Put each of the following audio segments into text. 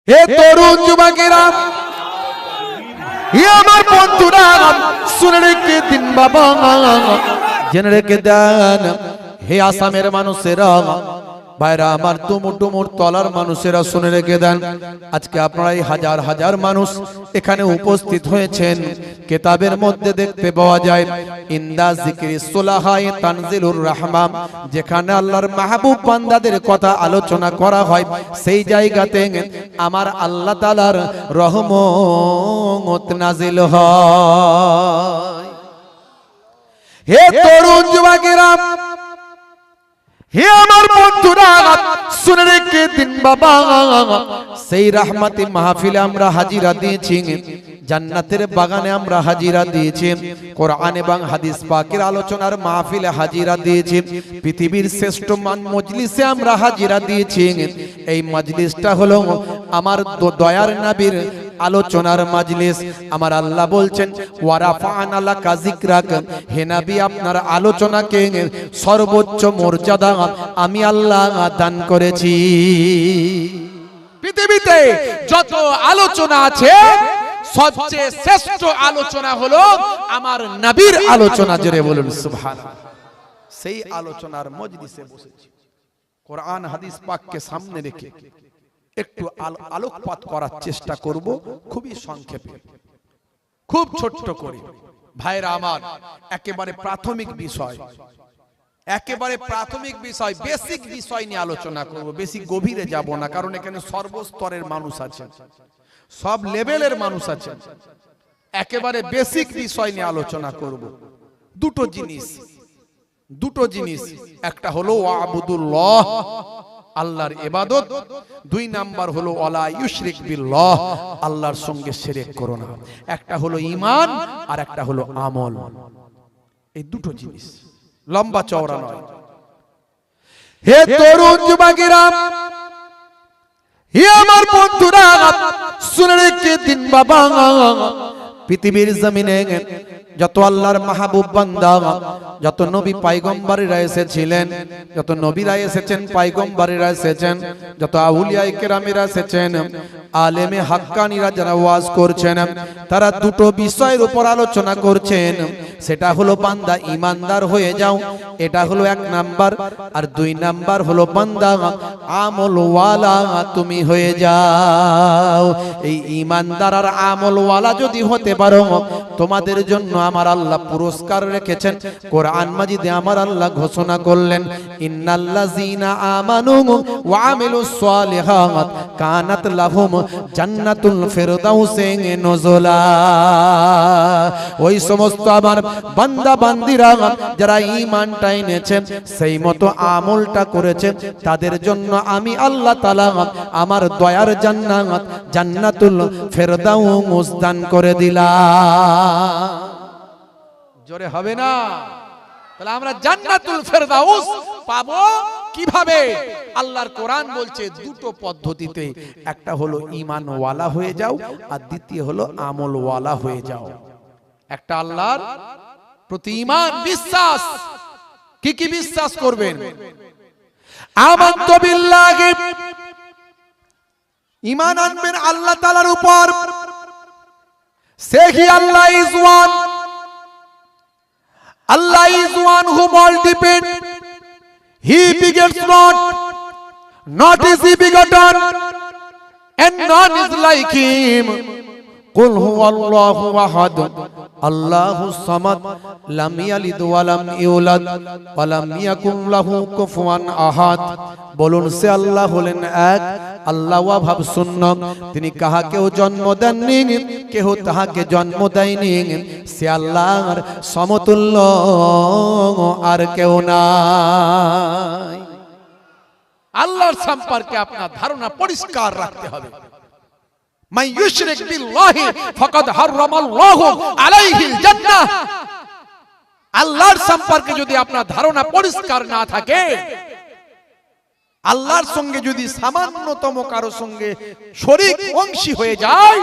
হে তরুণ যুবকেরা, হে আমার বন্ধুরা, শুনে রেখে দিন বাবা, জেনে রেখে দেন। হে আসামের মানুষেরা, ভাইরা আমার, তুমুর তলার মানুষেরা শুনে রেখে দেন। আজকে আপনারা এই হাজার হাজার মানুষ এখানে উপস্থিত হয়েছেন। কিতাবের মধ্যে দেখতে পাওয়া যায় ইন্দা জিকিরি সুলাহায়ে তানজিলুর রাহমান, যেখানে আল্লাহর মাহবুব বান্দাদের কথা আলোচনা করা হয়, সেই জায়গাতে আমার আল্লাহ তাআলার রহমত নাজিল হয়। হে তরুণ যুবকেরা, হে আমার বন্ধুরা, শুনে রেখে দিন বাবা, সেই রহমতি মাহফিলে আমরা হাজিরা দিয়েছি, জান্নাতের বাগানে আমরা হাজিরা দিয়েছি, কোরআন এবং হাদিস পাকের আলোচনার মাহফিলে হাজিরা দিয়েছি, পৃথিবীর শ্রেষ্ঠ মজলিসে আমরা হাজিরা দিয়েছি। এই মজলিসটা হলো আমার দয়ার নবীর আলোচনার মজলিস। আমার আল্লাহ বলছেন ওয়ারাফা'না লাকা যিকরাক, হে নবী, আপনার আলোচনাকে সর্বোচ্চ মর্যাদা আমি আল্লাহ দান করেছি। পৃথিবীতে যত আলোচনা আছে, সবচেয়ে শ্রেষ্ঠ আলোচনা হলো আমার নবীর আলোচনা। জোরে বলুন সুবহানাল্লাহ। সেই আলোচনার মজলিসে বসেছি, কোরআন হাদিস পাককে সামনে রেখে একটু আলোকপাত করার চেষ্টা করব, খুবই সংক্ষেপে, খুব ছোট্ট করে। ভাইরা আমার, একেবারে প্রাথমিক বিষয়, বেসিক বিষয় নিয়ে আলোচনা করব। বেশি গভীরে যাব না, কারণ এখানে সর্বস্তরের মানুষ আছেন, সব লেভেলের মানুষ আছেন। একেবারে বেসিক বিষয় নিয়ে আলোচনা করব। দুটো জিনিস, একটা হলো ওয়াবুদুল্লাহ, আল্লাহর ইবাদত। 2 নাম্বার হলো ওয়ালা ইউশরিক বিল্লাহ, আল্লাহর সঙ্গে শিরক করো না। একটা হলো ঈমান আর একটা হলো আমল। এই দুটো জিনিস, লম্বা চওড়া নয়। হে তরুণ যুবকেরা, হে আমার বন্ধুরা, শুনে রেখে দিন বাবা, পৃথিবীর জমিনে যত আল্লাহর মাহবুব বান্দা, যত নবী পয়গম্বররা এসেছিলেন, যত নবীরা এসেছেন, পয়গম্বররা এসেছেন, যত আউলিয়ায়ে কেরামেরা এসেছেন, আলেমে হাক্কানীরা যারা ওয়াজ করছেন, তারা দুটো বিষয়ের উপর আলোচনা করছেন। সেটা হলো বান্দা ঈমানদার হয়ে যাও, এটা হলো 1 নাম্বার। আর 2 নাম্বার হলো বান্দা আমলওয়ালা তুমি হয়ে যাও। এই ঈমানদার আর আমলওয়ালা যদি হতে পারো, তোমাদের জন্য আমার আল্লাহ পুরস্কার রেখেছেন। কোরআন মাজিদে আমার আল্লাহ ঘোষণা করলেন, ইন্নাল্লাযীনা আমানু ওয়া আমিলুস সালিহাত কানাত লাহুম জান্নাতুল ফিরদাউসে নুজুলা। ওই সমস্ত আমার বান্দা বান্দিরা যারা ঈমানটা এনেছেন, সেই মতো আমলটা করেছেন, তাদের জন্য আমি আল্লাহ তাআলা আমার দয়ার জান্নাত, জান্নাতুল ফিরদাউস দান করে দিলাম। জোরে হবে না? তাহলে আমরা জান্নাতুল ফিরদাউস পাবো কিভাবে? আল্লাহর কোরআন বলছে দুটো পদ্ধতিতে, একটা হলো ঈমানওয়ালা হয়ে যাও, আর দ্বিতীয় হলো আমলওয়ালা হয়ে যাও। একটা আল্লাহর প্রতি ঈমান, বিশ্বাস। কি কি বিশ্বাস করবেন? আমানতু বিল্লাহি, ঈমান আনবেন আল্লাহ তাআলার উপর। সেই Allah is one, Allah is one whom all depend. He begets not is he begotten, and none is like him. Qul huwa Allahu ahad, Allahu samad, lam yalid wa lam yulad, wa lam yakun lahu kufuwan ahad. বলুন, সে আল্লাহ হলেন এক, আল্লাহ ওয়াহাব শূন্য, তিনি কাহাকেও জন্ম দেননি, কেহ তাহাকে জন্ম দেয়নি। সে আল্লাহর সমতুল্য আর কেউ নাই। আল্লাহর সম্পর্কে আপনার ধারণা পরিষ্কার রাখতে হবে। মান ইউশরিক বিল্লাহি ফাকাদ হারামাল্লাহু আলাইহিল জান্নাহ। আল্লাহর সম্পর্কে যদি আপনার ধারণা পরিষ্কার না থাকে, আল্লাহর সঙ্গে যদি সামান্যতম কারো সঙ্গে শরীক অংশী হয়ে যায়,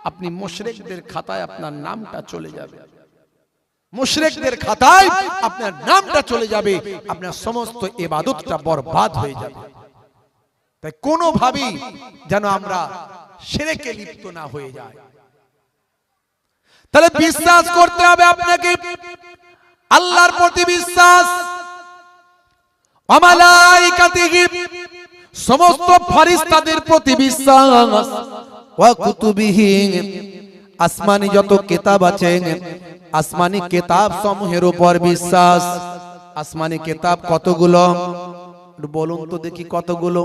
আপনি মুশরিকদের খাতায় আপনার নামটা চলে যাবে। মুশরিকদের খাতায় আপনার নামটা চলে যাবে, আপনার সমস্ত ইবাদতটা বরবাদ হয়ে যাবে। তাই কোনোভাবেই যেন আমরা শিরকে লিপ্ত না হয়ে যাই। তাহলে বিশ্বাস করতে হবে আপনাকে আল্লাহর প্রতি বিশ্বাস, মালায়েকাতিহি সমস্ত ফেরেশতাদের প্রতি বিশ্বাস, ওয়া কুতুবিহি আসমানি যত কিতাব আছে আসমানি কিতাব সমূহের উপর বিশ্বাস। আসমানি কিতাব কতগুলো বলুন তো দেখি, কতগুলো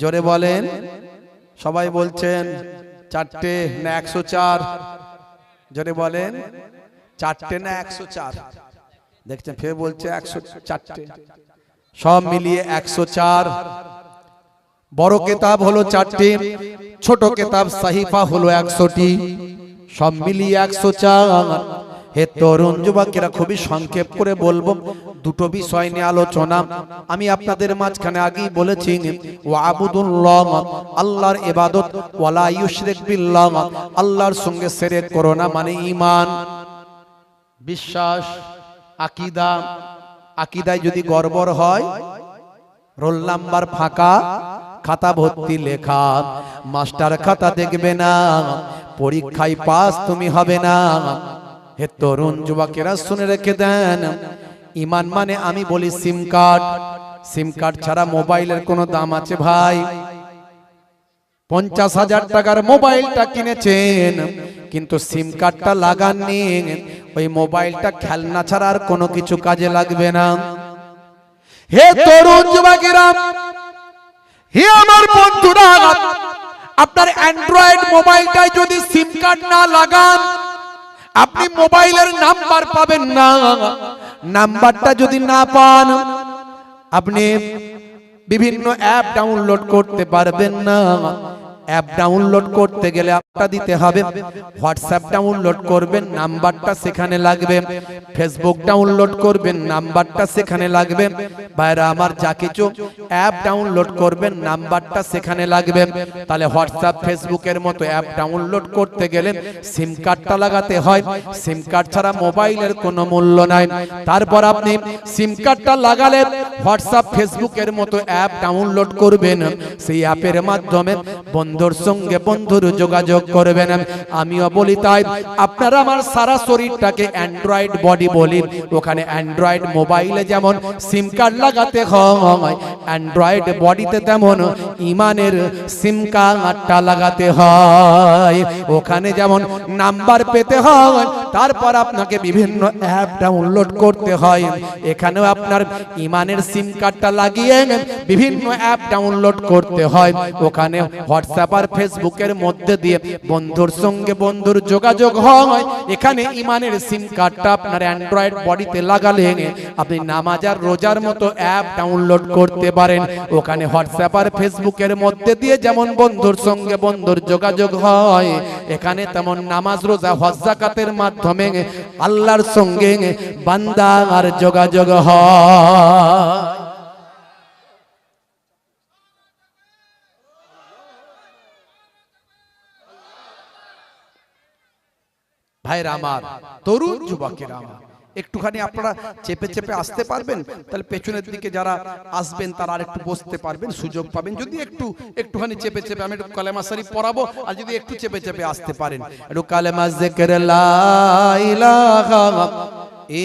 জোরে বলেন। সবাই বলছেন চারটে না 104? জোরে বলেন, চারটে না 104? দেখছেন ফের বলছে 104। সব মিলিয়ে 104। বড় কিতাব হলো 4টি, ছোট কিতাব সাহিফা হলো 100টি, সব মিলিয়ে 104। হে তরুণ যুবকেরা, খুবই সংক্ষেপ করে বলবো, দুটো বিষয় নিয়ে আলোচনা। আমি আপনাদের মাঝখানে আগেই বলেছি ওয়াবুদুল্লাহ, আল্লাহর ইবাদত, ওয়ালা ইউশরিক বিল্লাহ, আল্লাহর সঙ্গে শিরক করো না, মানে ঈমান, বিশ্বাস, আকীদা। আকীদায় যদি গড়বড় হয়, রোল নাম্বার ফাঁকা, খাতা ভর্তি লেখা, মাস্টার খাতা দেখবে না, পরীক্ষায় পাস তুমি হবে না। হে তরুণ যুবকেরা শুনে রেখে দেন, ঈমান মানে আমি বলি সিম কার্ড। সিম কার্ড ছাড়া মোবাইলের কোনো দাম আছে ভাই? 50,000 টাকার মোবাইলটা কিনেছেন, কিন্তু সিম কার্ডটা লাগাননি, ওই মোবাইলটা খেলনা ছাড়া আর কোনো কিছু কাজে লাগবে না। হে তরুণ যুবকেরা, হে আমার বন্ধুরা, আপনার অ্যান্ড্রয়েড মোবাইলটায় যদি সিম কার্ড না লাগান, আপনি মোবাইলের নাম্বার পাবেন না। নাম্বারটা যদি না পান, আপনি বিভিন্ন অ্যাপ ডাউনলোড করতে পারবেন না। অ্যাপ ডাউনলোড করতে গেলে আপনার দিতে হবে, হোয়াটসঅ্যাপ ডাউনলোড করবেন, নাম্বারটা সেখানে লাগবে। ফেসবুক ডাউনলোড করবেন, নাম্বারটা সেখানে লাগবে। ভাইরা আমার, যা কিছু অ্যাপ ডাউনলোড করবেন, নাম্বারটা সেখানে লাগবে। তাহলে হোয়াটসঅ্যাপ ফেসবুকের মতো অ্যাপ ডাউনলোড করতে গেলে সিম কার্ডটা লাগাতে হয়। সিম কার্ড ছাড়া মোবাইলের কোনো মূল্য নাই। তারপর আপনি সিম কার্ডটা লাগালে হোয়াটসঅ্যাপ ফেসবুকের মতো অ্যাপ ডাউনলোড করবেন, সেই অ্যাপের মাধ্যমে বন্ধুর সঙ্গে বন্ধুর যোগাযোগ করবেন। আমিও বলি তাই, আপনারা আমার সারা শরীরটাকে অ্যান্ড্রয়েড বডি বলি। ওখানে অ্যান্ড্রয়েড মোবাইলে যেমন সিম কার্ড লাগাতে হয়, অ্যান্ড্রয়েড বডিতে তেমন ঈমানের সিম কার্ডটা লাগাতে হয়। ওখানে যেমন নাম্বার পেতে হয়, তারপর আপনাকে বিভিন্ন অ্যাপ ডাউনলোড করতে হয়, এখানেও আপনার ঈমানের সিম কার্ডটা লাগিয়ে বিভিন্ন অ্যাপ ডাউনলোড করতে হয়। ওখানে হোয়াটসঅ্যাপ আর ফেসবুকের মধ্যে দিয়ে বন্ধুর সঙ্গে বন্ধুর যোগাযোগ হয়। এখানে ঈমানের সিম কার্ডটা আপনার অ্যান্ড্রয়েড বডিতে লাগালে আপনি নামাজ আর রোজার মতো অ্যাপ ডাউনলোড করতে পারেন। ওখানে হোয়াটসঅ্যাপ আর ফেসবুকের মধ্যে দিয়ে যেমন বন্ধুর সঙ্গে বন্ধুর যোগাযোগ হয়, এখানে তেমন নামাজ রোজা হজ যাকাতের মাধ্যমে আল্লাহর সঙ্গে বান্দার যোগাযোগ হয়। ভাইরা আমার, তরুণ যুবকেরা আমার, একটুখানি আপনারা চেপে চেপে আসতে পারবেন, তাহলে পেছনের দিকে যারা আসবেন তারা আর একটু বসতে পারবেন, সুযোগ পাবেন। যদি একটুখানি চেপে চেপে, আমি একটু কালেমা শরীফ পড়াবো, আর যদি একটু চেপে চেপে আসতে পারেন, একটু কালেমা জিকির লা ইলাহা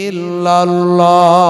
ইল্লাল্লাহ।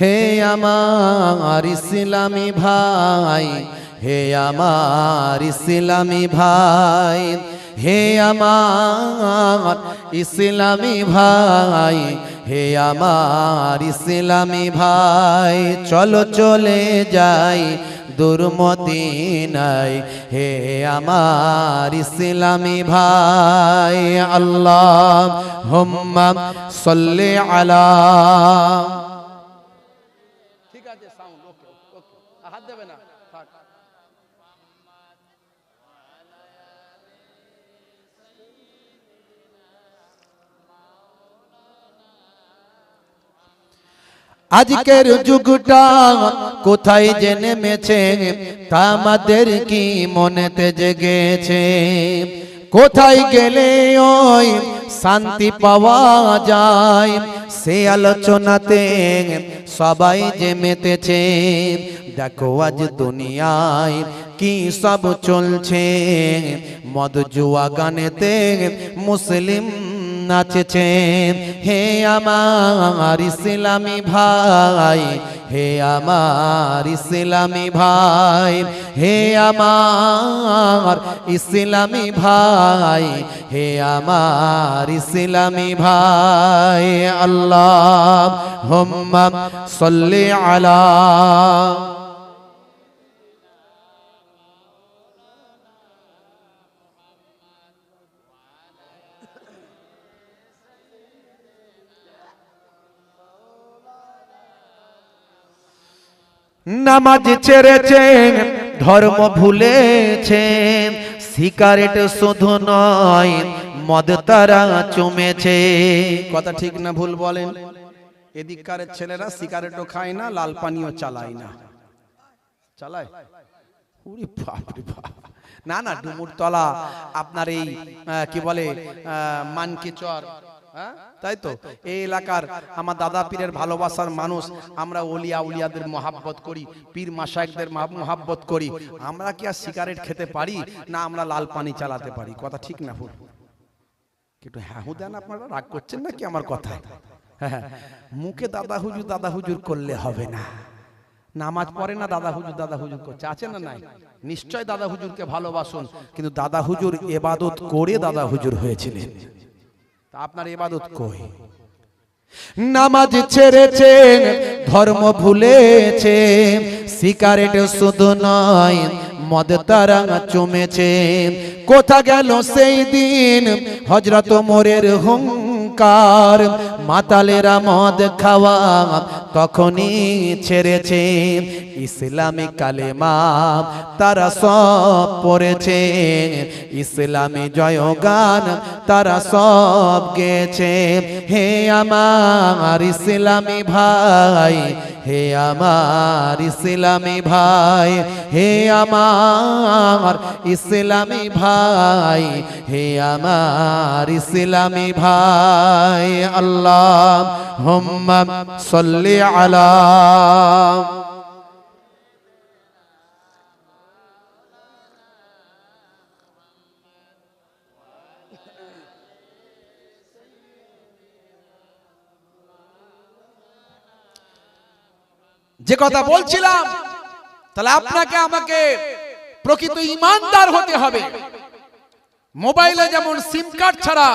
হে আমার ইসলামী ভাই, হে আমার ইসলামী ভাই, হে আমার ইসলামী ভাই, হে আমার ইসলামী ভাই, চলো চলে যাই দূর মদিনায়, হে আমার ইসলামী ভাই। আল্লাহুম্মা সাল্লি আলা। ঠিক আছে, সাউন্ড ওকে, ওকে, হাত দেবে না। আজকের যুগটা কোথায় যে নেমেছে তা আমাদের কি মনেতে জেগেছে? কোথায় গেলে ওই শান্তি পাওয়া যায় সে আলোচনাতে সবাই যে মেতেছে। দেখো আজ দুনিয়ায় কি সব চলছে, মদ জুয়া গানেতে মুসলিম নাচছে। হে আমার ইসলামী ভাই, হে আমার ইসলামী ভাই, হে আমার ইসলামী ভাই, হে আমার ইসলামী ভাই। আল্লাহুম্মা সাল্লি আলা নামাজ ছেড়েছে, ধর্ম ভুলেছে, সিগারেট শুধু নয় মদ তারা চুমেছে। কথা ঠিক না ভুল বলেন? এদিককার ছেলেরা সিগারেটও খায় না, লাল পানিও চালায় না। চালায়? ওরে বাপ রে বাপ। না না, ডুমুরতলা আপনার এই কি বলে মানকিচর, তাই তো এই এলাকার আমার দাদা পীরের ভালোবাসার মানুষ। আমরা ওলিয়া উলিয়াদের মহাব্বত করি, পীর মাশায়েখদের মহাব্বত করি। আমরা কি আর সিগারেট খেতে পারি না? আমরা লাল পানি চালাতে পারি। কথা ঠিক না ভুল? একটু হ্যাঁ দেন, আপনারা রাগ করছেন নাকি আমার কথায়? হ্যাঁ, মুখে দাদা হুজুর করলে হবে না। নামাজ পড়ে না, দাদা হুজুর করছে, আছে না নাই? নিশ্চয় দাদা হুজুরকে ভালোবাসুন, কিন্তু দাদা হুজুর ইবাদত করে দাদা হুজুর হয়েছিলেন। তা আপনার ইবাদত কই? নামাজ ছেড়েছে, ধর্ম ভুলেছে, সিগারেট শুধু নয় মদ তারা চুমেছে। কোথা গেল সেই দিন হযরত ওমরের হুঙ্কার, মাতালেরা মদ খাওয়া তখনই ছেড়েছে। ইসলামী কালেমা তারা সব পড়েছে, ইসলামী জয়গান তারা সব গেয়েছে। হে আমার ইসলামী ভাই, হে আমার ইসলামী ভাই, হে আমার ইসলামী ভাই, হে আমার ইসলামী ভাই। আল্লাহুম্মা সাল্লি আলা যে কথা বলছিলাম, তাহলে আপনাকে আমাকে প্রকৃত ঈমানদার হতে হবে। মোবাইলে যেমন সিম কার্ড ছাড়া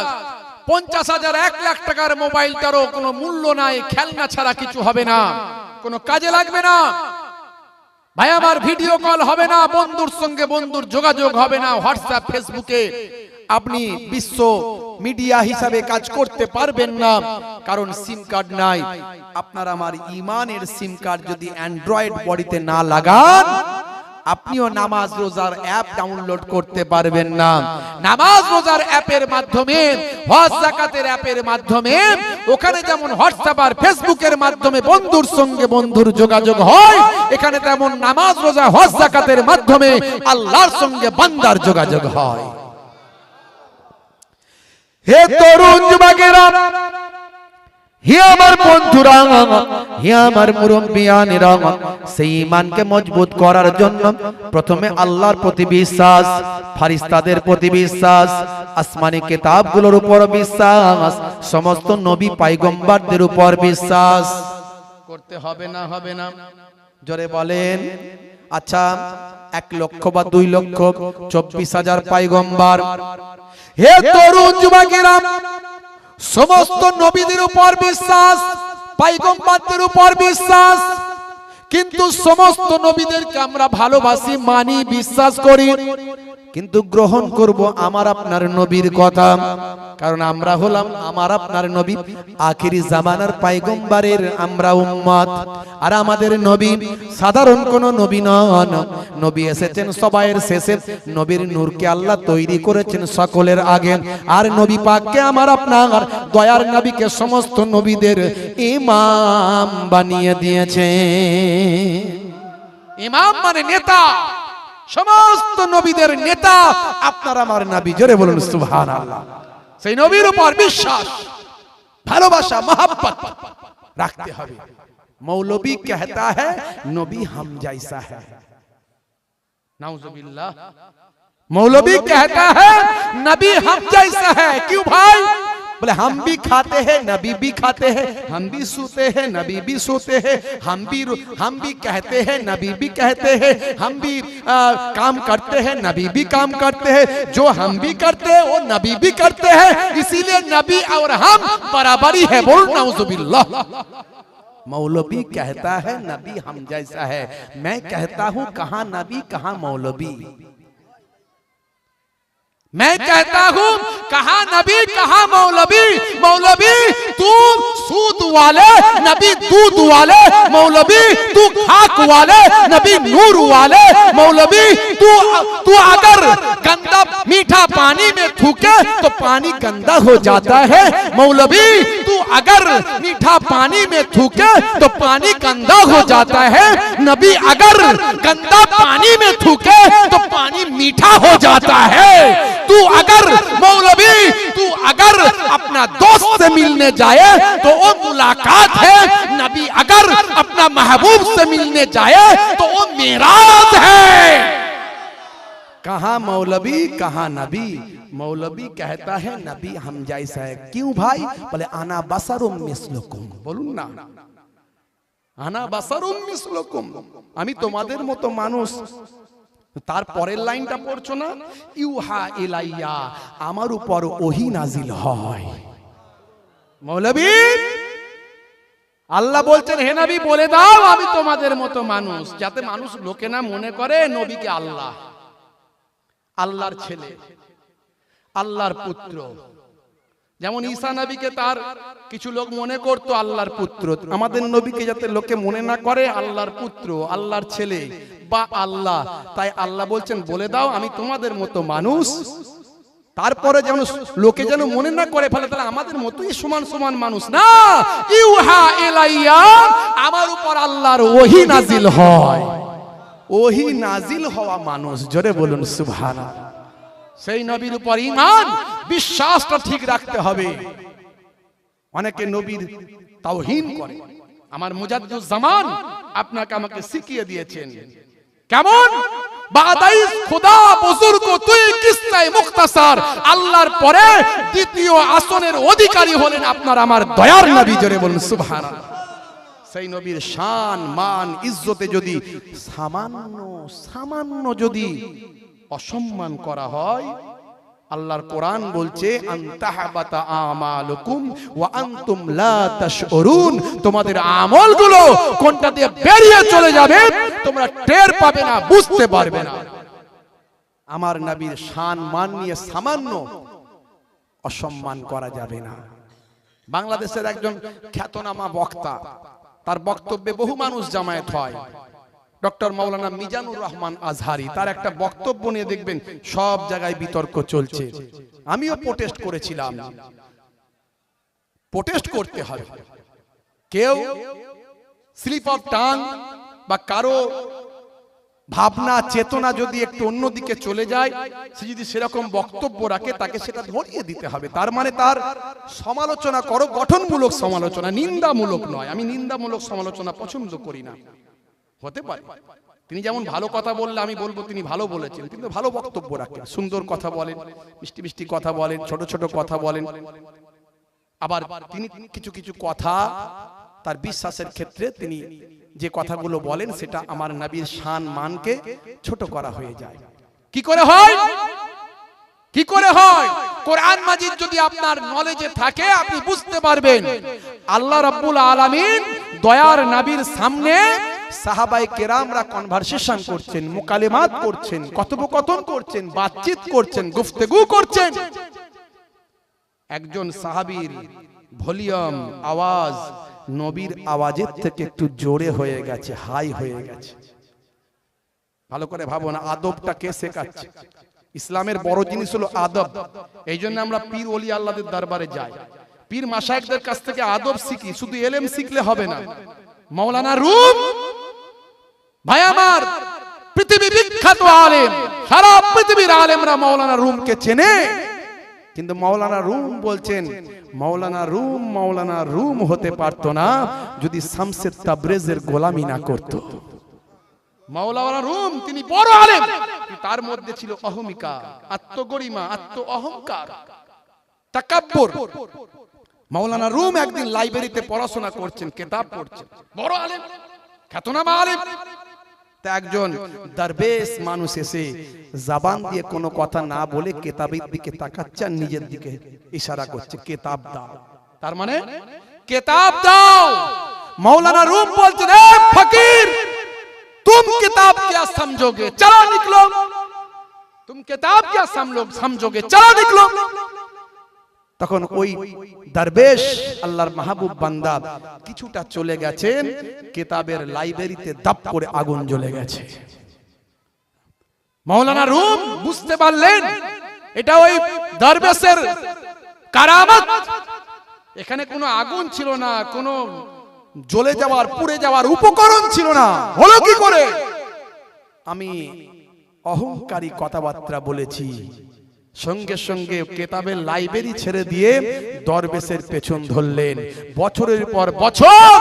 50,000 1 লাখ টাকার মোবাইলটারও কোনো মূল্য নাই, খেলনা ছাড়া কিছু হবে না, কোনো কাজে লাগবে না। ভাই আমার ভিডিও কল হবে না, বন্ধুর সঙ্গে বন্ধুর যোগাযোগ হবে না, হোয়াটসঅ্যাপ ফেসবুকে আপনি বিশ্ব মিডিয়া হিসাবে কাজ করতে পারবেন না, কারণ সিম কার্ড নাই। আপনার আমার ঈমানের সিম কার্ড যদি অ্যান্ড্রয়েড বডিতে না লাগান, আপনিও নামাজ রোজার অ্যাপ ডাউনলোড করতে পারবেন না। নামাজ রোজার অ্যাপের মাধ্যমে, হজ যাকাতের অ্যাপের মাধ্যমে, ওখানে যেমন হোয়াটসঅ্যাপ আর ফেসবুকের মাধ্যমে বন্ধুর সঙ্গে বন্ধুর যোগাযোগ হয়, এখানে তেমন নামাজ রোজা হজ যাকাতের মাধ্যমে আল্লাহর সঙ্গে বান্দার যোগাযোগ হয়। হে তরুণ যুবকেরা, হে আমার বন্ধুরা, হে আমার মুরব্বিয়ানেরা, সেই ঈমানকে মজবুত করার জন্য প্রথমে আল্লাহর প্রতি বিশ্বাস, ফেরেশতাদের প্রতি বিশ্বাস, আসমানি কিতাবগুলোর উপর বিশ্বাস, সমস্ত নবী পয়গম্বরদের উপর বিশ্বাস করতে হবে না? হবে না? জোরে বলেন। আচ্ছা, 1 লক্ষ বা 2 লক্ষ 24,000 পয়গম্বর। হে তরুণ যুবকেরা, সমস্ত নবীদের উপর বিশ্বাস, পয়গম্বরদের উপর বিশ্বাস, কিন্তু সমস্ত নবীদেরকে আমরা ভালোবাসি, মানি, বিশ্বাস করি, কিন্তু গ্রহণ করব আমার আপনার নবীর কথা, কারণ আমরা হলাম আমার আপনার নবী আখিরি জামানার পয়গম্বরের আমরা উম্মত। আর আমাদের নবী সাধারণ কোন নবী নন, নবী এসেছেন সবাইয়ের শেষে। নবীর নূরকে আল্লাহ তৈরি করেছেন সকলের আগে, আর নবী পাককে আমার আপনার দয়ার নবীকে সমস্ত নবীদের ইমাম বানিয়ে দিয়েছে। ইমাম মানে নেতা, সমস্ত নবীদের নেতা আপনার আমার নবী। জোরে বলুন সুবহানাল্লাহ। সেই নবীর উপর বিশ্বাস, ভালোবাসা, मोहब्बत रखते হবে। मौलवी कहता है नबी हम जैसा है, नाउजुबिल्लाह। मौलवी कहता है नबी हम जैसा है। क्यों भाई? बोले हम भी खाते हैं नबी भी खाते हैं, हम भी सोते हैं नबी भी सोते हैं, हम भी कहते हैं नबी भी कहते हैं, हम भी काम करते हैं नबी भी काम करते हैं, जो हम भी करते हैं वो नबी भी करते हैं, इसीलिए नबी और हम बराबरी है। बोल नाउजुबिल्लाह। मौलवी कहता है नबी हम जैसा है, मैं कहता हूं कहां नबी कहां मौलवी। मैं कहता हूं कहां नबी कहां मौलवी। मौलवी तू सूद वाले, नबी दूध वाले। मौलवी तू खाक वाले, नबी नूर वाले। मौलवी तू अगर गंदा मीठा पानी में थूके तो पानी गंदा हो जाता है। मौलवी तू अगर मीठा पानी में थूके तो पानी गंदा हो जाता है। नबी अगर गंदा पानी में थूके तो पानी मीठा हो जाता है। तू अगर मौलवी तू अगर अपना दोस्त से मिलने जाए तो वो मुलाकात है। नबी अगर अपना महबूब से मिलने जाए तो वो मेराज है। कहां मौलवी कहां नबी। मौलवी कहता है नबी हम जैसा है। क्यों भाई? बोले आना बसरुम मिसलुकुम। बोलून ना, आना बसरुम मिसलुकुम, আমি তোমাদের মতো মানুষ। তার পরের লাইনটা পড়ছো না, ইউহা ইলাইয়া, আমার উপর ওহী নাজিল হয়। মৌলভী আল্লাহ বলছেন হে নবী বলে দাও আমি তোমাদের মতো মানুষ, যাতে মানুষ লোকে না মনে করে নবীকে আল্লাহ, আল্লাহর ছেলে, আল্লাহর পুত্র। যেমন ঈসা নবীকে তার কিছু লোক মনে করতো আল্লাহর পুত্র, আমাদের নবীকে যাতে লোকে মনে না করে আল্লাহর পুত্র, আল্লাহর ছেলে বা আল্লাহ, তাই আল্লাহ বলছেন বলে দাও আমি তোমাদের মতো মানুষ। তারপরে যেন লোকে যেন মনে না করে ফেলে তাহলে আমাদের মতোই সমান সমান মানুষ না। ইউহা ইলাইয়া, আমার উপর আল্লাহর ওহী নাজিল হয়। ওহী নাজিল হওয়া মানুষ। জোরে বলুন সুবহানাল্লাহ। সেই নবীর উপর ঈমান বিশ্বাসটা ঠিক রাখতে হবে। অনেকে নবীর তাওহীন করে। আমার মুজাদ্দিদুজ জামান আপনাকে আমাকে শিখিয়ে দিয়েছেন কেমন বাদাইস খোদা বুজুর্গ তুই কিসসায়ে মুখতাসার, আল্লাহর পরে দ্বিতীয় আসনের অধিকারী হলেন আপনার আমার দয়ার নবী। জোরে বলুন সুবহানাল্লাহ। সেই নবীর শান মান ইজ্জতে যদি সামান্য যদি অসম্মান করা হয়, আল্লাহর কোরআন বলছে আনতাহাবাতা আমালুকুম ওয়া আনতুম লা তাশউরুন, তোমাদের আমলগুলো কোনটা দিয়ে বেরিয়ে চলে যাবে তোমরা টের পাবে না, বুঝতে পারবে না। আমার নবীর শান মান নিয়ে সামান্য অসম্মান করা যাবে না। বাংলাদেশের একজন খ্যাতনামা বক্তা, তার বক্তব্যে বহু মানুষ জামায়াত হয়, ডক্টর মাওলানা মিজানুর রহমান আজহারি। তার একটা বক্তব্য নিয়ে দেখবেন সব জায়গায় বিতর্ক চলছে। আমিও প্রোটেস্ট করেছিলাম। প্রোটেস্ট করতে হবে। কেউ স্লিপ অফ টাং বা কারো ভাবনা চেতনা যদি একটু অন্যদিকে চলে যায়, সে যদি সেরকম বক্তব্য রাখে তাকে সেটা ধরিয়ে দিতে হবে। তার মানে তার সমালোচনা করো, গঠনমূলক সমালোচনা, নিন্দামূলক নয়। আমি নিন্দামূলক সমালোচনা পছন্দ করি না। হতে পারে তিনি যেমন ভালো কথা বললে আমি বলবো তিনি ভালো বলেছেন, কিন্তু ভালো বক্তব্য রাখেন, সুন্দর কথা বলেন, মিষ্টি মিষ্টি কথা বলেন, ছোট ছোট কথা বলেন। আবার তিনি কিছু কিছু কথা তার বিশ্বাসের ক্ষেত্রে তিনি যে কথাগুলো বলেন সেটা আমার নবীর শান মানকে ছোট করা হয়ে যায়। কি করে হয়? কি করে হয়? কোরআন মাজিদ যদি আপনার নলেজে থাকে আপনি বুঝতে পারবেন। আল্লাহ রাব্বুল আলামিন দয়ার নবীর সামনে সাহাবায়ে কেরামরা কনভারসেশন করছেন, মুকালেমাত করছেন, কথোপকথন করছেন, বাতচিত করছেন, গুফতগু করছেন। একজন সাহাবীর ভলিউম আওয়াজ নবীর আওয়াজের থেকে একটু জোরে হয়ে গেছে, হাই হয়ে গেছে। ভালো করে ভাবুন, আদবটা কে শেখাচ্ছে? ইসলামের বড় জিনিস হলো আদব। এই জন্য আমরা পীর ওলি আল্লাহদের দরবারে যাই। পীর মাশায়েখদের কাছ থেকে আদব শিখি, শুধু ইলম শিখলে হবে না। মাওলানা রুম ভাই আমার পৃথিবী বিখ্যাত আলেম, সারা পৃথিবীর আলেমরা মাওলানা রুমকে চেনে, কিন্তু মাওলানা রুম বলছেন মাওলানা রুম হতে পারতো না যদি শামসে তাবরেজের গোলামি না করত। মাওলানা রুম তিনি বড় আলেম, তার মধ্যে ছিল অহমিকা, আত্মগরিমা, আত্ম অহংকার, তাকাব্বুর। মাওলানা রুম একদিন লাইব্রেরিতে পড়াশোনা করছেন, কিতাব পড়ছেন, বড় আলেম, খ্যাতনামা আলেম। তা একজন দরবেশ মানুষ এসে জবান দিয়ে কোনো কথা না বলে কিতাবের দিকে তাকাচ্ছে আর নিজের দিকে ইশারা করছে, কিতাব দাও। তার মানে কিতাব দাও। মাওলানা রুম বলছেন, এ ফকির तुम किताब क्या समझोगे, चलो निकलो। तुम किताब क्या समझोगे, चलो निकलो। তখন ওই দরবেশ আল্লাহর মাহবুব বান্দা কিছুটা চলে গেছেন, কিতাবের লাইব্রেরিতে দাপ করে আগুন জ্বলে গেছে। মাওলানা রুম বুঝতে পারলেন এটা ওই দরবেশের কারামত। এখানে কোনো আগুন ছিল না, কোনো জ্বলে যাওয়ার পুড়ে যাওয়ার উপকরণ ছিল না। হলো কি করে? আমি অহংকারী কথাবার্তা বলেছি। সঙ্গে সঙ্গে কিতাবের লাইব্রেরি ছেড়ে দিয়ে দরবেশের পেছন ধরলেন। বছরের পর বছর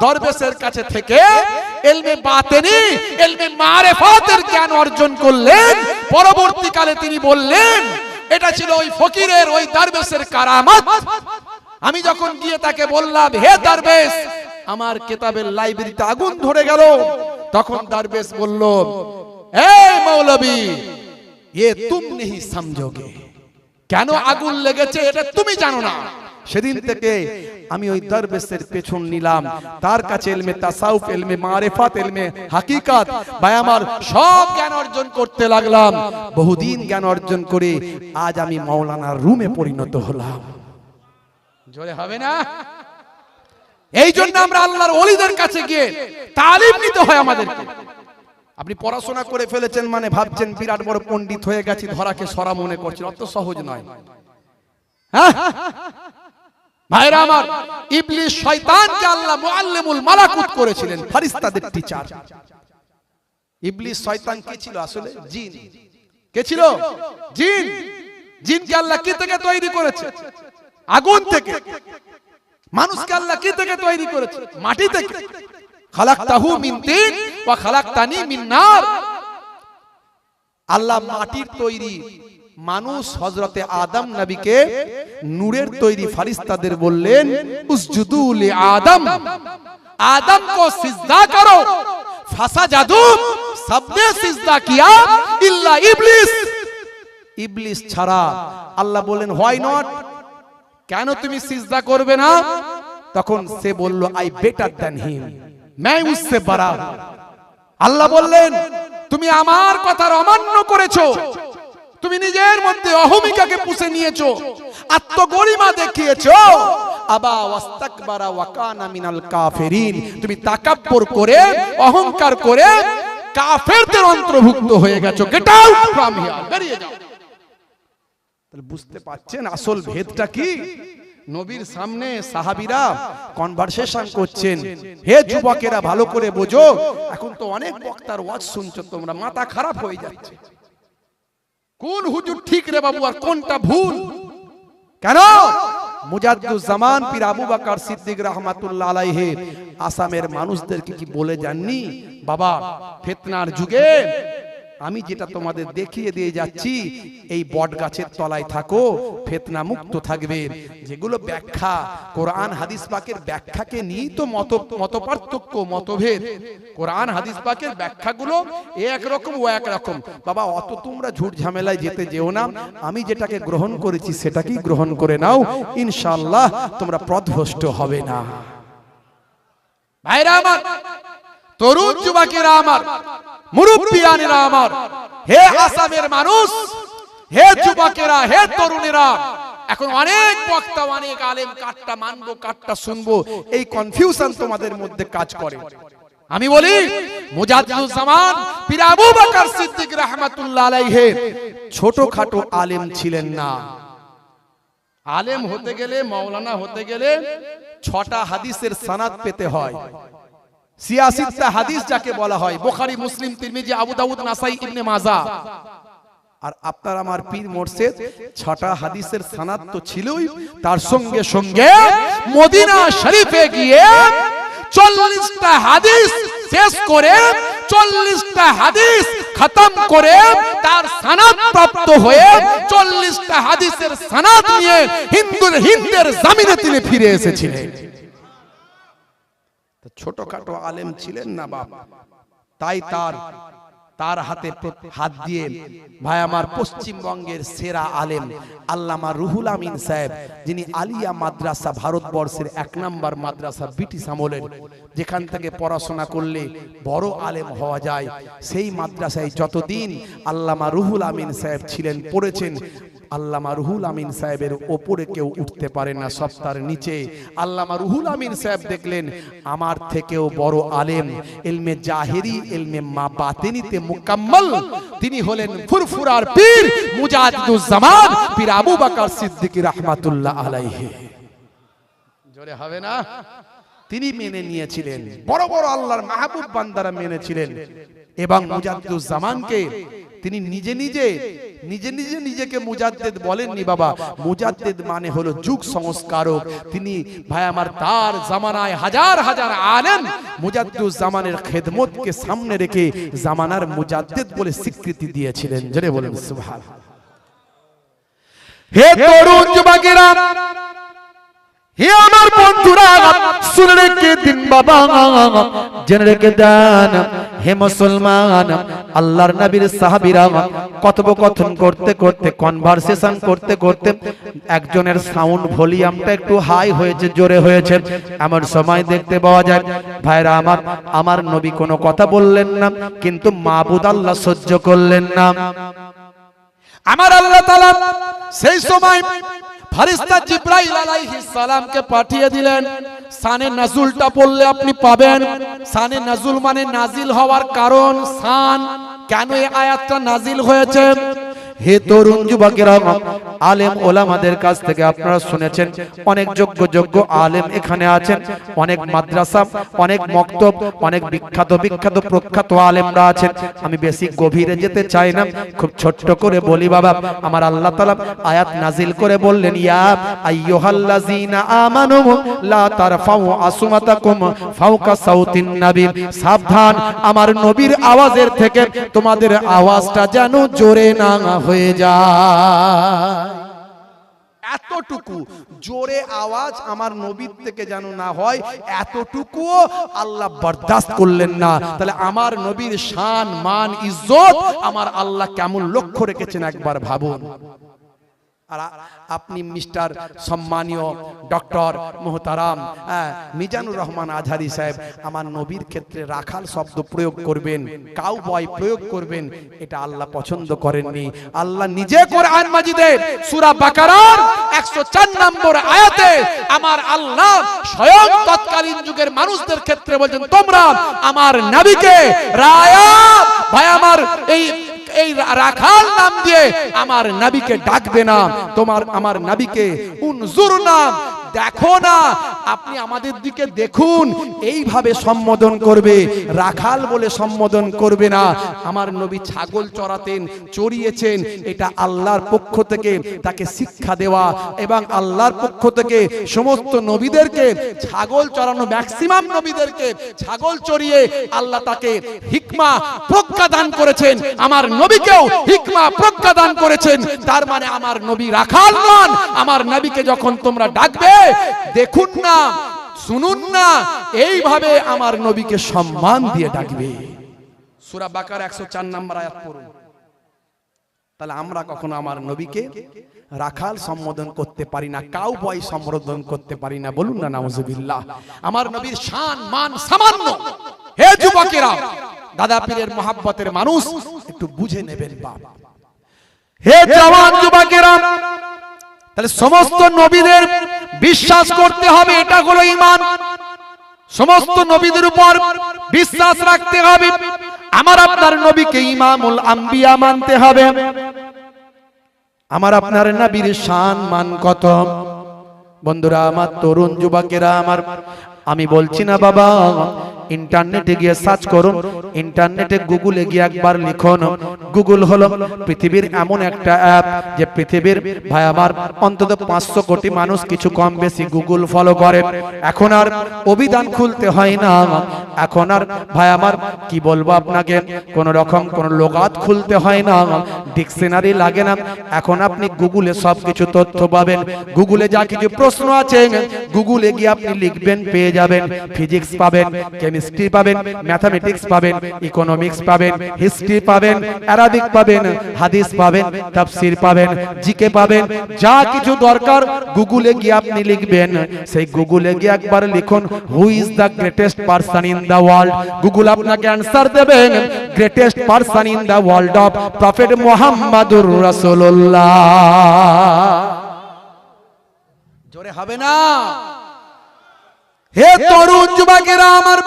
দরবেশের কাছে থেকে ইলমে বাতিনি, ইলমে মারিফাতের জ্ঞান অর্জন করলেন। পরবর্তীকালে তিনি বললেন এটা ছিল ওই ফকিরের, ওই দরবেশের কারামত। আমি যখন গিয়ে তাকে বললাম, হে দরবেশ আমার কিতাবের লাইব্রেরিতে আগুন ধরে গেল, তখন দরবেশ বলল, এই মৌলবী ये तुम नहीं समझोगे, কেন আগুন লেগেছে এটা তুমি জানো না। সেদিন থেকে আমি ওই দরবেশের পেছন নিলাম, তার কাছে ইলমে তাসাউফ, ইলমে মারিফাত, ইলমে হাকিকাত ভাই আমার সব জ্ঞান অর্জন করতে লাগলাম। বহুদিন জ্ঞান অর্জন করে আজ আমি মাওলানা রুমে পরিণত হলাম। জোরে হবে না? এই জন্য আমরা আল্লাহর ওলিদের কাছে গিয়ে তালিম নিতে হয় আমাদেরকে। আপনি পড়াশোনা করে ফেলেছেন মানে ভাবছেন বিরাট বড় পণ্ডিত হয়ে গেছি, ধরাকে সরা মনে করছেন, অত সহজ নয়। হ্যাঁ ভাইরা আমার, ইবলিস শয়তানকে আল্লাহ মুআল্লিমুল মালাকুত করেছিলেন, ফেরেশতাদের টিচার। ইবলিস শয়তান কে ছিল আসলে? জিন। কে ছিল? জিন। জিনকে আল্লাহ কি থেকে তৈরি করেছে? আগুন থেকে। মানুষকে আল্লাহ কি থেকে তৈরি করেছে? মাটি থেকে। খালাকতাহু মিন তিন ওয়া খালাকতানি মিন নার। আল্লাহ মাটির তৈরি মানুষ হযরতে আদম নবীকে নূরের তৈরি ফেরেশতাদের বললেন উসজুদু লি আদম, आदम को सिजदा करो। फसजदू, सबने सिजदा किया इल्ला इब्लिस। इब्लिस ছাড়া। আল্লাহ বলেন হোয়াই নট, কেন তুমি সিজদা করবে না? তখন সে বলল আই বেটার দ্যান হিম, मैं उससे बड़ा। আল্লাহ বললেন তুমি আমার কথার অমান্য করেছো, তুমি নিজের মধ্যে অহমিকাকে পুষে নিয়েছো, আত্মগরিমা দেখিয়েছো। আবা ওয়াস্তাকবারা ওয়া কানা মিনাল কাফিরিন, তুমি তাকাব্বুর করে অহংকার করে কাফেরদের অন্তর্ভুক্ত হয়ে গেছো। গেট আউট ফ্রম হিয়ার, বেরিয়ে যাও। তাহলে বুঝতে পারছেন আসল ভেদটা কি? নবীর সামনে সাহাবীরা কনভারসেশন করছেন। হে যুবকেরা ভালো করে বোঝো, এখন তো অনেক বক্তার ওয়াজ শুনছো তোমরা, মাথা খারাপ হয়ে যাচ্ছে। কোন হুজুর ঠিক রে বাবু আর কোনটা ভুল? কেন? মুজাদ্দুজ জামান পীর আবু বকর সিদ্দিক রাহমাতুল্লাহ আলাইহি আসামের মানুষদেরকে কি বলে যাননি, বাবা ফিতনার যুগে আমি যেটা তোমাদের দেখিয়ে দিয়ে যাচ্ছি, এই বট গাছের তলায় থাকো, ফিতনা মুক্ত থাকবে। যেগুলো ব্যাখ্যা কোরআন হাদিস পাকের ব্যাখ্যাকে নিয়ে তো মত পার্থক্য, মতভেদ। কোরআন হাদিস পাকের ব্যাখ্যাগুলো এক রকম ও এক রকম। বাবা অত তোমরা ঝুট ঝামেলায় যেতে যেও না, আমি যেটাকে গ্রহণ করেছি সেটাকেই গ্রহণ করে নাও, ইনশাআল্লাহ তোমরা পথভ্রষ্ট হবে না। ভাইরা আমার, তরুণ যুবকেরা আমার, মুরব্বিয়ানেরা আমার, হে আসামের মানুষ, হে যুবকেরা, হে তরুণেরা, এখন অনেক বক্তা, অনেক আলেম, কাটটা মানবো কাটটা শুনবো, এই কনফিউশন তোমাদের মধ্যে কাজ করে। আমি বলি মুজাদ্দিদুজ জামান পীর আবু বকর সিদ্দিক রাহমাতুল্লাহ আলাইহি ছোটখাটো আলেম ছিলেন না। আলেম হতে গেলে, মাওলানা হতে গেলে 6টা হাদিসের সনদ পেতে হয়। 86টা হাদিস যাকে বলা হয়, বুখারী, মুসলিম, তিরমিজি, আবু দাউদ, নাসাই, ইবনে মাজাহ। আর আপনার আমার পীর মুর্শিদ 6টা হাদিসের সনদ তো ছিলই, তার সঙ্গে সঙ্গে মদিনা শরীফে গিয়ে 40টা হাদিস শেষ করে, 40টা হাদিস খতম করে, তার সনদ প্রাপ্ত হয়ে 40টা হাদিসের সনদ নিয়ে হিন্দের জমিনে তিনি ফিরে এসেছিলেন। ছোটখাটো আলেম ছিলেন না বাপ, তাই তার হাতে হাত দিয়ে ভাই আমার পশ্চিমবঙ্গের সেরা আলেম আল্লামা রুহুল আমিন সাহেব, যিনি আলিয়া মাদ্রাসা, ভারতবর্ষের 1 নম্বর মাদ্রাসা, ব্রিটিশ আমলের, যেখান থেকে পড়াশোনা করলে বড় আলেম হওয়া যায়, সেই মাদ্রাসায় যতদিন আল্লামা রুহুল আমিন সাহেব ছিলেন, পড়েছেন, আল্লামা রুহুল আমিন সাহেবের ওপরে কেউ উঠতে পারে না, সব তার নিচে। আল্লামা রুহুল আমিন সাহেব দেখলেন আমার থেকেও বড় আলেম, ইলমে জাহেরি, ইলমে বাতিনিতে মুকাম্মল, তিনি হলেন ফুরফুরার পীর মুজাদ্দিদুজ জামান পীর আবু বকর সিদ্দিকী রাহমাতুল্লাহ আলাইহি। জোরে হবে না? তিনি মেনে নিয়েছিলেন, বড় বড় আল্লাহর মাহবুব বান্দারা মেনেছিলেন, এবং মুজাদ্দিদুজ জামানকে তিনি নিজেকে মুজাদ্দিদ বলেননি বাবা। মুজাদ্দিদ মানে হলো যুগ সংস্কারক। তিনি ভাই আমার তার জামানায় হাজার হাজার আলেম মুজাদ্দিদুজ জামানের খেদমতকে সামনে রেখে জামানার মুজাদ্দিদ বলে স্বীকৃতি দিয়েছিলেন। জোরে বলেন সুবহানাল্লাহ। হে তরুণ যুবকেরা, হে আমার বন্ধুরা, শুনে রেখে দিন বাবা, জেনে রেখে দেন হে মুসলমান, আল্লাহর নবীর সাহাবীরা কথোপকথন করতে করতে, কনভারসেশন করতে করতে একজনের সাউন্ড ভলিউমটা একটু হাই হয়েছে, জোরে হয়েছে, এমন সময় দেখতে পাওয়া যায় ভাইরা আমার নবী কোনো কথা বললেন না, কিন্তু মাবুদ আল্লাহ সহ্য করলেন না। আমার আল্লাহ তাআলা সেই সময় ফেরেশতা জিবরাইল আলাইহিস সালামকে পাঠিয়ে দিলেন। শানে নাজুলটা পড়লে আপনি পাবেন। শানে নাজুল মানে নাজিল হওয়ার কারণ, শান, কেন এই আয়াতটা নাজিল হয়েছে। হে তরুণ যুবকেরা, আলেম ওলামাদের কাছ থেকে আপনারা শুনেছেন অনেক যোগ্য আলেম এখানে আছেন, অনেক মাদ্রাসা, অনেক মক্তব, অনেক বিখ্যাত প্রখ্যাত আলেমরা আছেন। আমি বেশি গভীরে যেতে চাই না, খুব ছোট্ট করে বলি বাবা, আমার আল্লাহ তাআলা আয়াত নাজিল করে বললেন, ইয়া আইয়ুহাল্লাযীনা আমানু লা তারফাউ আসওয়াতাকুম ফাওকা সাউতিন নবী, সাবধান আমার নবীর আওয়াজের থেকে তোমাদের আওয়াজটা যেন জোরে না হয়ে যায়। এতটুকু জোরে আওয়াজ আমার নবীর থেকে যেন না হয়, এতটুকুও আল্লাহ বরদাস্ত করলেন না। তাহলে আমার নবীর শান, মান, ইজ্জত আমার আল্লাহ কেমন লক্ষ্য রেখেছেন একবার ভাবুন। আর আপনি মিস্টার সম্মানীয় ডক্টর মোহতারাম মিজানুর রহমান আজহারি সাহেব আমার নবীর ক্ষেত্রে রাখাল শব্দ প্রয়োগ করবেন, কাউবয় প্রয়োগ করবেন, এটা আল্লাহ পছন্দ করেননি। আল্লাহ নিজে কোরআন মাজিদে সূরা বাকারার 104 নম্বর আয়াতে আমার আল্লাহ স্বয়ং তৎকালীন যুগের মানুষদের ক্ষেত্রে বলেন, তোমরা আমার নবীকে রায়া, ভাই আমার এই রাখাল নাম দিয়ে আমার নবীকে ডাকবে না, আমার নবীকে উনজুর নাম, দেখো না, আপনি আমাদের দিকে দেখুন, এইভাবে সম্বোধন করবে, রাখাল বলে সম্বোধন করবে না। আমার নবী ছাগল চড়াতেন, চড়িয়েছেন, এটা আল্লাহর পক্ষ থেকে তাকে শিক্ষা দেওয়া, এবং আল্লাহর পক্ষ থেকে সমস্ত নবীদেরকে ছাগল চড়ানো, ম্যাক্সিমাম নবীদেরকে ছাগল চড়িয়ে আল্লাহ তাকে হিকমা প্রজ্ঞা দান করেছেন, আমার নবীকেও হিকমা প্রজ্ঞা দান করেছেন। তার মানে আমার নবী রাখাল নন। আমার নবীকে যখন তোমরা ডাকবে, দেখুন না, শুনুন না, এইভাবে আমার নবীকে সম্মান দিয়ে ডাকবে। সূরা বাকারা 104 নম্বর আয়াত পড়ুন। তাহলে আমরা কখনো আমার নবীকে রাখাল সম্বোধন করতে পারি না, কাউবয় সম্বোধন করতে পারি না, বলুন না নাউজুবিল্লাহ। আমার নবীর শান, মান সামান্য। হে যুবকেরা, দাদা পীরের মহব্বতের মানুষ, একটু বুঝে নেবেন বাপ। হে জওয়ান যুবকেরা, তাহলে সমস্ত নবীদের বিশ্বাস করতে হবে, এটা হলো ঈমান। সমস্ত নবীদের উপর বিশ্বাস রাখতে হবে। আমার আপনার নবীকে ইমামুল আম্বিয়া মানতে হবে। আমার আপনার নবীর শান মান কত। বন্ধুরা আমার, তরুণ যুবকেরা আমার, আমি বলছি না বাবা, ইন্টারনেটে গিয়ে সার্চ করুন, ইন্টারনেটে গুগলে গিয়ে একবার লিখুন। গুগল হলো পৃথিবীর এমন একটা অ্যাপ যে পৃথিবীর ভাই আমার অন্তত 500 কোটি মানুষ কিছু কম বেশি গুগল ফলো করে। এখন আর অভিধান খুলতে হয় না, এখন আর ভাই আমার কি বলবো আপনাকে, কোন রকম কোন লোগাত খুলতে হয় না, ডিকশনারি লাগে না। এখন আপনি গুগলে সবকিছু তথ্য পাবেন। গুগলে যা কিছু প্রশ্ন আছে গুগলে গিয়ে আপনি লিখবেন, পেয়ে যাবেন। ফিজিক্স পাবেন, কেমিস্ট্রি পাবেন, ম্যাথমেটিক্স পাবেন, ইকোনমিক্স পাবেন, হিস্ট্রি পাবেন, আরবিক পাবেন, হাদিস পাবেন, তাফসীর পাবেন, জিকে পাবেন। যা কিছু দরকার গুগলে গিয়ে আপনি লিখবেন। সেই গুগলে গিয়ে একবার লিখুন, who is the greatest person in the world. Google আপনাকে অ্যানসার দেবে, greatest person in the world of prophet মুহাম্মাদুর রাসূলুল্লাহ। জোরে হবে না? হে তরুণ যুবকেরা আমার,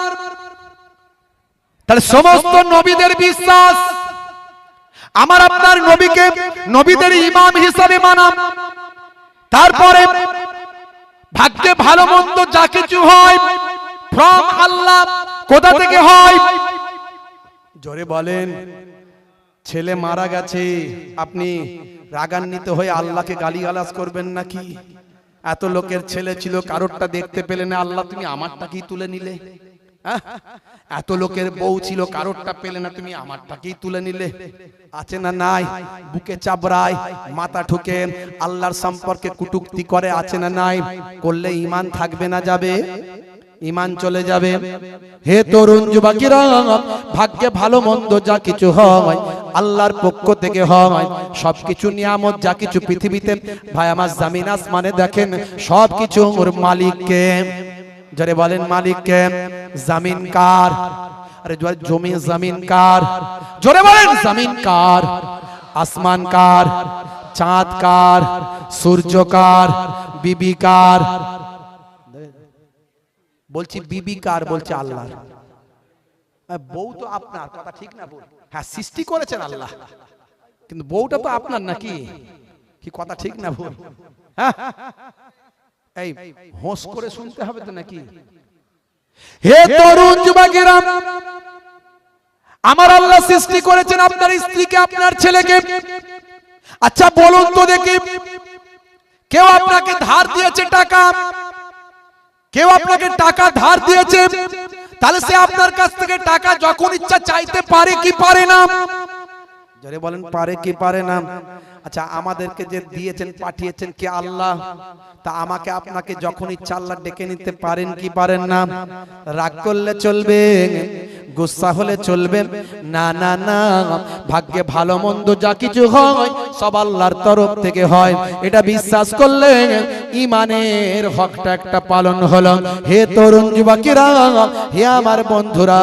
তাহলে সমস্ত নবীদের বিশ্বাস, আমার আপনার নবীকে নবীদের ইমাম হিসাবে মানা, তারপরে ভাগ্যে ভালো মন্দ যা কিছু হয় ফ্রম আল্লাহ। কোথা থেকে হয়? জোরে বলেন। ছেলে মারা গেছে, আপনি রাগান্বিত হয়ে আল্লাহকে গালিগালাজ করবেন নাকি? এত লোকের ছেলে ছিল, কারোরটা দেখতে পেলে না, আল্লাহ তুমি আমারটাকেই তুলে নিলে। এত লোকের বউ ছিল, কারোরটা পেলে না, তুমি আমারটাকেই তুলে নিলে। আছে না নাই? বুকে চাবড়ায়, মাথা ঠুকে আল্লাহর সম্পর্কে কটূক্তি করে, আছে না নাই? করলে ঈমান থাকবে না যাবে? ঈমান চলে যাবে। হে তরুণ যুবকেরা, ভাগ্যে ভালো মন্দ যা কিছু হয় আল্লাহর পক্ষ থেকে হয়। সবকিছু নিয়ামত যা কিছু পৃথিবীতে ভাই আমার জমিন আসমানে দেখেন, সবকিছু ওর মালিককে। যারে বলেন মালিককে। জমিন কার? আরে জমি জমিন কার? জোরে বলেন জমিন কার? আসমান কার? চাঁদ কার? সূর্য কার? বিবি কার? বলছি বিবি কার? বলছে আল্লাহর। বউ তো আপনার, কথা ঠিক না? বল হ্যাঁ, সৃষ্টি করেছেন আল্লাহ, কিন্তু বউটা তো আপনার নাকি? কি কথা ঠিক না? বল হ্যাঁ, এই হোঁশ করে শুনতে হবে তো নাকি? হে তরুণ যুবকেরা, আমার আল্লাহ সৃষ্টি করেছেন আপনার স্ত্রীকে, আপনার ছেলেকে। আচ্ছা বলুন তো দেখি, কেউ আপনাকে ধার দিয়েছে টাকা, কেউ আপনাকে টাকা ধার দিয়েছে, তাহলে সে আপনার কাছ থেকে টাকা যখন ইচ্ছা চাইতে পারে কি পারে না? যারা বলেন পারে কি পারে না? আচ্ছা আমাদেরকে যে দিয়েছেন, পাঠিয়েছেন কে? আল্লাহ। তা আমাকে আপনাকে যখন ইচ্ছা আল্লাহ ডেকে নিতে পারেন কি পারেন না? রাগ করলে চলবে, গুসা হলে চলবে না। না না, ভাগ্যে ভালো মন্দ যা কিছু হয় সব আল্লাহর তরফ থেকে হয়। এটা বিশ্বাস করলে ঈমানের হকটা একটা পালন হলো। হে তরুণ যুবকেরা, হে আমার বন্ধুরা,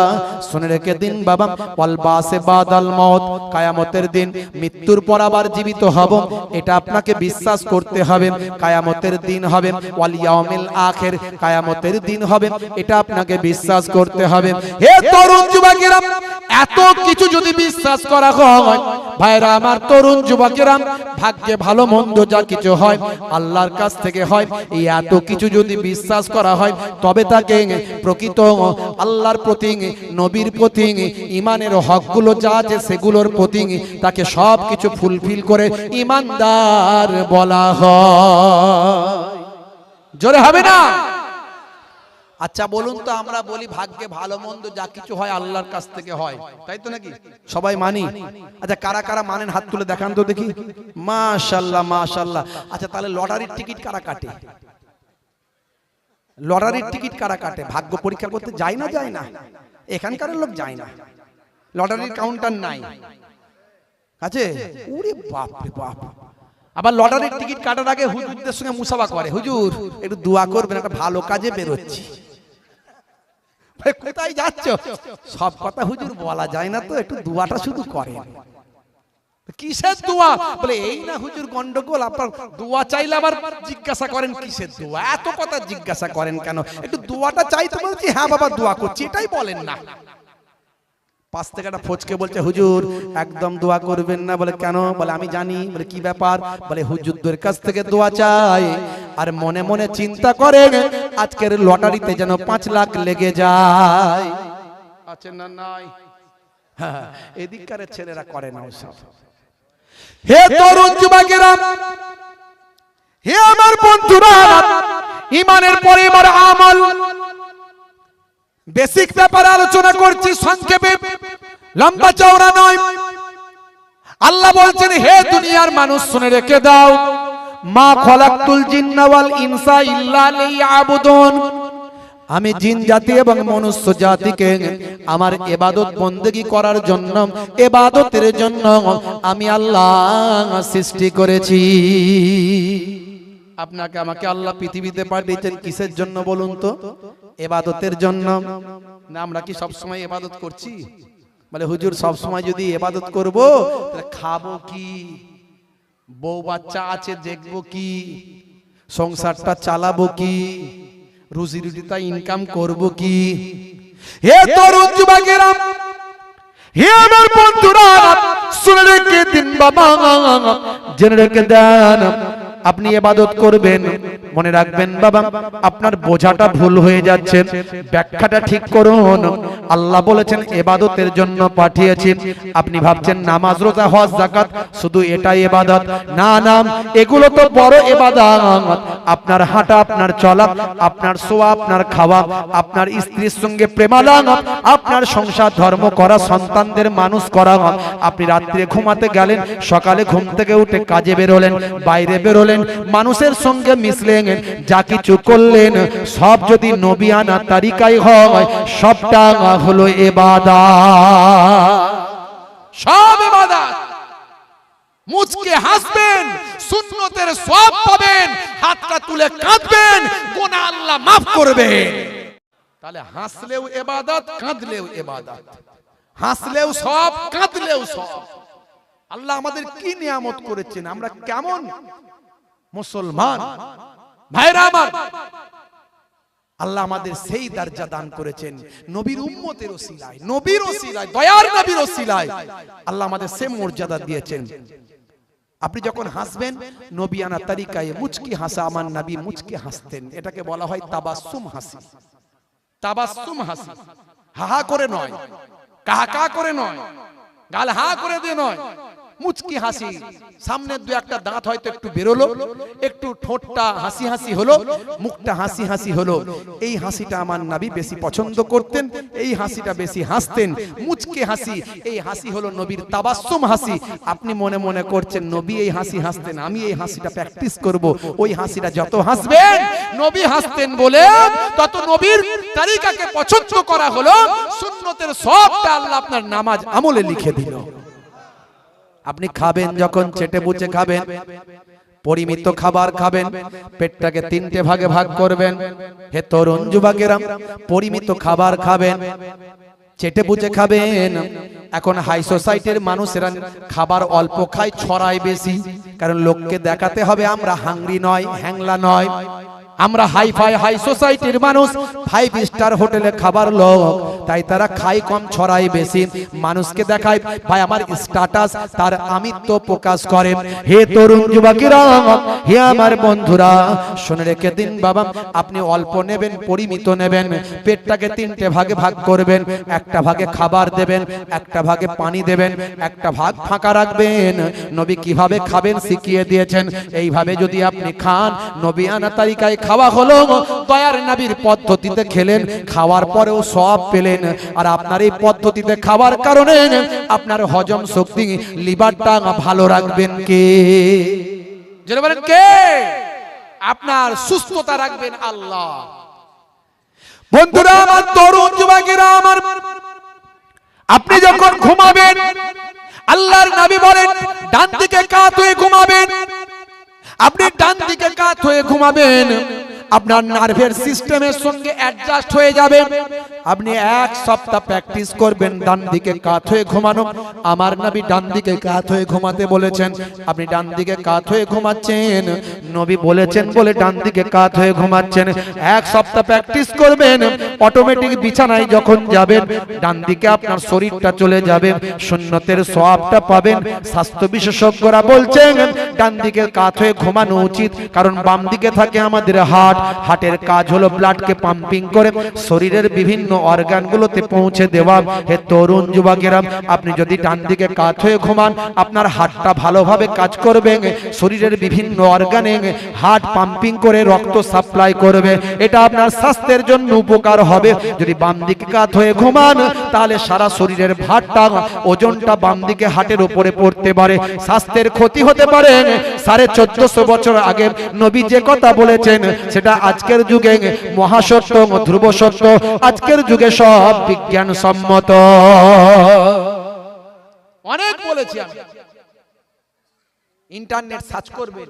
শুনে রেখে দিন বাবা, ওয়াল বাসে বাদাল মউত, কিয়ামতের দিন মৃত্যুর পর আবার জীবিত হব, এটা আপনাকে বিশ্বাস করতে হবে। কিয়ামতের দিন হবে, ওয়াল ইয়াউমিল আখির, কিয়ামতের দিন হবে, এটা আপনাকে বিশ্বাস করতে হবে। হে তরুণ যুবকেরা, এত কিছু যদি বিশ্বাস করা হয় ভাইরা আমার, তরুণ যুবকেরা, ভাগ্যে ভালো মন্দ যা কিছু হয় আল্লাহর কাছ থেকে হয়, এই এত কিছু যদি বিশ্বাস করা হয় তবে তাকে প্রকৃত আল্লাহর প্রতি, নবীর প্রতি, ঈমানের হকগুলো যা আছে সেগুলোর প্রতি তাকে সব কিছু ফুলফিল করে ঈমানদার বলা হয়। জোরে হবে না? আচ্ছা বলুন তো, আমরা বলি ভাগ্যে ভালো মন্দ যা কিছু হয় আল্লাহর কাছ থেকে হয়, তাই তো নাকি? সবাই মানি। আচ্ছা কারা কারা মানেন হাত তুলে দেখান তো দেখি। মাশাআল্লাহ মাশাআল্লাহ। আচ্ছা তাহলে লটারির টিকিট কারা কাটে? লটারির টিকিট কারা কাটে? ভাগ্য পরীক্ষা করতে যায় না? যায় না? এখানকার লোক যায় না, লটারির কাউন্টার নাই আছে। ওরে বাপ রে বাপ। আবার লটারির টিকিট কাটার আগে হুজুরদের সঙ্গে মুসাফা করে, হুজুর একটু দোয়া করবেন, একটা ভালো কাজে বেরোচ্ছি। কোথায় যাচ্ছ? সব কথা হুজুর বলা যায় না, তো একটু দোয়াটা শুধু করেন। কিসের দোয়া? বলে এই না হুজুর গন্ডগোল, আপনার দোয়া চাইলে আবার জিজ্ঞাসা করেন কিসের দোয়া, এত কথা জিজ্ঞাসা করেন কেন? একটু দোয়াটা চাইতে বলছি, হ্যাঁ বাবা দোয়া করছি, এটাই বলেন না। পাশ থেকে একটা ফচকে বলছে হুজুর একদম দোয়া করবেন না। বলে কেন? বলে আমি জানি। বলে কি ব্যাপার? বলে হুজুরদের কাছ থেকে দোয়া চাই আর মনে মনে চিন্তা করেন আজকের লটারিতে যেন 5 লাখ লেগে যায়। আছে না নাই? হ্যাঁ, এদিককার ছেলেরা করে না ওসব। হে তরুণ যুবকেরা, হে আমার বন্ধুরা, ঈমানের পরে এবার আমল, বেসিক ব্যাপারে আলোচনা করছি সংক্ষেপে, লম্বা চওড়া নয়। আল্লাহ বলছেন হে দুনিয়ার মানুষ শুনে রেখে দাও, মা খলাকতুল জিন্না ওয়াল ইনসা ইল্লা লিয়াবুদুন, আমি জিন জাতি এবং মনুষ্য জাতিকে আমার ইবাদত বন্দেগী করার জন্য, ইবাদতের জন্য আমি আল্লাহ সৃষ্টি করেছি। আপনাকে আমাকে আল্লাহ পৃথিবীতে পাঠিয়েছেন কিসের জন্য বলুন তো? ইবাদতের জন্য না? আমরা কি সব সময় ইবাদত করছি? বলে হুজুর সব সময় যদি ইবাদত করব তাহলে খাবো কি, বউ বাচ্চা আছে দেখবো কি, সংসারটা চালাবো কি, রুজি রুটিটা ইনকাম করব কি? হে তরুণ যুবকেরা, হে আমার বন্ধুরা, শুনে রেখে দিন বাবা, জেনে রেখে দেন, আপনি ইবাদত করবেন, মনে রাখবেন বাবা আপনার বোঝাটা ভুল হয়ে যাচ্ছে, ব্যাখ্যাটা ঠিক করুন। আল্লাহ বলেছেন ইবাদতের জন্য পাঠিয়েছি। আপনি ভাবছেন নামাজ রোজা হজ যাকাত শুধু এটাই ইবাদত? না না, এগুলো তো বড় ইবাদত। আপনার হাঁটা, আপনার চলা, আপনার শোয়া, আপনার খাওয়া, আপনার স্ত্রীর সঙ্গে প্রেমালাপ, আপনার সংসার ধর্ম করা, সন্তানদের মানুষ করা, আপনি রাত্রে ঘুমাতে গেলেন, সকালে ঘুম থেকে উঠে কাজে বেরোলেন, বাইরে বেরোলেন, মানুষের সঙ্গে মিশলেন, যা কিছু করলেন সব যদি নবিয়ানা তরিকায় হয় সবটা হলো ইবাদত। সব ইবাদত। মুচকে হাসবেন, সুন্নতের সওয়াব পাবেন, হাতটা তুলে কাঁদবেন, গুনাহ আল্লাহ maaf করবেন। তাহলে হাসলেও ইবাদত, কাঁদলেও ইবাদত। হাসলেও সওয়াব, কাঁদলেও সওয়াব। আল্লাহ আমাদের কি নিয়ামত করেছেন, আমরা কেমন মুসলমান ভাইরা আমার। আল্লাহ আমাদের সেই দরজা দান করেছেন নবীর উম্মতের ওসিলায়, নবীর ওসিলায়, দয়ার নবীর ওসিলায় আল্লাহ আমাদের সেই মর্যাদা দিয়েছেন। আপনি যখন হাসবেন নবিয়ানা তরিকায় মুচকি হাসা, আমার নবী মুচকি হাসতেন, এটাকে বলা হয় তাবাসসুম হাসি। তাবাসসুম হাসি, হা হা করে নয়, কাহা কা করে নয়, গাল হা করে দিয়ে নয়, মুচকি হাসি। সামনে দু একটা দাঁত হয়তো একটু বেরোলো, একটু ঠোঁটটা হাসি হাসি হলো, মুখটা হাসি হাসি হলো। এই হাসিটা আমার নবী বেশি পছন্দ করতেন, এই হাসিটা বেশি হাসতেন, মুচকি হাসি। এই হাসি হলো নবীর তাবাসসুম হাসি। আপনি মনে মনে করছেন নবী এই হাসি হাসতেন, আমি এই হাসিটা প্র্যাকটিস করব। ওই হাসিটা যত হাসবেন, নবী হাসতেন বলে তত নবীর তরিকাকে পছন্দ করা হলো, সুন্নতের সবটা আল্লাহ আপনার নামাজ আমলে লিখে দিল। আপনি খাবেন যখন চেটে বুঝে খাবেন, পরিমিত খাবার খাবেন, পেটটাকে 3টে ভাগে ভাগ করবেন। হে তরুণ যুবকেরা, পরিমিত খাবার খাবেন, চেটে বুঝে খাবেন। এখন হাই সোসাইটির মানুষেরা খাবার অল্প খায়, ছড়ায় বেশি, কারণ লোককে দেখাতে হবে আমরা হাংরি নয়, হ্যাংলা নয়। আমরা হাইফাই হাই সোসাইটির মানুষ, 5 স্টার হোটেলে খাবার লোক, তাই তারা খায় কম, ছড়ায় বেশি, মানুষকে দেখায় ভাই আমার স্ট্যাটাস, তার আমিত্ব প্রকাশ করে। হে তরুণ যুবকেরা, হে আমার বন্ধুরা, শুনে রেখে দিন বাবা, আপনি অল্প নেবেন, পরিমিত নেবেন, পেটটাকে 3টে ভাগে ভাগ করবেন। একটা ভাগে খাবার দেবেন, একটা ভাগে পানি দেবেন, একটা ভাগ ফাঁকা রাখবেন। নবী কিভাবে খাবেন শিখিয়ে দিয়েছেন, এইভাবে যদি আপনি খান, নবিয়ানা তরিকায় খাওয়া হলো, দয়ার নবীর পদ্ধতিতে খেলেন, খাওয়ার পরেও সওয়াব পেলেন। আর আপনার এই পদ্ধতিতে খাওয়ার কারণে আপনার হজম শক্তি, লিভারটা ভালো রাখবেন কে? যেটা বলেন কে? আপনার সুস্থতা রাখবেন আল্লাহ। বন্ধুরা আমার, তরুণ যুবকেরা আমার, আপনি যখন ঘুমাবেন আল্লাহর নবী বলেন ডান দিকে কাত হয়ে ঘুমাবেন। আপনি ডান দিকে কাত হয়ে ঘুমাবেন, আপনার নার্ভের সিস্টেমের সঙ্গে অ্যাডজাস্ট হয়ে যাবে। আপনি এক সপ্তাহ প্র্যাকটিস করবেন ডান দিকে কাত হয়ে ঘুমানো। আমার নবী ডান দিকে কাত হয়ে ঘুমাতে বলেছেন, আপনি ডান দিকে কাত হয়ে ঘুমাচ্ছেন, নবী বলেছেন বলে ডান দিকে কাত হয়ে ঘুমাচ্ছেন। এক সপ্তাহ প্র্যাকটিস করবেন, অটোমেটিক বিছানায় যখন যাবেন ডান দিকে আপনার শরীরটা চলে যাবে, সুন্নতের সওয়াবটা পাবেন। স্বাস্থ্য বিশেষজ্ঞরা বলছেন ডান দিকে কাত হয়ে ঘুমানো উচিত, কারণ বাম দিকে থাকে আমাদের হার্ট। হার্টের কাজ হলো ব্লাডকে পাম্পিং করে শরীরের বিভিন্ন অর্গানগুলোতে পৌঁছে দেওয়া। হে তরুণ যুবকেরা, আপনি যদি ডান দিকে কাত হয়ে ঘুমান, আপনার হার্টটা ভালোভাবে কাজ করবে, শরীরের বিভিন্ন অর্গানে হার্ট পাম্পিং করে রক্ত সাপ্লাই করবে, এটা আপনার স্বাস্থ্যের জন্য উপকার হবে। যদি বাম দিকে কাত হয়ে ঘুমান, তাহলে সারা শরীরের ভারটা, ওজনটা বাম দিকে হার্টের উপরে পড়তে পারে, স্বাস্থ্যের ক্ষতি হতে পারে। 1450 বছর আগে নবী যে কথা বলেছেন সেটা আজকের যুগে মহাসত্য, ধ্রুব সত্য, আজকের যুগে সব বিজ্ঞান সম্মত। অনেক বলেছি আমি, ইন্টারনেট সার্চ করবেন,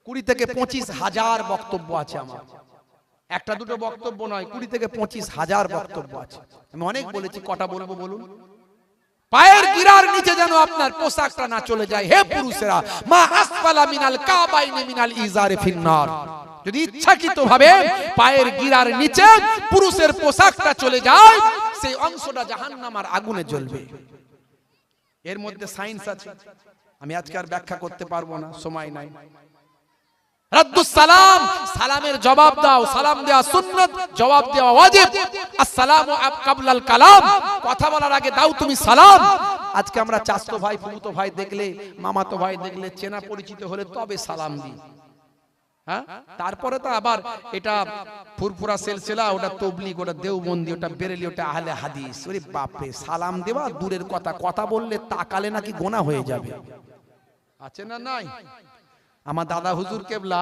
20 থেকে 25 হাজার বক্তব্য আছে আমার। একটা দুটো বক্তব্য নয়, 20 থেকে 25 হাজার বক্তব্য আছে। আমি অনেক বলেছি, কটা বলবো বলুন? পায়ের গিরার নিচে যেন আপনার পোশাকটা না চলে যায়। হে পুরুষেরা, মা আসফালা মিনাল কাবাইনি মিনাল ইজারে ফিন্নার। যদি ইচ্ছাকৃতভাবে পায়ের গিরার নিচে পুরুষের পোশাকটা চলে যায়, সেই অংশটা জাহান্নামের আগুনে জ্বলবে। এর মধ্যে সায়েন্স আছে, আমি আজকে আর ব্যাখ্যা করতে পারবো না, সময় নাই। রাদ্দুস সালাম, সালামের জবাব দাও। সালাম দেওয়া সুন্নাত, জবাব দেওয়া ওয়াজিব। আসসালামু কাবলাল কালাম, কথা বলার আগে দাও তুমি সালাম। আজকে আমরা চাচতো ভাই, ফুফুতো ভাই দেখলে, মামাতো ভাই দেখলে, চেনা পরিচিত হলে তবে সালাম দিই। হ্যাঁ, তারপরে তো আবার এটা ফুরফুরা সিলসিলা, ওটা তবলিগ, ওটা দেওবন্দি, ওটা বেরেলি, ওটা আহলে হাদিস। ওরে বাপরে, সালাম দেওয়া দূরের কথা, কথা বললে তাকালে নাকি গোনা হয়ে যাবে। আছে না নাই? আমার দাদা হুজুর কেবলা,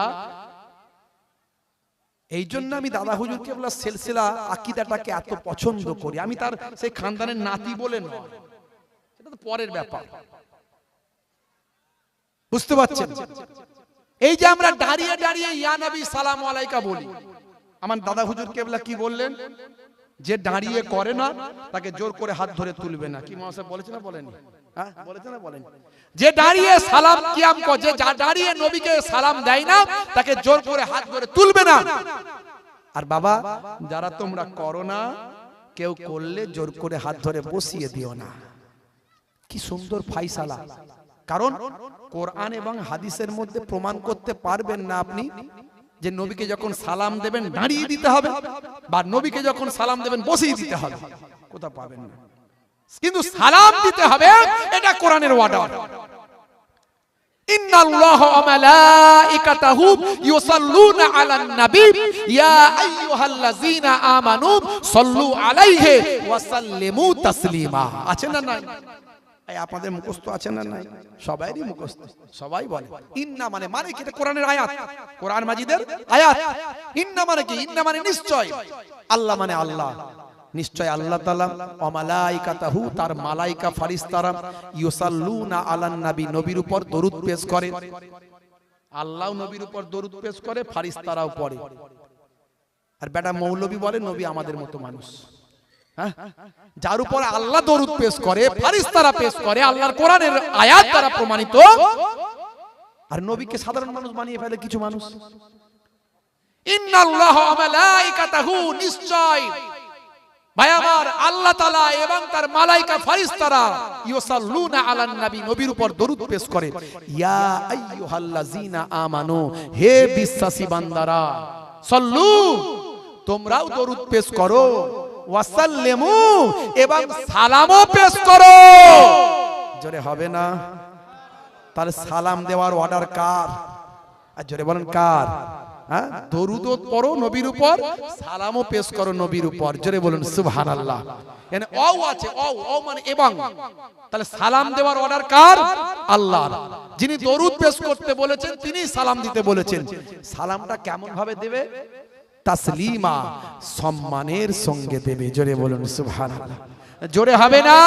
এই জন্য আমি দাদা হুজুর কেবলা সিলসিলা আকীদাটাকে এত পছন্দ করি। আমি তার সেই খানদানের নাতি বলে নয়, সেটা তো পরের ব্যাপার, বুঝতে পারছেন? এই যে আমরা দাঁড়িয়ে দাঁড়িয়ে ইয়া নবী সালামু আলাইকা বলি, আমার দাদা হুজুর কেবলা কি বললেন? যে দাঁড়িয়ে করে না তাকে জোর করে হাত ধরে তুলবে না। কি মহাশয় বলেছে না বলেনি? হ্যাঁ, বলেছে না বলেনি? যে দাঁড়িয়ে সালাম কিয়াম করে, যে দাঁড়িয়ে নবীকে সালাম দেয় না, তাকে জোর করে হাত ধরে তুলবে না। আর বাবা, যারা তোমরা করো না, কেউ করলে জোর করে হাত ধরে বসিয়ে দিও না। কি সুন্দর ফায়সালা! কারণ কোরআন এবং হাদিসের মধ্যে প্রমাণ করতে পারবেন না আপনি যে নবীকে যখন সালাম দেবেন দাঁড়িয়ে দিতে হবে, বা নবীকে যখন সালাম দেবেন বসিয়ে দিতে হবে, কোথাও পাবেন না। কিন্তু সালাম দিতে হবে, এটা কোরআনের অর্ডার। ইন্নাল্লাহা ওয়া মালাইকাতাহু ইউসাল্লুনা আলান নবী ইয়া আইয়ুহাল্লাযীনা আমানু সাল্লু আলাইহি ওয়া সাল্লিমু তাসলিমা। আছে না নাই? এই আপনাদের মুখস্থ আছে না নাই? সবাইরই মুখস্থ, সবাই বলে ইন্না মানে, মানে কি? এটা কোরআনের আয়াত, কোরআন মাজিদের আয়াত। ইন্না মানে কি? ইন্না মানে নিশ্চয়, আল্লাহ মানে আল্লাহ, নিশ্চয় আল্লাহ তাআলা, ওয়া মালাইকাতাহু, তার মালাইকা ফেরেশতারা, ইউসাল্লুনা আলান নবী, নবীর উপর দরুদ পেশ করে। আল্লাহ নবীর উপর দরুদ পেশ করে, ফেরেশতারাও পড়ে। আর বেটা মৌলবী বলে নবী আমাদের মতো মানুষ। হ্যাঁ, যার উপর আল্লাহ দরুদ পেশ করে, ফেরেশতারা পেশ করে, আল্লাহর কোরআনের আয়াত দ্বারা প্রমাণিত, আর নবীকে সাধারণ মানুষ বানিয়ে ফেলে কিছু মানুষ। ইন্নাল্লাহা ওয়া মালাইকাতাহু, নিশ্চয় ভাই আমার আল্লাহ তাআলা এবং তার মালাইকা ফেরেশতারা, ইউসাল্লুনা আলান নবী, নবীর উপর দরুদ পেশ করে। ইয়া আইয়ুহাল্লাযীনা আমানু, হে বিশ্বাসী বান্দারা, সাল্লু, তোমরাও দরুদ পেশ করো, ওয়াসাল্লিমু, এবং সালামও পেশ করো। জোরে হবে না? তাহলে সালাম দেওয়ার অর্ডার কার? আর জোরে বলেন কার? হ্যাঁ, দরুদ পড়ো নবীর উপর, সালামও পেশ করো নবীর উপর। জোরে বলুন সুবহানাল্লাহ। মানে ও আছে, ও মানে এবং, তাহলে সালাম দেওয়ার অর্ডার কার? আল্লাহর। যিনি দরুদ পেশ করতে বলেছেন তিনি সালাম দিতে বলেছেন। সালামটা কেমন ভাবে দেবে? তাসলিমা, সম্মানের সঙ্গে দেবে। জোরে বলুন সুবহানাল্লাহ। জোরে হবে না?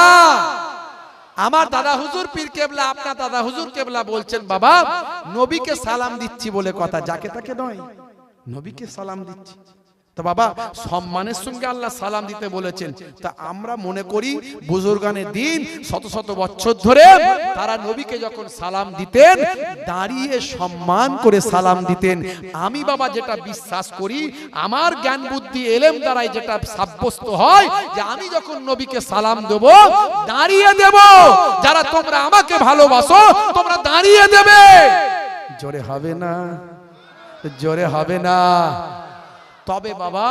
আমার দাদা হুজুর পীর কেবলা, আপনার দাদা হুজুর কেবলা বলছেন, বাবা নবীকে সালাম দিচ্ছি বলে কথা, যাকে তাকে নয়। নবীকে সালাম দিচ্ছি। তো বাবা সম্মানের সঙ্গে আল্লাহ সালাম দিতে বলেছেন। তা আমরা মনে করি বুজুর্গানের দিন শত শত বছর ধরে তারা নবীকে যখন সালাম দিতেন দাঁড়িয়ে সম্মান করে সালাম দিতেন। আমি বাবা যেটা বিশ্বাস করি, আমার জ্ঞান বুদ্ধি এলেম দ্বারাই যেটা সাব্যস্ত হয় যে আমি যখন নবীকে সালাম দেব দাঁড়িয়ে দেব। যারা তোমরা আমাকে ভালোবাসো তোমরা দাঁড়িয়ে দেবে। জোরে হবে না, জোরে হবে না। তবে বাবা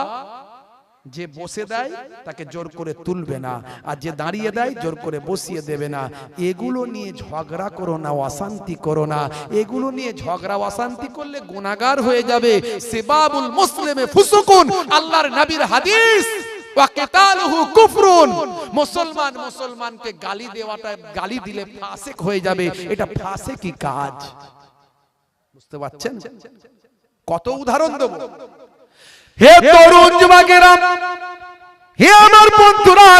যে বসে দেয় তাকে জোর করে তুলবে না, আর যে দাঁড়িয়ে দেয় জোর করে বসিয়ে দেবে না। এগুলো নিয়ে ঝগড়া করো না, অশান্তি করো না। এগুলো নিয়ে ঝগড়া অশান্তি করলে গুনাহগার হয়ে যাবে। সিবাবুল মুসলিমে ফুসুকুন, আল্লাহর নবীর হাদিস। ওয়া কিতালুহু কুফরুন, মুসলমান মুসলমানকে গালি দেওয়াটা, গালি দিলে ফাসিক হয়ে যাবে। এটা ফাসিকি কাজ। বুঝতে পারছেন? কত উদাহরণ দেব। হে তরুণ যুবকেরা, হে আমার বন্ধুরা,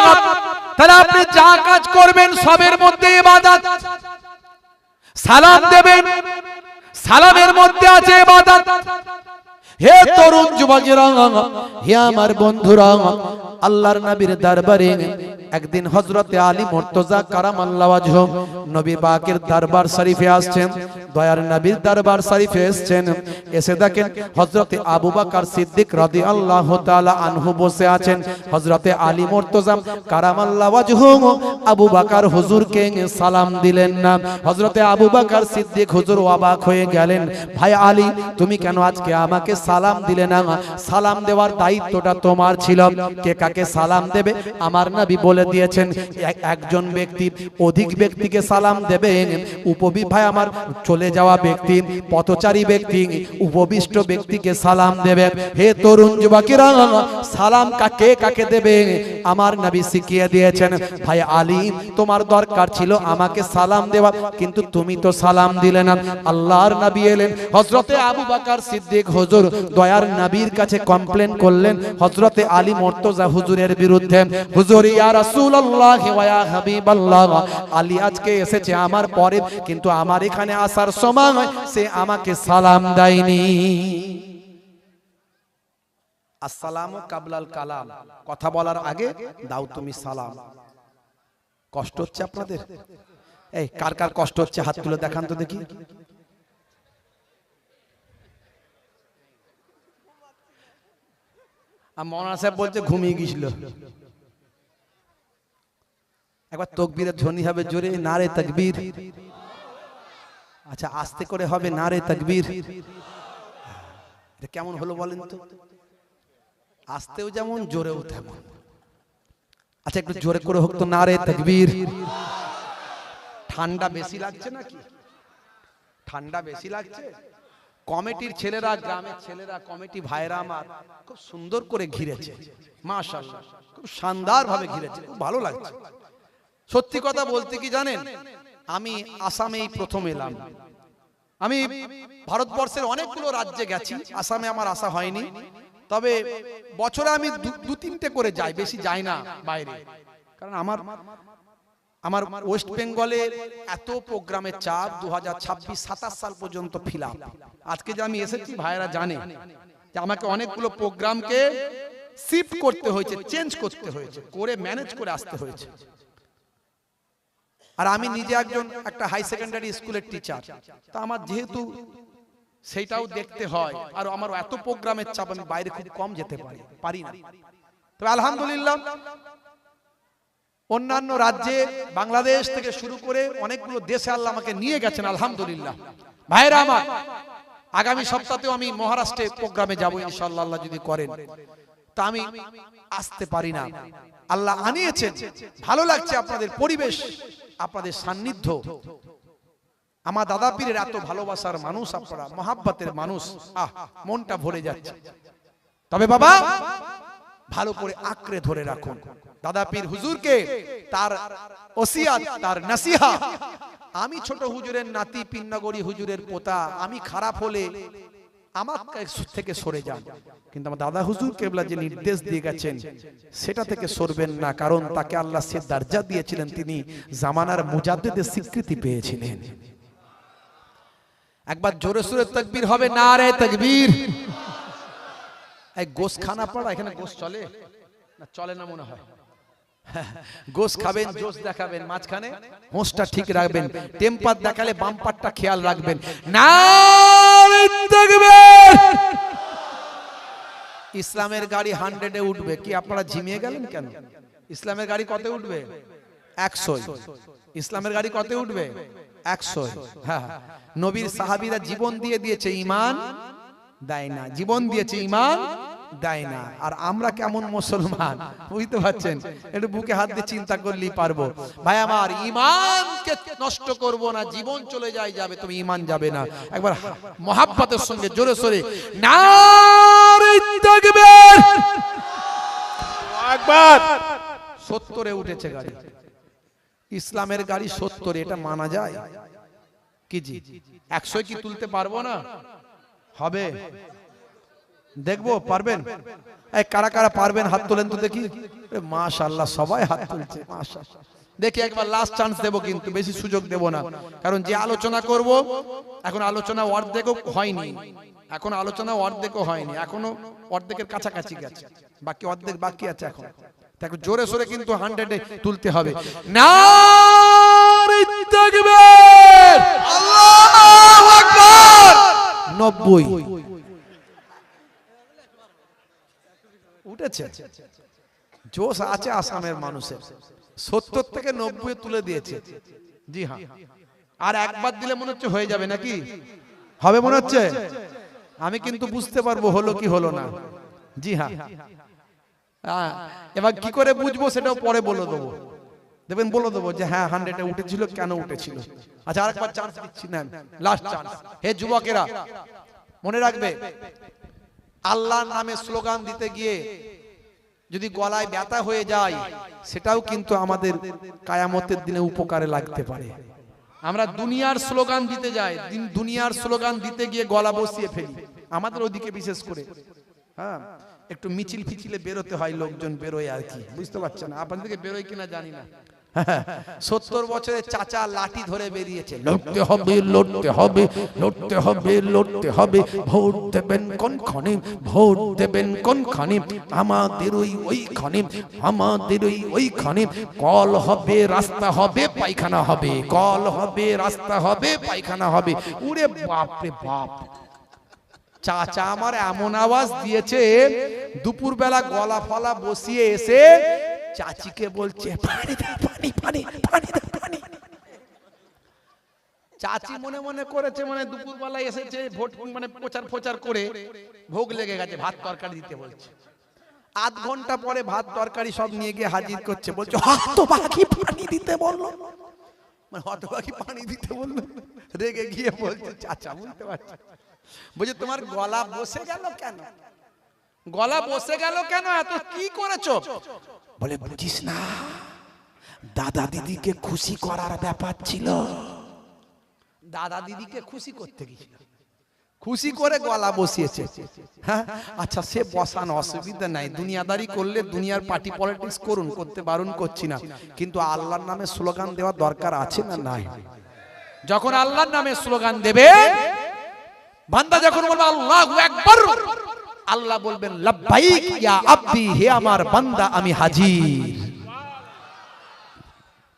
তাহলে আপনি যা কাজ করবেন সবের মধ্যে ইবাদত। সালাম দেবেন, সালামের মধ্যে আছে ইবাদত। হে তরুণ যুবকেরা, হে আমার বন্ধুরা, আল্লাহর নবীর দরবারে একদিন হযরতে আলী মুর্তজা কারামাল্লাহু ওয়াজহু নবী পাকের দরবার শরীফে আসছেন। দয়ার নবীর দরবার শরীফে এসেছেন। এসে দেখেন হযরতে আবু বকর সিদ্দিক রাদিয়াল্লাহু তাআলা আনহু বসে আছেন। হযরতে আলী মুর্তজা কারামাল্লাহু ওয়াজহু আবু বকর হুজুরকে সালাম দিলেন না। হযরতে আবু বকর সিদ্দিক হুজুর অবাক হয়ে গেলেন। ভাই আলী, তুমি কেন আজকে আমাকে সালাম দিলে না? সালাম দেওয়ার দায়িত্বটা তোমার ছিল। কে কাকে সালাম দেবে আমার নবী বলে দিয়েছেন। একজন ব্যক্তি অধিক ব্যক্তিকে সালাম দেবে। ভাই আমার চলে যাওয়া ব্যক্তি, পথচারী ব্যক্তি, উপবিষ্ট ব্যক্তিকে সালাম দেবে। হে তরুণ যুবকেরা, সালাম কাকে কাকে দেবে আমার নবী শিখিয়ে দিয়েছেন। ভাই আলী, তোমার দরকার ছিল আমাকে সালাম দেওয়া, কিন্তু তুমি তো সালাম দিলে না। আল্লাহর নবী এলেন। হযরতে আবু বকর সিদ্দিক হুজুর দয়ার নবীর কাছে কমপ্লেন করলেন হযরতে আলী মুর্তজা হুজুরের বিরুদ্ধে। হুজুর, ইয়া রাসূলুল্লাহ ওয়া ইয়া হাবিবাল্লাহ, আলী আজকে এসেছে আমার পরে, কিন্তু আমার এখানে আসার সময় সে আমাকে সালাম দেয়নি। আসসালামু কাবলাল কালাম, কথা বলার আগে দাও তুমি সালাম। কষ্ট হচ্ছে আপনাদের? এই কার কার কষ্ট হচ্ছে হাত তুলে দেখান তো দেখি। মৌলানা সাহেব বলছে ঘুমিয়ে গিয়েছিল। একবার তাকবীরের ধ্বনি হবে জোরে, নারে তাকবীর। আচ্ছা আস্তে করে হবে নারে তাকবীর। এটা কেমন হলো বলেন তো? আস্তেও যেমন জোরেও তেমন। আচ্ছা একটু জোরে করে হোক তো নারে তাকবীর। ঠান্ডা বেশি লাগছে নাকি? ঠান্ডা বেশি লাগছে? কমিটির ছেলেরা, গ্রামের ছেলেরা, কমিটি ভাইরা আমার খুব সুন্দর করে ঘিরেছে, মাশাআল্লাহ, খুব শানদার ভাবে ঘিরেছে, খুব ভালো লাগছে। সত্যি কথা বলতে কি জানেন, আমি আসামেই প্রথম এলাম। আমি ভারতবর্ষের অনেকগুলো রাজ্যে গেছি, আসামে আমার আসা হয়নি। তবে বছরে আমি দু তিনটে করে যাই, বেশি যাই না বাইরে। কারণ আমার ওয়েস্ট বেঙ্গলে এত প্রোগ্রামের চাপ, 2026-27 সাল পর্যন্ত ফিলাম। আজকে যে আমি এসেছি ভাইরা জানে যে আমাকে অনেকগুলো প্রোগ্রামকে শিফট করতে হয়েছে, চেঞ্জ করতে হয়েছে, করে ম্যানেজ করে আসতে হয়েছে। আর আমি নিজে একটা হাই সেকেন্ডারি স্কুলের টিচার, তা আমার যেহেতু সেইটাও দেখতে হয়, আর আমার এত প্রোগ্রামের চাপ, আমি বাইরে খুব কম যেতে পারি না। তবে আলহামদুলিল্লাহ অন্যান্য রাজ্যে, বাংলাদেশ থেকে শুরু করে অনেকগুলো দেশে আল্লাহ আমাকে নিয়ে গেছেন, আলহামদুলিল্লাহ। ভাইরা আমার, আগামী সপ্তাহেও আমি মহারাষ্ট্রে প্রোগ্রামে যাব ইনশাআল্লাহ, আল্লাহ যদি করেন। তা আমি আসতে পারি না, আল্লাহ আনিয়েছেন। ভালো লাগছে আপনাদের পরিবেশ, আপনাদের সান্নিধ্য। আমার দাদা পীরের এত ভালোবাসার মানুষ আপনারা, মহাব্বতের মানুষ, মনটা ভরে যাচ্ছে। তবে বাবা ভালো করে আঁকড়ে ধরে রাখুন দাদা পীর হুজুরকে, তার ওসিয়াত, তার নসিহা। আমি ছোট হুজুরের নাতি, পিন্নগরী হুজুরের পোতা, আমি খারাপ হলে আমার থেকে সরে যান, কিন্তু আমার দাদা হুজুর কেবলা যে নির্দেশ দিয়ে গেছেন সেটা থেকে সরবেন না। কারণ তাকে আল্লাহ সে দরজা দিয়েছিলেন, তিনি জামানার মুজাদ্দিদের স্বীকৃতি পেয়েছিলেন। একবার জোরে সোরে তাকবীর হবে, নারে তাকবীর। এই গোশখানা পাড়া, এখানে গোশ চলে না? চলে না মনে হয়। গোশ খাবেন, জোশ দেখাবেন, মাঝখানে হোঁশটা ঠিক রাখবেন, টেম্পার দেখালে বাম্পারটা খেয়াল রাখবেন। নারে তাকবীর। ইসলামের গাড়ি 100-এ উঠবে, কি আপনারা ঝিমিয়ে গেলেন কেন? ইসলামের গাড়ি কত উঠবে? 100। ইসলামের গাড়ি কত উঠবে? 100। হ্যাঁ, নবীর সাহাবীরা জীবন দিয়ে দিয়েছে, ঈমান দেয় না। জীবন দিয়েছে, ঈমান দেয় না। আর আমরা কেমন মুসলমান বুঝতে পারছেন? একটু বুকে হাত দিয়ে চিন্তা করলেই পারবো। ভাই আমার, ঈমানকে নষ্ট করব না, জীবন চলে যায় যাবে, তুমি ঈমান যাবে না। একবার মহাব্বতের সঙ্গে জোরে সোরে নারে তাকবীর। আল্লাহু আকবার। 70-এ উঠেছে গাড়ি, ইসলামের গাড়ি 70, এটা মানা যায় কি জি? 100 কি তুলতে পারবো না? হবে, দেখবো পারবেন? এই কারা কারা পারবেন হাত তোলেন তো দেখি। মাশাআল্লাহ, সবাই হাত তুলছে, মাশাআল্লাহ। দেখি একবার লাস্ট চান্স দেব, কিন্তু বেশি সুযোগ দেব না, কারণ যে আলোচনা করব এখন আলোচনা অর্ধেকও হয়নি, এখন আলোচনা অর্ধেকও হয়নি, এখনো অর্ধেকের কাছাকাছি গেছে, বাকি অর্ধেক বাকি আছে এখন। তাকে জোরে সোরে কিন্তু 100-এ তুলতে হবে। নারে তাকবীর, আল্লাহু আকবার। 90 উঠেছে, জোশ আছে আসামের মানুষের। 70 থেকে 90 তুলে দিয়েছে। জি হ্যাঁ, আর একবার দিলে মনে হচ্ছে হয়ে যাবে নাকি? হবে মনে হচ্ছে? আমি কিন্তু বুঝতে পারবো হলো কি হলো না। জি হ্যাঁ, এবার কি করে বুঝবো সেটাও পরে বলে দেবো, দেখবেন বলে দেবো যে হ্যাঁ 100-এ উঠেছিল, কেন উঠেছিল। আচ্ছা, আরেকবার চান্স দিচ্ছি, না লাস্ট চান্স। হে যুবকেরা, মনে রাখবে, আল্লাহর নামে স্লোগান দিতে গিয়ে যদি গলায় ব্যথা হয়ে যায়, সেটাও কিন্তু আমাদের কিয়ামতের দিনে উপকারে লাগতে পারে। আমরা দুনিয়ার স্লোগান দিতে যাই, দুনিয়ার স্লোগান দিতে গিয়ে গলা বসিয়ে ফেলি, আমাদের ওদিকে বিশেষ করে। হ্যাঁ, একটু মিছিল ফিছিলে বেরোতে হয়, লোকজন বেরোয় আর কি, বুঝতে পারছেন? আপনাদেরকে বেরোয় কিনা জানি না। 70 বছরের চাচা লাঠি ধরে বেরিয়েছে, লড়তে হবে, লড়তে হবে, লড়তে হবে, লড়তে হবে, ভোট দেবেন কোনখানে, ভোট দেবেন কোনখানে, আমাদের ওইখানে, আমাদের ওইখানে, কল হবে, রাস্তা হবে, পায়খানা হবে, কল হবে, রাস্তা হবে, পায়খানা হবে। উরে বাপ রে বাপ, চাচা আমার এমন আওয়াজ দিয়েছে, দুপুর বেলা গলা ফলা বসিয়ে এসে চাচিকে বলছে পানি দে, পানি পানি পানি দে, পানি। চাচি মনে মনে করেছে মানে দুপুর বেলা এসেছে ভোট মানে প্রচার করে ভোগ লেগে গেছে, ভাত তরকারি দিতে বলছে। আধ ঘন্টা পরে ভাত তরকারি সব নিয়ে গিয়ে হাজির করছে, বলছে হতভাগী পানি দিতে বললো, মানে হতভাগী পানি দিতে বললো। রেগে গিয়ে বলছে চাচা, বুঝতে পারছি, বলছে তোমার গলা বসে গেল কেন, গলা বসে গেল কেন, এত কি করেছো? বলে বুঝিস না, দাদা দিদিকে খুশি করার ব্যাপার ছিল, দাদা দিদিকে খুশি করতে গিয়েছিল, খুশি করে গলা বসিয়েছে। হ্যাঁ, আচ্ছা, সে বসান, অসুবিধা নাই, দুনিয়াদারি করলে দুনিয়ার পার্টি পলিটিক্স করুন, করতে বারণ করছি না, কিন্তু আল্লাহর নামে স্লোগান দেওয়ার দরকার আছে না নাই? যখন আল্লাহর নামে স্লোগান দেবে, বান্দা যখন বলবে আল্লাহু আকবার, আল্লাহ বলবেন লাব্বাইক ইয়া আব্দি, হে আমার বান্দা আমি হাজির।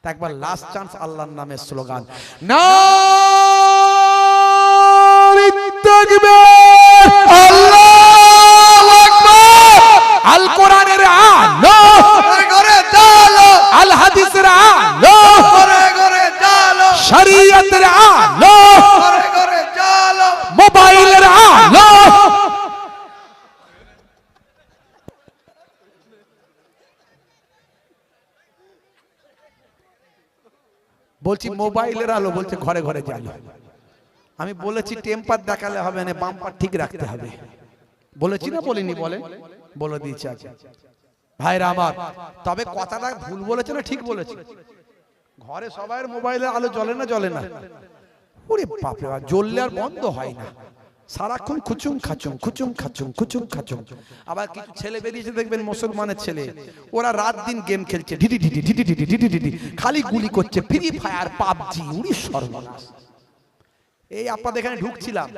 একবার লাস্ট চান্স, আল্লাহর নামে স্লোগান, নারে তাকবীর, আল্লাহু আকবার। আল কোরআনের আলো ঘরে ঘরে জ্বালো, আল হাদিসের আলো ঘরে ঘরে জ্বালো, শরীয়তের আলো ঘরে ঘরে জ্বালো, মোবাইলের আলো। বলছি মোবাইলের আলো, বলছে ঘরে ঘরে জ্বালো। আমি বলেছি টেম্পার দেখালে হবে না, বাম্পার ঠিক রাখতে হবে, বলেছি না বলিনি? বলে দিয়েছি আগে ভাইরা আমার। তবে কথাটা ভুল বলেছে না ঠিক বলেছে? ঘরে সবাই মোবাইলের আলো জ্বলে না, জ্বলে না? ওরে বাপরে বাপ, জ্বললে আর বন্ধ হয় না, সারাক্ষণ খুচুং খাচুং খুচুং খাচুং খুচুং খাচুং। আবার কিছু ছেলে বেরিয়েছে দেখবেন, মুসলমানের ছেলে, ওরা রাত দিন গেম খেলছে, ঢিডি ঢিডি ঢিডি ঢিডি ঢিডি ঢিডি, খালি গুলি করছে, ফ্রি ফায়ার, পাবজি, উড়ি সর্বনাশ। এই আপনাদের এখানে ঢুকছিলাম,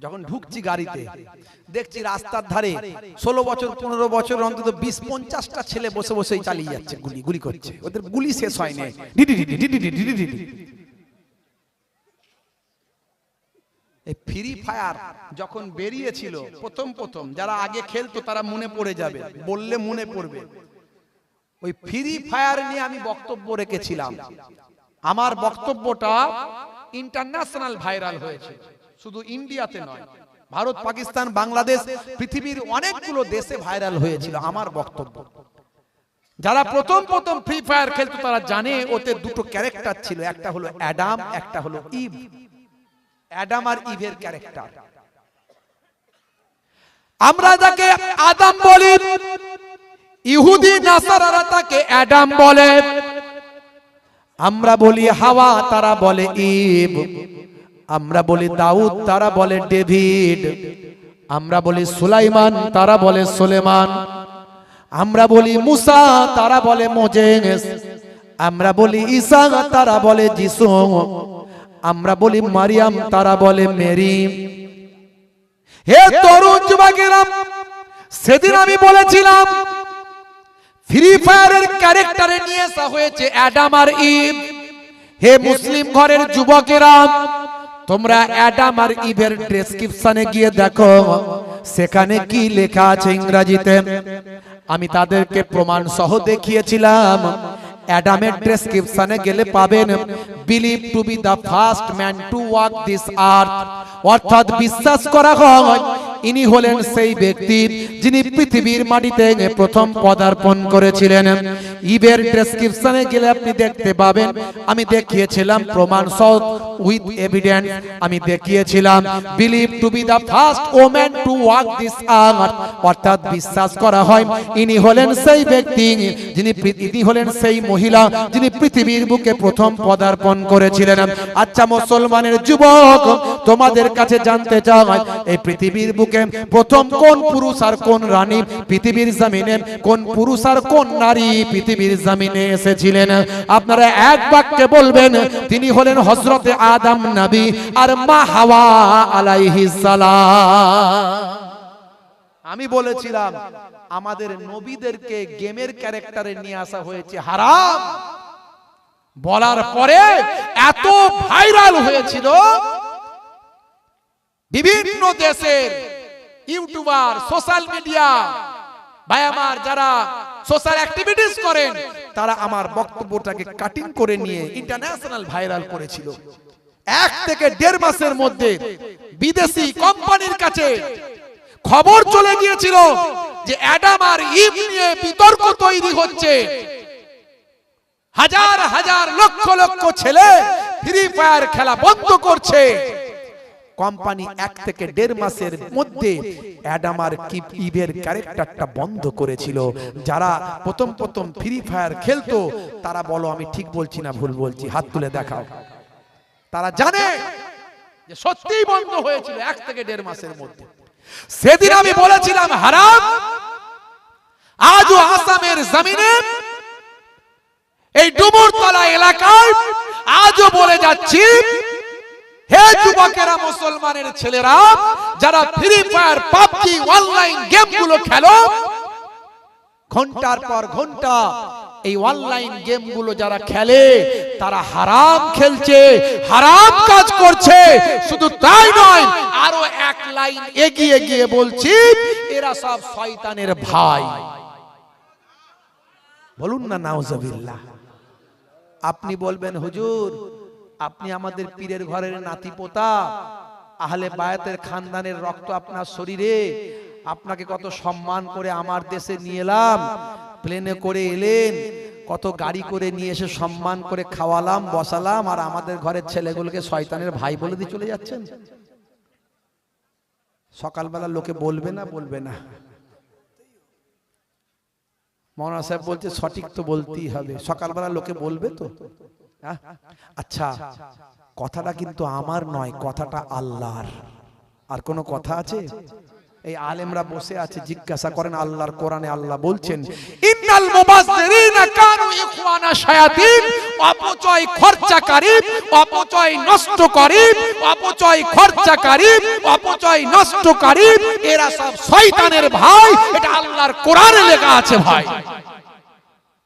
যখন ঢুকছি গাড়িতে দেখছি রাস্তার ধারে 16 বছর 15 বছর অন্তত 20-50টা ছেলে বসে বসেই চালিয়ে যাচ্ছে, গুলি গুলি করছে, ওদের গুলি শেষ হয়নি। এই ফ্রি ফায়ার যখন বেরিয়েছিল প্রথম যারা আগে খেলতো তারা মনে পড়ে যাবে, বললে মনে পড়বে। ওই ফ্রি ফায়ার নিয়ে আমি বক্তব্য রেখেছিলাম। আমার বক্তব্যটা ইন্টারন্যাশনাল ভাইরাল হয়েছে, শুধু ইন্ডিয়াতে নয়, ভারত, পাকিস্তান, বাংলাদেশ, পৃথিবীর অনেকগুলো দেশে ভাইরাল হয়েছিল আমার বক্তব্য। যারা প্রথম ফ্রি ফায়ার খেলতো তারা জানে ওতে দুটো ক্যারেক্টার ছিল, একটা হলো অ্যাডাম, একটা হলো ইভ। অ্যাডাম আর ইভের ক্যারেক্টার। আমরা যাকে আদম বলি, ইহুদি নাসারারা তাকে অ্যাডাম বলে। আমরা বলি হাওয়া, তারা বলে ইভ। আমরা বলি দাউদ, তারা বলে ডেভিড। আমরা বলি সুলাইমান, তারা বলে সুলেমান। আমরা বলি মুসা, তারা বলে মোজেস। আমরা বলি ঈসা, তারা বলে যিশু। আমরা বলি মারিয়াম, তারা বলে মেরি। হে তরুণ যুবকেরা, সেদিন আমি বলেছিলাম ফ্রি ফায়ারের ক্যারেক্টারে নিয়ে আসা হয়েছে অ্যাডাম আর ইভ। হে মুসলিম ঘরের যুবকেরা, তোমরা অ্যাডাম আর ইভের ডেসক্রিপশনে গিয়ে দেখো সেখানে কি লেখা আছে ইংরেজিতে। আমি তাদেরকে প্রমাণ সহ দেখিয়েছিলাম। অ্যাডামের ডেসক্রিপশনে গেলে পাবেন believe to be the first man to walk this earth, অর্থাৎ বিশ্বাস করা হয় ইনি হলেন সেই ব্যক্তি যিনি পৃথিবীর মাটিতে প্রথম পদার্পণ করেছিলেন। ইভের ডেসক্রিপশনে গেলে আপনি দেখতে পাবেন, আমি দেখিয়েছিলাম প্রমাণ সহ উইথ এভিডেন্স, আমি দেখিয়েছিলাম believe to be the first woman to walk this earth, অর্থাৎ বিশ্বাস করা হয় ইনি হলেন সেই ব্যক্তি ইনি হলেন সেই মহিলা যিনি পৃথিবীর বুকে প্রথম পদার্পণ করেছিলেন। আচ্ছা মুসলমানের যুবক, তোমাদের কাছে জানতে চাই এই পৃথিবীর বুকে প্রথম কোন পুরুষ আর কোন রানী পৃথিবীর জমিনে, কোন পুরুষ আর কোন নারী পৃথিবীর জমিনে এসেছিলেন? আপনারা এক বাক্যে বলবেন তিনি হলেন হযরতে আদম নবী আর মা হাওয়া আলাইহিস সালাম। আমি বলেছিলাম আমাদের নবীদেরকে গেমের ক্যারেক্টারে নিয়ে আসা হয়েছে হারাম। বলার পরে এত ভাইরাল হয়েছিল, বিভিন্ন দেশের ইউটিউবার, সোশ্যাল মিডিয়া ভাই আমার যারা সোশ্যাল অ্যাক্টিভিটিস করেন, তারা আমার বক্তব্যটাকে কাটিং করে নিয়ে ইন্টারন্যাশনাল ভাইরাল করেছিল। 1 থেকে 1.5 মাসের মধ্যে বিদেশি কোম্পানির কাছে খবর চলে গিয়েছিল যে অ্যাডাম আর ইভ নিয়ে বিতর্ক তৈরি হচ্ছে। হাজার হাজার লক্ষ লক্ষ ছেলে ফ্রি ফায়ার খেলা বন্ধ করছে। কোম্পানি 1 থেকে 1.5 মাসের মধ্যে অ্যাডাম আর ইভের ক্যারেক্টারটা বন্ধ করেছিল। যারা প্রথম ফ্রি ফায়ার খেলতো তারা বলো আমি ঠিক বলছি না ভুল বলছি, হাত তুলে দেখাও। তারা জানে যে সত্যিই বন্ধ হয়েছিল 1 থেকে 1.5 মাসের মধ্যে। সেদিন আমি বলেছিলাম হারাম। আজও আসামের জমিনে এই ডুমুরতলা এলাকায় আজও বলে যাচ্ছি, হে যুবকেরা, মুসলমানের ছেলেরা যারা ফ্রি ফায়ার, পাবজি, অনলাইন গেমগুলো খেলো, ঘন্টার পর ঘন্টা এই অনলাইন গেমগুলো যারা খেলে তারা হারাম খেলছে, হারাম কাজ করছে। শুধু তাই নয়, আরো 1 লাইন এগিয়ে গিয়ে বলছি এরা সব শয়তানের ভাই। বলুন না নাউজুবিল্লাহ। আপনি বলবেন হুজুর আপনি আমাদের পীরের ঘরের নাতি পোতা, আহলে বায়াতের খানদানের রক্ত আপনার শরীরে, আপনাকে কত সম্মান করে আমার দেশে নিয়ে এলাম, প্লেনে করে এলেন, কত গাড়ি করে নিয়ে এসে সম্মান করে খাওয়ালাম বসালাম, আর আমাদের ঘরের ছেলেগুলোকে শয়তানের ভাই বলে দিয়ে চলে যাচ্ছেন। সকালবেলা লোকে বলবে না বলবে না? মৌলানা সাহেব বলছে সঠিক তো বলতেই হবে, সকালবেলা লোকে বলবে তো। আচ্ছা, কথাটা কিন্তু আমার নয়, কথাটা আল্লাহর। আর কোনো কথা আছে? এই আলেমরা বসে আছে, জিজ্ঞাসা করেন আল্লাহর কোরআনে আল্লাহ বলছেন ইন্নাল মুবাজ্জিরিনা কানু ইখওয়ানা শায়াতিন, অপচয় খরচাকারী, অপচয় নষ্টকারী, অপচয় খরচাকারী, অপচয় নষ্টকারী এরা সব শয়তানের ভাই। এটা আল্লাহর কোরআনে লেখা আছে ভাই।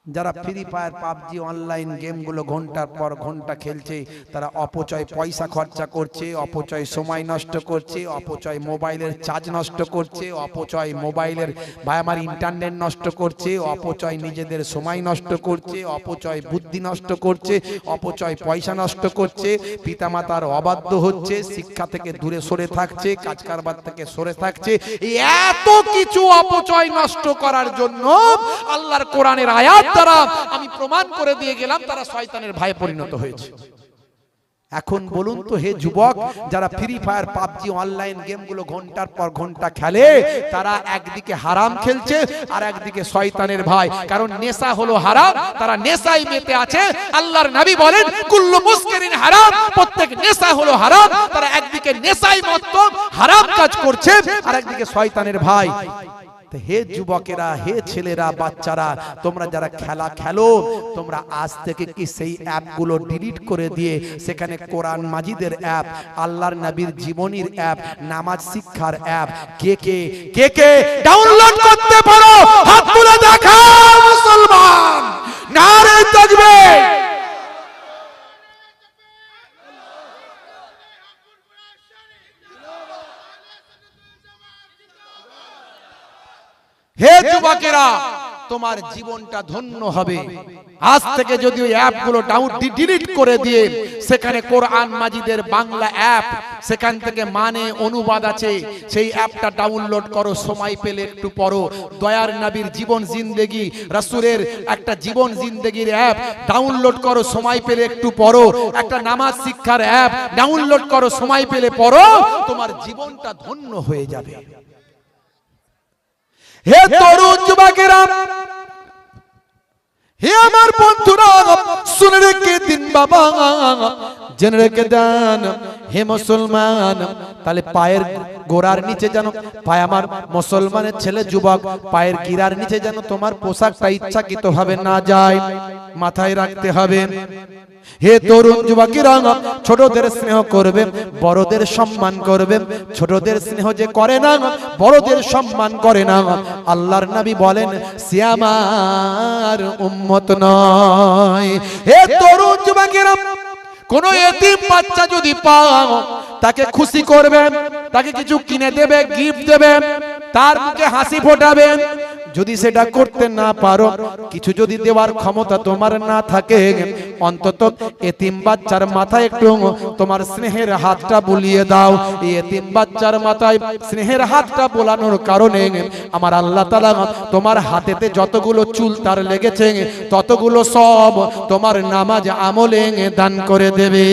যারা ফ্রি ফায়ার, পাবজি, অনলাইন গেমগুলো ঘন্টার পর ঘন্টা খেলছে, তারা অপচয় পয়সা খরচা করছে, অপচয় সময় নষ্ট করছে, অপচয় মোবাইলের চার্জ নষ্ট করছে, অপচয় মোবাইলের আমার ইন্টারনেট নষ্ট করছে, অপচয় নিজেদের সময় নষ্ট করছে, অপচয় বুদ্ধি নষ্ট করছে, অপচয় পয়সা নষ্ট করছে, পিতামাতার অবাধ্য হচ্ছে, শিক্ষা থেকে দূরে সরে থাকছে, কাজ কারবার থেকে সরে থাকছে। এই এত কিছু অপচয় নষ্ট করার জন্য আল্লাহর কোরআনের আয়াত দ্বারা আমি প্রমাণ করে দিয়ে গেলাম তারা শয়তানের ভাই পরিণত হয়েছে। এখন বলুন তো হে যুবক, যারা ফ্রি ফায়ার, পাবজি, অনলাইন গেমগুলো ঘন্টার পর ঘন্টা খেলে, তারা একদিকে হারাম খেলছে আর একদিকে শয়তানের ভাই। কারণ নেশা হলো হারাম, তারা নেশায় মেতে আছে। আল্লাহর নবী বলেন কুল্লু মুসকিরিন হারাম, প্রত্যেক নেশা হলো হারাম। তারা একদিকে নেশায় মত্ত হারাম কাজ করছে আর একদিকে শয়তানের ভাই। হে যুবকেরা, হে ছেলেরা, বাচ্চারা, তোমরা যারা খেলা খেলো, তোমরা আজ থেকে কি সেই অ্যাপগুলো ডিলিট করে দিয়ে সেখানে কোরআন মাজিদের অ্যাপ, আল্লাহর নবীর জীবনীর অ্যাপ, নামাজ শিক্ষার অ্যাপ কে কে কে কে ডাউনলোড করতে পারো? হাত তুলে দেখাও মুসলমান। নারে তাকবীর। হে যুবকেরা, তোমার জীবনটা ধন্য হবে আজ থেকে যদি ওই অ্যাপগুলো ডিলিট করে দিয়ে সেখানে কোরআন মাজিদের বাংলা অ্যাপ, সেখান থেকে মানে অনুবাদ আছে, সেই অ্যাপটা ডাউনলোড করো, সময় পেলে একটু পড়ো। দয়ার নবীর জীবন জিন্দেগি, রাসূলের একটা জীবন জিন্দেগির অ্যাপ ডাউনলোড করো, সময় পেলে একটু পড়ো। একটা নামাজ শিক্ষার অ্যাপ ডাউনলোড করো, সময় পেলে পড়ো, তোমার জীবনটা ধন্য হয়ে যাবে। হে তরুণ যুবকেরা, হে আমার বন্ধুরা, শুনে রেখে দিন বাবা, জেনে রেখে দেন হে মুসলমান। তাহলে পায়ের গোড়ার নিচে যেন, পায়ে আমার মুসলমানের ছেলে যুবক, পায়ের গিরার নিচে যেন তোমার পোশাকটা ইচ্ছাকৃত ভাবে না যায়, মাথায় রাখতে হবে। হে তরুণ যুবকেরা, ছোটদের স্নেহ করবে, বড়দের সম্মান করবে। ছোটদের স্নেহ যে করে না, বড়দের সম্মান করে না, আল্লাহর নবী বলেন সে আমার উম্মত নয়। হে তরুণ যুবকেরা, কোন এতিম বাচ্চা যদি পাও, তাকে খুশি করবে, তাকে কিছু কিনে দেবে, গিফট দেবে, তার মুখে হাসি ফোটাবে। যদি সেটা করতে না পারো, কিছু যদি দেওয়ার ক্ষমতা তোমার না থাকে, অন্তত এতিম বাচ্চার মাথায় একটু তোমার স্নেহের হাতটা বুলিয়ে দাও। এই এতিম বাচ্চার মাথায় স্নেহের হাতটা বোলানোর কারণে আমার আল্লাহ তাআলা তোমার হাতেতে যতগুলো চুল তার লেগেছে, ততগুলো সব তোমার নামাজ আমলে দান করে দেবে।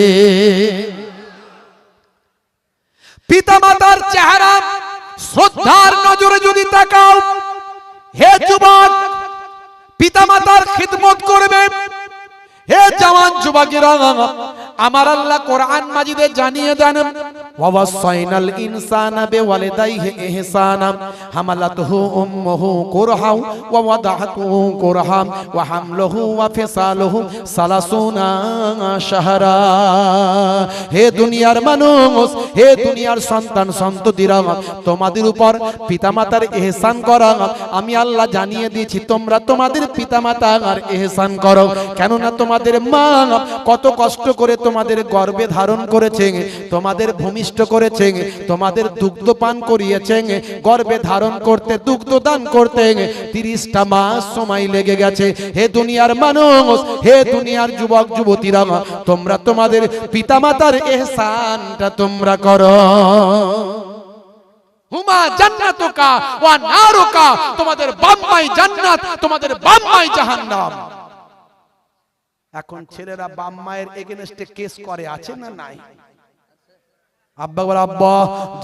পিতামাতার চেহারা শ্রদ্ধার নজরে যদি তাকাও, হে যুবক, পিতামাতার খিদমত করবে। হে জওয়ান যুবকেরা, আমার আল্লাহ কোরআন মাজিদে জানিয়ে দেন ওয়াসাইনাল ইনসানা বিওয়ালিদাইহি ইহসানা হামালাতুহু উম্মুহু কুরহাও ওয়া ওয়াদাতুহু কুরহাম ওয়া হামলুহু ওয়া ফিসালুহু 30 শাহরা। হে দুনিয়ার মানুষ, হে দুনিয়ার সন্তান সন্ততিরা, তোমাদের উপর পিতামাতার ইহসান করা আমি আল্লাহ জানিয়ে দিয়েছি। তোমরা তোমাদের পিতামাতার ইহসান করো, কেননা তোমাদের মা কত কষ্ট করে তোমাদের গর্ভে ধারণ করেছেন, তোমাদের ভূমিষ্ঠ করেছেন, তোমাদের দুগ্ধ পান করিয়েছেন। গর্ভে ধারণ করতে, দুগ্ধ দান করতে 30টা মাস সময় লেগে গেছে। হে দুনিয়ার মানুষ, হে দুনিয়ার যুবক যুবতীরা, তোমরা তোমাদের পিতামাতার ইহসানটা তোমরা করো। হুমা জান্নাতুকা ওয়া নারুকা, তোমাদের বাম্মাই জান্নাত, তোমাদের বাম্মাই জাহান্নাম। এখন ছেলেরা বাপ মায়ের এগেনস্টে কেস করে, আছে না নাই? আব্বা বলে আব্বা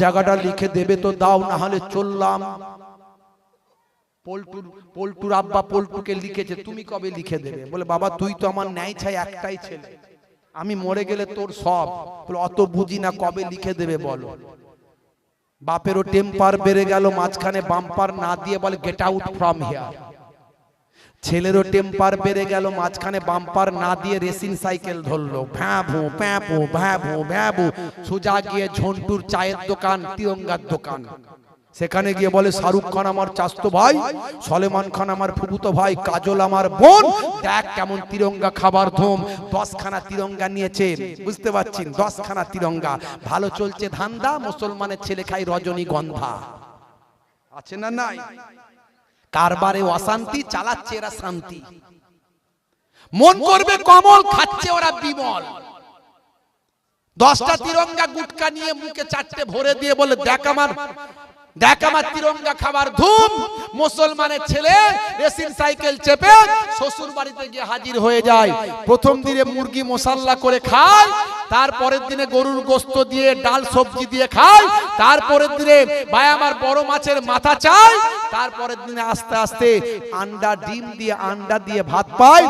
জায়গাটা লিখে দেবে তো দাও, না হলে চললাম। পল্টুর আব্বা পল্টুকে লিখেছে, তুমি কবে লিখে দেবে? বলে বাবা তুই তো আমার ন্যায় চাই, একটাই ছেলে, আমি মরে গেলে তোর সব। বলে অত বুঝি না, কবে লিখে দেবে বলো। বাপেরও টেম্পার বেড়ে গেল, মাঝখানে বাম্পার না দিয়ে বলে গেট আউট ফ্রম হিয়ার। ছেলেরও টেম্পার বেড়ে গেল, মাঝখানে বাম্পার না দিয়ে রেসিং সাইকেল ধরলো, ভ্যাবু প্যাপু ভ্যাবু ভ্যাবু, সোজা গিয়ে ঝন্টুর চায়ের দোকান, তিরঙ্গার দোকান। সেখানে গিয়ে বলে শাহরুখ খান আমার চাচতো ভাই, সলেমান খান আমার ফুফুতো ভাই, কাজল আমার বোন, দেখ কেমন তিরঙ্গা খাবার ধুম। 10খানা তিরঙ্গা নিয়েছে, বুঝতে পারছেন, 10খানা তিরঙ্গা। ভালো চলছে ধান্দা, মুসলমানের ছেলে খাই রজনীগন্ধা। আছে না নাই? কারবারে অশান্তি, চালাচ্ছে এরা শান্তি। মন করবে কমল, খাচ্ছে ওরা বিমল। 10টা তিরঙ্গা গুটকা নিয়ে মুখে 4টে ভরে দিয়ে বলে দেখ আমার তিরঙ্গা খাবার ধুম। মুসলমানের ছেলে রেসিং সাইকেল চেপে শ্বশুর বাড়িতে গিয়ে হাজির হয়ে যায়। প্রথম দিনে মুরগি মশাল্লা করে খায়, তারপরের দিনে গরুর গোস্ত দিয়ে ডাল সবজি দিয়ে খায়, তারপরের দিনে ভাই আমার বড় মাছের মাথা চাই, তারপরের দিনে আস্তে আস্তে আন্ডা ডিম দিয়ে আন্ডা দিয়ে ভাত পায়।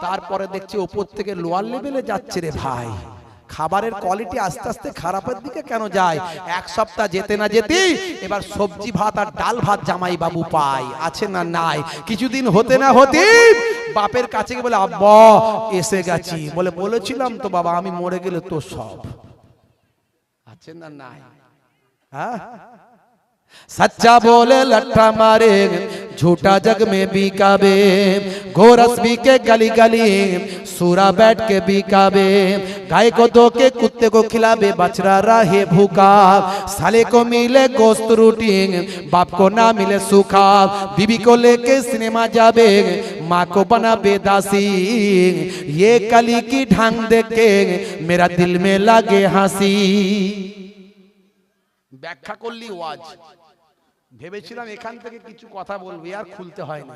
তারপরে দেখছি উপর থেকে লোয়ার লেভেলে যাচ্ছে রে ভাই। খাবারের কোয়ালিটি আস্তে আস্তে খারাপের দিকে কেন যায়? এক সপ্তাহ যেতে না যেতেই এবার সবজি ভাত আর ডাল ভাত জামাই বাবু পায়। আছে না নাই? কিছুদিন হতে না হতে বাপের কাছে গিয়ে বলে আব্বা এসে গেছি। বলে বলেছিলাম তো বাবা, আমি মরে গেলে তো সব। আছে না নাই? হ্যাঁ, सच्चा बोले लट्ठा मारे, झूठा जग में बिकाबे, गोरस भी के गली गली, सूरा बैठ के बिकाबे, गाय को धो के कुत्ते को खिलाबे, बछड़ा रहे भूखा, साले को मिले गोश्त रोटी, बाप को ना मिले सूखा, बीबी को लेके सिनेमा जाबे, माँ को बना बेदासी, ये कली की ढंग देख के मेरा दिल में लगे हंसी। ব্যাখ্যা করলি ওয়াজ। ভেবেছিলাম এখান থেকে কিছু কথা বলবো, আর খুলতে হয় না।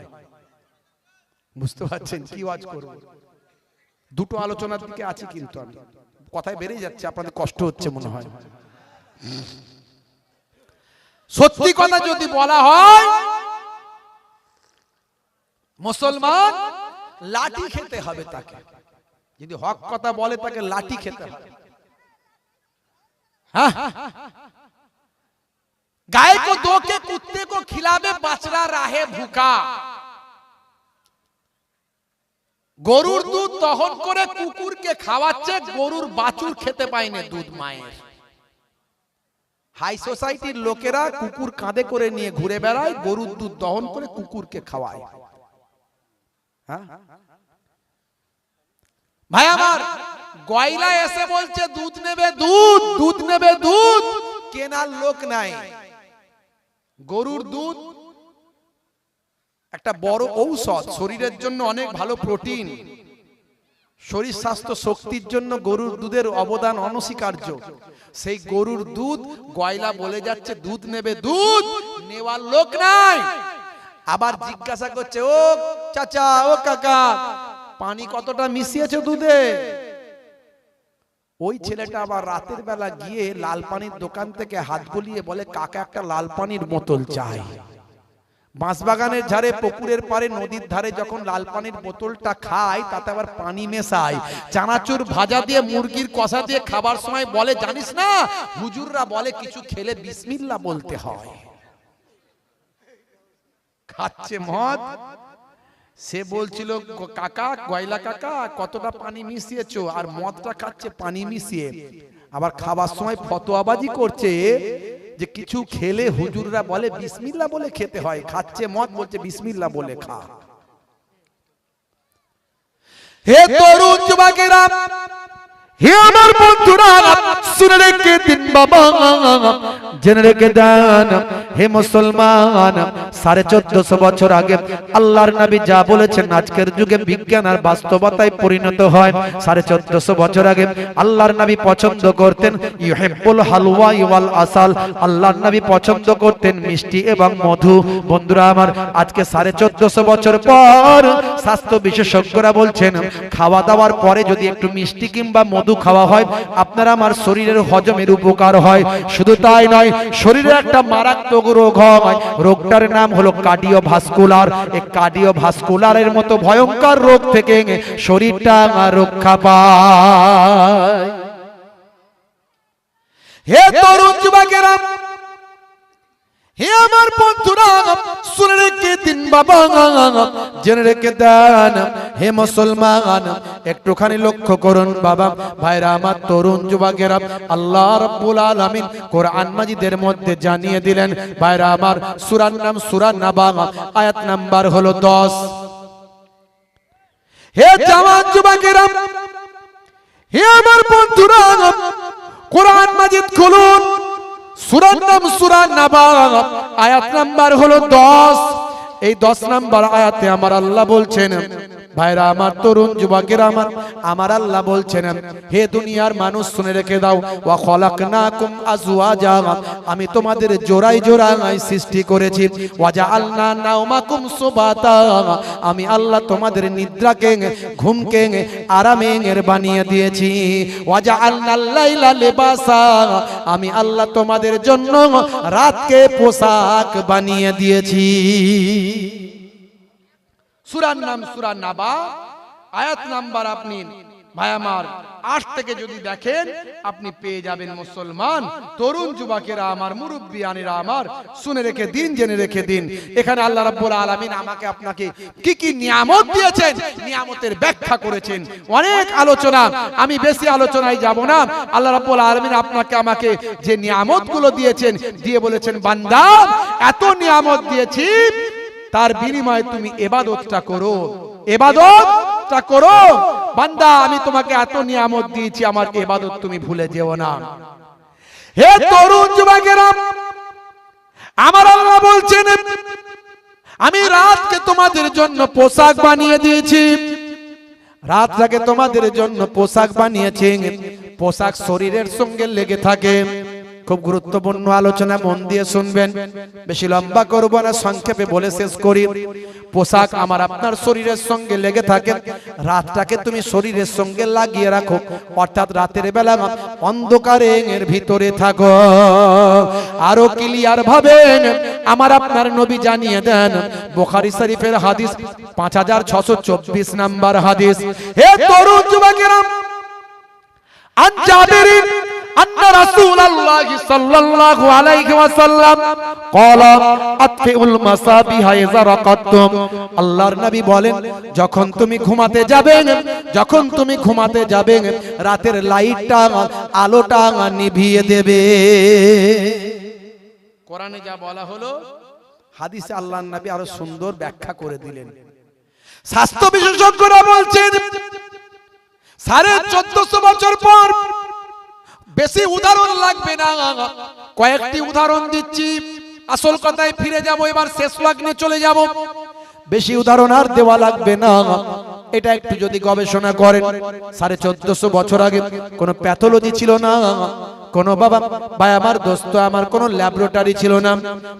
বুঝতে পারছেন কি ওয়াজ করব? দুটো আলোচনার দিকে আছি, কিন্তু আমি কথায় বেরিয়ে যাচ্ছে, আপনাদের কষ্ট হচ্ছে মনে হয়। সত্যি কথা যদি বলা হয়, মুসলমান লাঠি খেতে হবে তাকে। যদি হক কথা বলে তাকে লাঠি খেতে হবে। হ্যাঁ, गाय को दो के कुत्ते को खिलावे, बछड़ा रहे भूखा। গরুর দুধ দহন করে কুকুরকে খাওয়াচ্ছে, গরুর বাছুর খেতে পায় না দুধ মায়ের। হাই সোসাইটির লোকেরা কুকুর কাঁধে করে নিয়ে ঘুরে বেড়ায়, গরুর দুধ দহন করে কুকুরকে খাওয়ায়। হ্যাঁ ভাই আমার, গয়লা এসে বলছে দুধ নেবে দুধ, দুধ নেবে দুধ, কেনার লোক নাই। গরুর দুধ একটা বড় ঔষধ, শরীরের জন্য অনেক ভালো প্রোটিন, শরীর স্বাস্থ্য শক্তির জন্য গরুর দুধের অবদান অনস্বীকার্য। সেই গরুর দুধ গয়লা বলে যাচ্ছে দুধ নেবে দুধ, নেওয়ার লোক নাই। আবার জিজ্ঞাসা করছে ও চাচা ও কাকা, পানি কতটা মিশিয়েছে দুধে? ওই ছেলেটা আবার রাতের বেলা গিয়ে লাল পানির দোকান থেকে হাত গলিয়ে বলে কাকা একটা লাল পানির বোতল চাই। বাঁশবাগানের ধারে, পুকুরের পারে, নদীর ধারে যখন লাল পানির বোতলটা খায়, তাতে আবার পানি মেশায়। চানাচুর ভাজা দিয়ে, মুরগির কষা দিয়ে খাবার সময় বলে জানিস না, হুজুররা বলে কিছু খেলে বিসমিল্লাহ বলতে হয়। খাচ্ছে মদ। সে বলছিল কাকা, গয়লা কাকা কতটা পানি মিশিয়েছো? আর মদটা খাচ্ছে পানি মিশিয়ে। আবার খাবার সময় ফতোয়াবাজি করছে যে কিছু খেলে হুজুররা বলে বিসমিল্লাহ বলে খেতে হয়। খাচ্ছে মদ, বলছে বিসমিল্লাহ বলে খা। হে তরুণ যুবকেরা, হে আমার বন্ধুরা, শুনে রেখে দিন বাবা, জেনে রেখে দেন হে মুসলমান, 1450 বছর আগে আল্লাহর নবী যা বলেছেন আজকের যুগে বিজ্ঞান আর বাস্তবতায় পরিণত হয়। 1450 বছর আগে আল্লাহর নবী পছন্দ করতেন ইউহিব্বুল হালওয়া ওয়াল আসাল, আল্লাহর নবী পছন্দ করতেন মিষ্টি এবং মধু। বন্ধুরা আমার, আজকে 1450 বছর পর স্বাস্থ্য বিশেষজ্ঞরা বলছেন খাওয়া দাওয়ার পরে যদি একটু মিষ্টি কিংবা মধু খাওয়া হয়, আপনার আমার শরীরের হজমের উপকার হয়। শুধু তাই নয়, শরীরে একটা মারাত্মক রোগ হয়, রোগটার নাম হলো কার্ডিওভাস্কুলার। এই কার্ডিওভাস্কুলারের মতো ভয়ঙ্কর রোগ থেকে শরীরটা রক্ষা পায়। হে তরুণ যুবকেরা, হে আমার বন্ধুরা, শুনে রেখে দিন বাবা, জেনে রেখে দেন হে মুসলমান, একটুখানি লক্ষ্য করুন বাবা ভাইরা আমার, তরুণ যুবকেরা, আল্লাহ রাব্বুল আলামিন কোরআন মাজিদের মধ্যে জানিয়ে দিলেন ভাইরা আমার, সূরার নাম সূরা নাবা, আয়াত নাম্বার হলো 10। হে জওয়ান যুবকেরা, হে আমার বন্ধুরা, কোরআন মাজিদ খুলুন, সূরার নাম সূরা নাবা, আয়াত নাম্বার হলো 10। এই 10 নাম্বার আয়াতে আমার আল্লাহ বলছেন ভাইরা আমার, তরুণ যুবকেরা আমার আল্লাহ বলছেন, হে দুনিয়ার মানুষ শুনে রেখে দাও, ওয়া খলাকনাকুম আজওয়াজা, আমি তোমাদের জোড়ায় জোড়ায় সৃষ্টি করেছি, ওয়া জাআলনা নাওমাকুম সুবাতা, আমি আল্লাহ তোমাদের নিদ্রাকে ঘুমকে আরামের বানিয়ে দিয়েছি, ওয়া জাআলনাল লাইলা লিবাসা, আমি আল্লাহ তোমাদের জন্য রাতকে পোশাক বানিয়ে দিয়েছি। সূরার নাম সূরা নাবা, আয়াত নাম্বার আপনি ভাই আমার 8 থেকে যদি দেখেন আপনি পেয়ে যাবেন। মুসলমান তরুণ যুবকেরা আমার, মুরব্বিয়ানেরা আমার, শুনে রেখে দিন, জেনে রেখে দিন, এখানে আল্লাহ রাব্বুল আলামিন আমাকে আপনাকে কি কি নিয়ামত দিয়েছেন, নিয়ামতের ব্যাখ্যা করেছেন, অনেক আলোচনা, আমি বেশি আলোচনায় যাব না। আল্লাহ রাব্বুল আলামিন আপনাকে আমাকে যে নিয়ামতগুলো দিয়েছেন, দিয়ে বলেছেন বান্দা এত নিয়ামত দিয়েছি, তার বিনিময়ে তুমি ইবাদতটা করো, ইবাদতটা করো বান্দা, আমি তোমাকে এত নিয়ামত দিয়েছি, আমার ইবাদত তুমি ভুলে যেও না। হে তরুণ যুবকেরা, আমার আল্লাহ বলছেন, আমি রাতকে তোমাদের জন্য পোশাক বানিয়ে দিয়েছি, রাতটাকে তোমাদের জন্য পোশাক বানিয়েছি, পোশাক শরীরের সঙ্গে লেগে থাকে। খুব গুরুত্বপূর্ণ আলোচনা, মন দিয়ে শুনবেন, বেশি লম্বা করব না, সংক্ষেপে বলে শেষ করি। পোশাক আমার আপনার শরীরের সঙ্গে লেগে থাকে, রাতটাকে তুমি শরীরের সঙ্গে লাগিয়ে রাখো, অর্থাৎ রাতের বেলা অন্ধকারের ভিতরে থাকো। আরো ক্লিয়ার ভাবে আমার আপনার নবী জানিয়ে দেন, বুখারী শরীফের হাদিস 5624 নাম্বার হাদিস। হে তরুণ যুবকেরা, আন জাবির أن رسول الله صلى الله عليه وسلم قال أطفئوا المصابيح إذا رقدتم, আল্লাহর নবী বলেন, যখন তুমি ঘুমাতে যাবে, রাতের লাইটটা, আলোটা নিভিয়ে দেবে। কোরআনে যা বলা হলো, হাদিসে আল্লাহর নবী আরো সুন্দর ব্যাখ্যা করে দিলেন। স্বাস্থ্য বিশেষজ্ঞরা বলছেন 1450 বছর পর, বেশি উদাহরণ লাগবে না, কয়েকটি উদাহরণ দিচ্ছি, আসল কথায় ফিরে যাব, এবার শেষ লগ্নে চলে যাব, বেশি উদাহরণ আর দেওয়া লাগবে না। এটা একটু যদি গবেষণা করেন, 1450 বছর আগে কোনো প্যাথোলজি ছিল না, কোন বাবা ভাই আমার, দোস্ত আমার, কোন ল্যাবরেটরি ছিল না,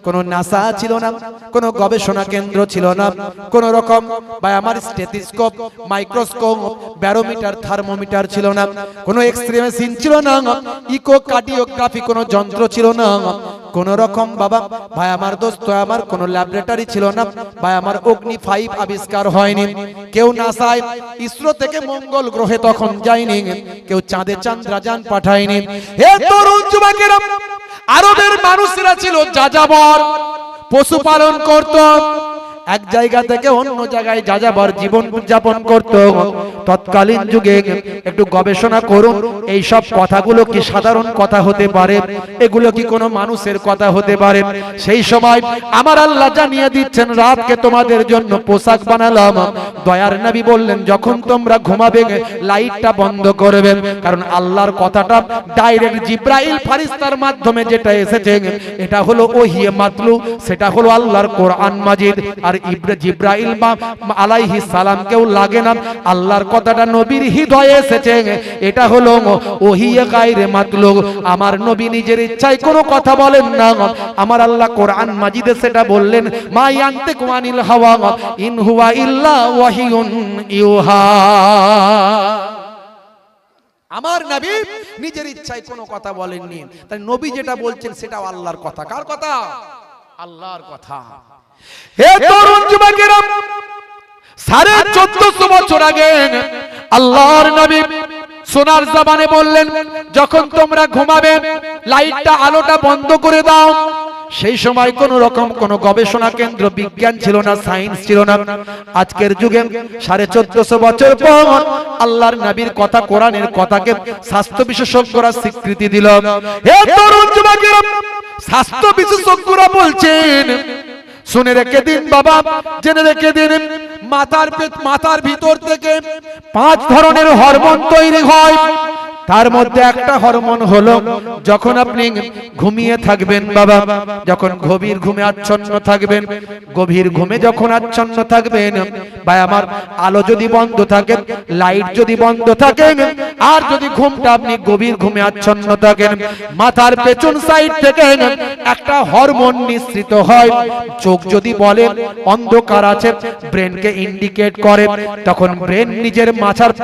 কোন নাসা ছিল না, কোন গবেষণা কেন্দ্র ছিল না, কোন রকম ভাই আমার স্টেথোস্কোপ, মাইক্রোস্কোপ, ব্যারোমিটার, থার্মোমিটার ছিল না, কোন এক্সরে মেশিন ছিল না, ইকোকার্ডিওগ্রাফি কোন যন্ত্র ছিল না, কোন রকম বাবা ভাই আমার, দোস্ত আমার, কোন ল্যাবরেটরি ছিল না, ভাই আমার অগ্নি 5 আবিষ্কার হয়নি, কেউ নাসায় ইসরো থেকে মঙ্গল গ্রহে তখন যায়নি, কেউ চাঁদে চন্দ্রযান পাঠায়নি। হে তরুণ যুবকেরা, আরবের মানুষরা ছিল যাযাবর, পশুপালন করত, এক জায়গা থেকে অন্য জায়গায় যাযাবর জীবন যাপন করত। তৎকালীন যুগে একটু গবেষণা করুন, এই সব কথাগুলো কি সাধারণ কথা হতে পারে? এগুলো কি কোনো মানুষের কথা হতে পারে? সেই সময় আমার আল্লাহ জানিয়ে দিচ্ছেন, রাতকে তোমাদের জন্য পোশাক বানালাম। দয়ার নবী বললেন, যখন তোমরা ঘুমাবে লাইটটা বন্ধ করবে, কারণ আল্লাহর কথাটা ডাইরেক্ট জিব্রাইল ফেরেশতার মাধ্যমে যেটা এসেছে, এটা হলো ওহিয়ে মাতলু, সেটা হলো আল্লাহর কোরআন মাজিদ। আর জিব্রাইল আলাইহিস সালাম কেউ লাগে না, আল্লাহর কথাটা নবীর হৃদয়ে এসেছে, এটা হলো ওহিয়ে গায়রে মাতলু। আমার নবী নিজের ইচ্ছায় কোনো কথা বলেন না, আমার আল্লাহ কোরআন মাজিদে সেটা বললেন, মা ইয়ানতিকু আনিল হাওয়া ইন হুয়া ইল্লা ওয়াহিয়ুন ইউহা। আমার নবী নিজের ইচ্ছায় কোনো কথা বলেননি, তাই নবী যেটা বলছেন সেটাও আল্লাহর কথা। কার কথা? আল্লাহর কথা। হে তরুণ যুবকেরা, 1450 বছর আগে আল্লাহর নবী সোনার জবানে বললেন, যখন তোমরা ঘুমাবে লাইটটা, আলোটা বন্ধ করে দাও, সেই সময় কোন রকম কোন গবেষণা কেন্দ্র বিজ্ঞান ছিল না, সায়েন্স ছিল না। আজকের যুগে 1450 বছর পর আল্লাহর নবীর কথা, কোরআনের কথাকে স্বাস্থ্য বিশেষজ্ঞরা স্বীকৃতি দিল। হে তরুণ যুবকেরা, স্বাস্থ্য বিশেষজ্ঞরা বলছেন, শুনে রেখে দিন বাবা, জেনে রেখে দিন, মাথার ভিতর থেকে 5 ধরনের হরমোন তৈরি হয়। তার মধ্যে একটা হরমোন হলো যখন আপনি ঘুমিয়ে থাকবেন বাবা, যখন গভীর ঘুমে আচ্ছন্ন থাকবেন, গভীর ঘুমে যখন আচ্ছন্ন থাকবেন ভাই আমার, আলো যদি বন্ধ থাকে, লাইট যদি বন্ধ থাকে, আর যদি ঘুমটা আপনি গভীর ঘুমে আচ্ছন্ন থাকেন, মাথার পেছন সাইড থেকে একটা হরমোন নিঃসৃত হয়। চোখ যদি বলে অন্ধকার আছে, ব্রেনকে ইন্ডিকেট করে, তখন ব্রেন নিজের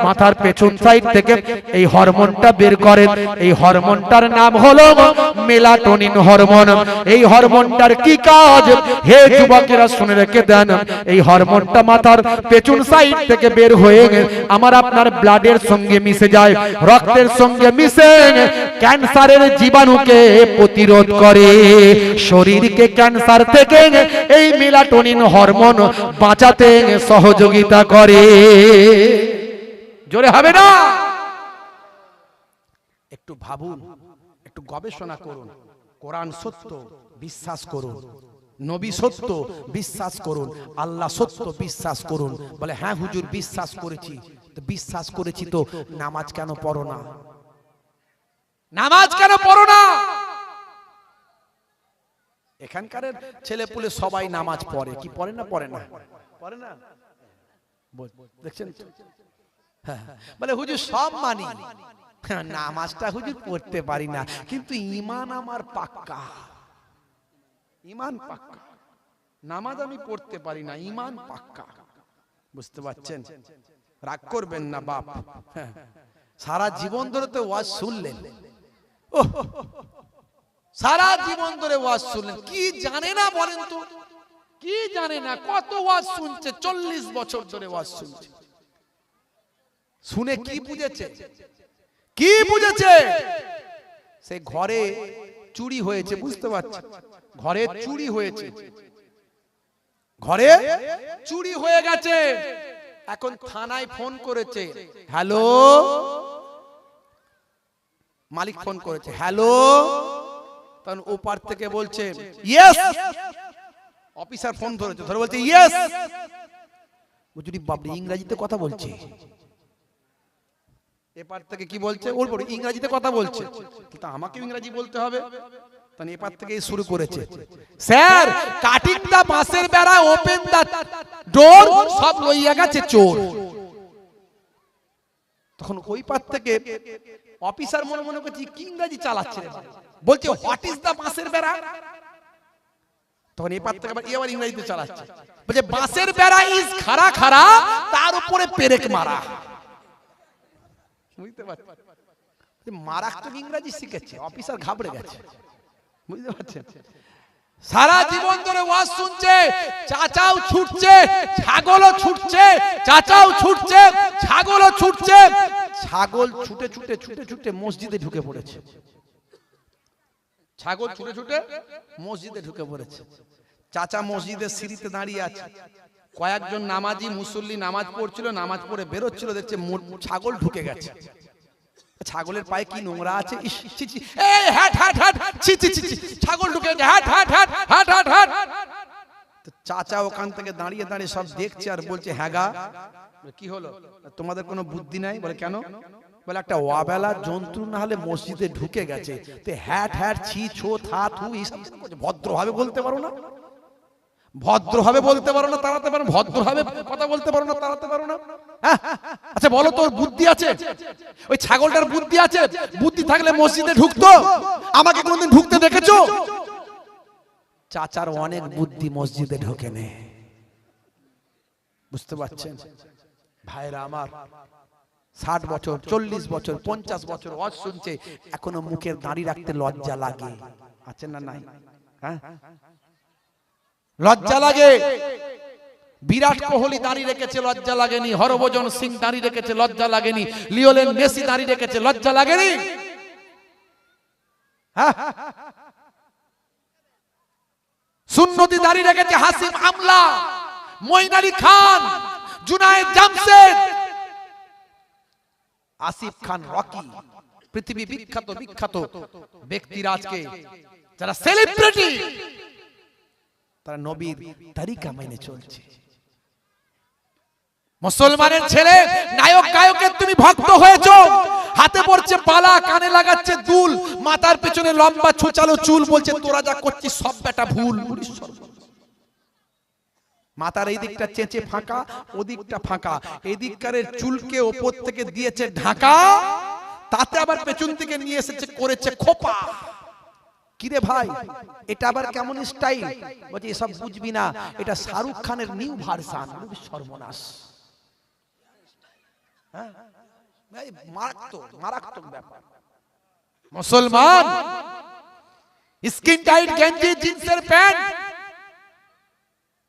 মাথার পেছন সাইড থেকে এই হরমোন বের করেন। এই হরমোনটার নাম হলো মেলাটোনিন হরমোন। এই হরমোনটার কি কাজ? হে যুবকেরা শুনে রেখে দেন, এই হরমোনটা মাথার পেছন সাইড থেকে বের হয়ে আমার আপনার ব্লাডের সঙ্গে মিশে যায়, রক্তের সঙ্গে মিশে ক্যান্সারের জীবাণুকে প্রতিরোধ করে, শরীরকে ক্যান্সার থেকে এই মেলাটোনিন হরমোন বাঁচাতে সহযোগিতা করে। জোরে হবে না? একটু ভাবুন, একটু গবেষণা করুন। কোরআন সত্য, বিশ্বাস করুন। নবী সত্য, বিশ্বাস করুন। আল্লাহ সত্য, বিশ্বাস করুন। বলে হ্যাঁ হুজুর বিশ্বাস করেছি। তো বিশ্বাস করেছি তো নামাজ কেন পড়ো না? নামাজ কেন পড়ো না? এখানকার ছেলে পুলে সবাই নামাজ পড়ে, কি পড়ে না? পড়ে না, পড়ে না, দেখছেন? বলে হুজুর সব মানি, নামাজটা হুজুর পড়তে পারি না, কিন্তু ঈমান আমার পাক্কা। ঈমান পাক্কা, নামাজ আমি পড়তে পারি না, ঈমান পাক্কা। বুঝতে পারছেন? রাগ করবেন না বাপ, সারা জীবন ধরে তো ওয়াজ শুনলেন, সারা জীবন ধরে ওয়াজ শুনলেন, কি জানে না বলেন তো? কি জানে না? কত ওয়াজ শুনছে, 40 বছর ধরে ওয়াজ শুনছে। শুনে কি বুঝেছে? কি বুঝেছে? সে ঘরে চুরি হয়েছে, বুঝতে পারছে? ঘরে চুরি হয়েছে, ঘরে চুরি হয়ে গেছে। এখন থানায় ফোন করেছে, হ্যালো, মালিক ফোন করেছে, হ্যালো, তখন ওপার থেকে বলছে ইয়েস। অফিসার ফোন ধরেছে, ধরে বলছে ইয়েস। বুঝলি বাবলি ইংরেজিতে কথা বলছে। এপার থেকে কি বলছে? ওর পরে ইংরেজিতে কথা বলছে, কিন্তু আমাকে ইংরেজি বলতে হবে। তখন এপার থেকে শুরু করেছে, স্যার কাটিং দা বাঁশের বেড়া, ওপেন দা ডোর, সব লইয়া গেছে চোর। তখন ওই পার থেকে অফিসার মনে মনে করছে কি ইংরেজি চালাচ্ছে, বলছে হোয়াট ইজ দা বাঁশের বেড়া। তখন এই পার থেকে আবার ইংরেজিতে চালাচ্ছে, বলছে বাঁশের বেড়া ইজ খাড়া খাড়া, তার উপরে পেরেক মারা। বুঝতে পারছেন? মারাত্মক ইংরেজি শিখেছে, অফিসার ঘাবড়ে গেছে। বুঝতে পারছেন? সারা জীবন ধরে ওয়াজ শুনছে, চাচাও ছুটছে, ছাগলও ছুটছে, চাচাও ছুটছে, ছাগলও ছুটছে। ছাগল ছুটে ছুটে ছুটে ছুটে মসজিদে ঢুকে পড়েছে। ছাগল ছুটে ছুটে মসজিদে ঢুকে পড়েছে। চাচা মসজিদের সিঁড়িতে দাঁড়িয়ে আছে। কয়েকজন নামাজি মুসল্লি নামাজ পড়ছিল, নামাজ পড়ে বেরোচ্ছিল, দেখছে ছাগল ঢুকে গেছে। ছাগলের পায়ে কি নোংরা আছে, ছাগল ঢুকে গেছে, চাচা ওখান থেকে দাঁড়িয়ে দাঁড়িয়ে সব দেখছে আর বলছে হ্যাঁ গা, কি হলো, তোমাদের কোনো বুদ্ধি নাই? বলে কেন? বলে একটা ওয়াবেলা জন্তু না হলে মসজিদে ঢুকে গেছে, তো হ্যাট হ্যাট ছি ছো থা থু এইসব ভদ্রভাবে বলতে পারো না? ভদ্রভাবে বলতে পারো না, তাড়াতে পারো? ভদ্রভাবে কথা বলতে পারো না, তাড়াতে পারো না? আচ্ছা বলো, তোর বুদ্ধি আছে? ওই ছাগলটার বুদ্ধি আছে? বুদ্ধি থাকলে মসজিদে ঢুকতো? আমাকে কোনদিন ঢুকতে দেখেছো? চাচার অনেক বুদ্ধি, মসজিদে ঢোকে নে। বুঝতে পারছেন ভাইরা আমার? 60 বছর, 40 বছর, 50 বছর ওয়াজ শুনছে, এখনো মুখের দাড়ি রাখতে লজ্জা লাগে। আছে না নাই? হ্যাঁ, লজ্জা লাগে। বিরাট কোহলি দাঁড়িয়ে রেখেছে, লজ্জা লাগেনি? হরভজন সিং দাঁড়িয়ে রেখেছে, লজ্জা লাগেনি? লিওনেল মেসি দাঁড়িয়ে রেখেছে, লজ্জা লাগেনি? সুন্নতি দাঁড়িয়ে রেখেছে হাসিম আমলা, মঈন আলী খান, জুনায়েদ জামশেদ, আসিফ খান রকি, পৃথিবী বিখ্যাত বিখ্যাত ব্যক্তিরা আজকে যারা সেলিব্রিটি, তারা নবীর তরিকা মেনে চলছে। মুসলমানের ছেলে নায়ক গায়কের তুমি ভক্ত হয়েছো, হাতে পড়ছে পালা, কানে লাগাচ্ছে দুল, মাথার পেছনে লম্বা ছোচালো চুল, বলছে তোরা যা করছিস সব বেটা ভুল। মাথার এই দিকটা চেঁচে ফাঁকা, ওদিকটা ফাঁকা, এই দিককারের চুলকে ওপর থেকে দিয়েছে ঢাকা, তাতে আবার পেছন থেকে নিয়ে এসেছে করেছে খোপা। কিরে ভাই এটা আবার কেমন স্টাইল? বলছে এসব বুঝবি না, এটা শাহরুখ খানের নিউ ভার্সন। সর্বনাশ, মারাত্মক ব্যাপার। মুসলমান স্কিন টাইট গেঞ্জি, জিন্সের প্যান্ট,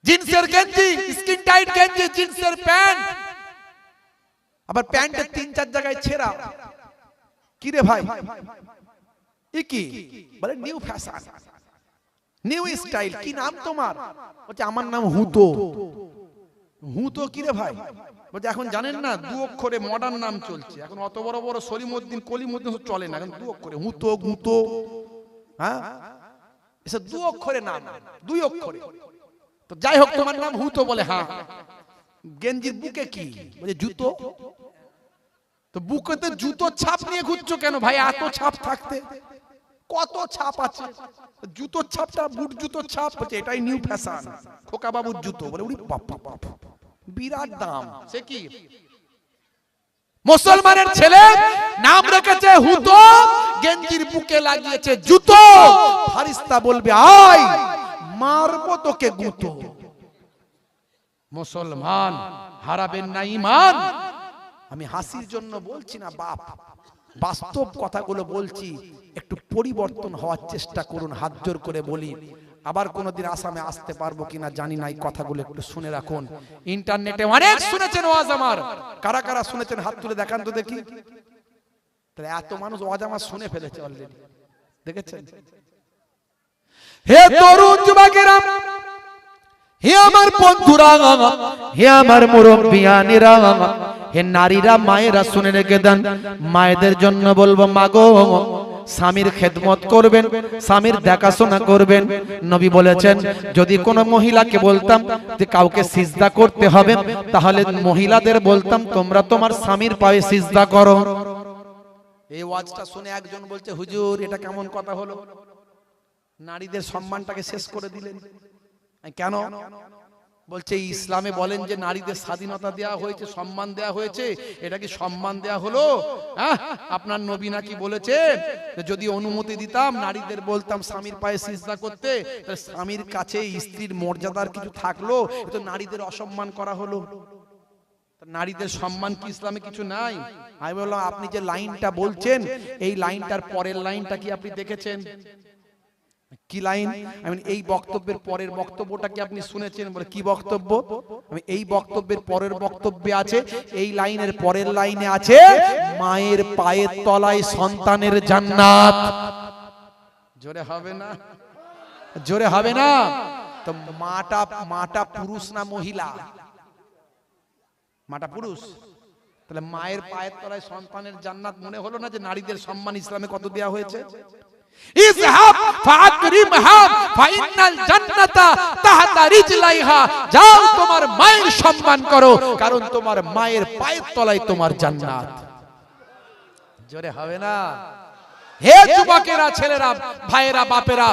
জিন্সের গেঞ্জি, স্কিন টাইট গেঞ্জি, জিন্সের প্যান্ট, আবার প্যান্টের 3-4 জায়গায় ছেঁড়া। কিরে ভাই কি বলে? New fashion, new style. কি নাম তোমার? বলছে আমার নাম হুতো। হুতো কিরে ভাই? বলছে এখন জানেন না 2 অক্ষরে মডার্ন নাম চলছে, এখন অত বড় বড় সলিমউদ্দিন কলিমউদ্দিন চলে না, এখন 2 অক্ষরে হুতো গুতো। হ্যাঁ এসব 2 অক্ষরে নাম, 2 অক্ষরে। তো যাই হোক তোমার নাম হুতো বলে। হ্যাঁ গেঞ্জির বুকে কি? বলে জুতো। তো বুকেতে জুতো ছাপ নিয়ে ঘুরছো কেন ভাই? এত ছাপ থাকতে কত ছাপ আছে, জুতোর ছাপটা বুট জুতোর ছাপ হচ্ছে, এটাই নিউ ফ্যাশন। খোকা বাবুর জুতো বলে উড়ি বাপ বাপ, বিরাট দাম। সে কি? মুসলমানের ছেলে নাম রেখেছে হুতো, গেঞ্জির বুকে লাগিয়েছে জুতো। ফারিস্তা বলবে আয় মারবো তোকে গুতো। মুসলমান হারাবেন না ঈমান। আমি হাসির জন্য বলছি না বাপ, বাস্তব কথাগুলো বলছি। একটু পরিবর্তন হওয়ার চেষ্টা করুন, হাত জোর করে বলি। আবার কোনোদিন আসামে আসতে পারবো কিনা জানি না, এই কথাগুলো একটু শুনে রাখুন। ইন্টারনেটে অনেক শুনেছেন ওয়াজ আমার, কারা কারা শুনেছেন হাত তুলে দেখান তো দেখি। তাহলে এত মানুষ ওয়াজ আমার শুনে ফেলেছে অলরেডি, দেখেছেন? হে তরুণ যুবকেরা, হে আমার বন্ধুরা, হে আমার মুরব্বিয়ানেরা, হে নারীরা, মায়েরা শুনে রেখে দেন। মায়েদের জন্য বলবো মাগো, স্বামীর খেদমত করবেন, স্বামীর দেখাশোনা করবেন। নবী বলেছেন যদি কোনো মহিলাকে বলতাম যে কাউকে সিজদা করতে হবে, তাহলে মহিলাদের বলতাম তোমরা তোমার স্বামীর পায়ে সিজদা করো। এই ওয়াজটা শুনে একজন বলছে হুজুর এটা কেমন কথা হলো? নারীদের সম্মানটাকে শেষ করে দিলেন কেন? বলছে ইসলামে বলেন যে নারীদের স্বাধীনতা দেওয়া হয়েছে, সম্মান দেওয়া হয়েছে, এটা কি সম্মান দেওয়া হলো? আপনার নবী নাকি বলেছে যদি অনুমতি দিতাম নারীদের বলতাম স্বামীর পায়ে সিজদা করতে, স্বামীর কাছে স্ত্রীর মর্যাদার কিছু থাকলো? তো নারীদের অসম্মান করা হলো। নারীদের সম্মান কি ইসলামে কিছু নাই? আমি বললাম আপনি যে লাইনটা বলছেন এই লাইনটার পরের লাইনটা কি আপনি দেখেছেন? কি লাইন? আমি এই বক্তব্যের পরের বক্তব্যটা কি আপনি শুনেছেন? বলে কি বক্তব্য? আমি এই বক্তব্যের পরের বক্তব্যে আছে, এই লাইনের পরের লাইনে আছে মায়ের পায়ের তলায় সন্তানের জান্নাত। জোরে হবে না? জোরে হবে না? তো মাটা পুরুষ না মহিলা? মাটা পুরুষ। তাহলে মায়ের পায়ের তলায় সন্তানের জান্নাত মনে হলো না যে নারীদের সম্মান ইসলামে কত দেওয়া হয়েছে? ইযহাব ফাআকরিমহা ফাইনাল জান্নাতা তাহতা রিজলাইহা, যাও তোমার মায়ের সম্মান করো, কারণ তোমার মায়ের পায়ের তলায় তোমার জান্নাত। জোরে হবে না? হে যুবকেরা, ছেলেরা, ভাইয়েরা, বাপেরা,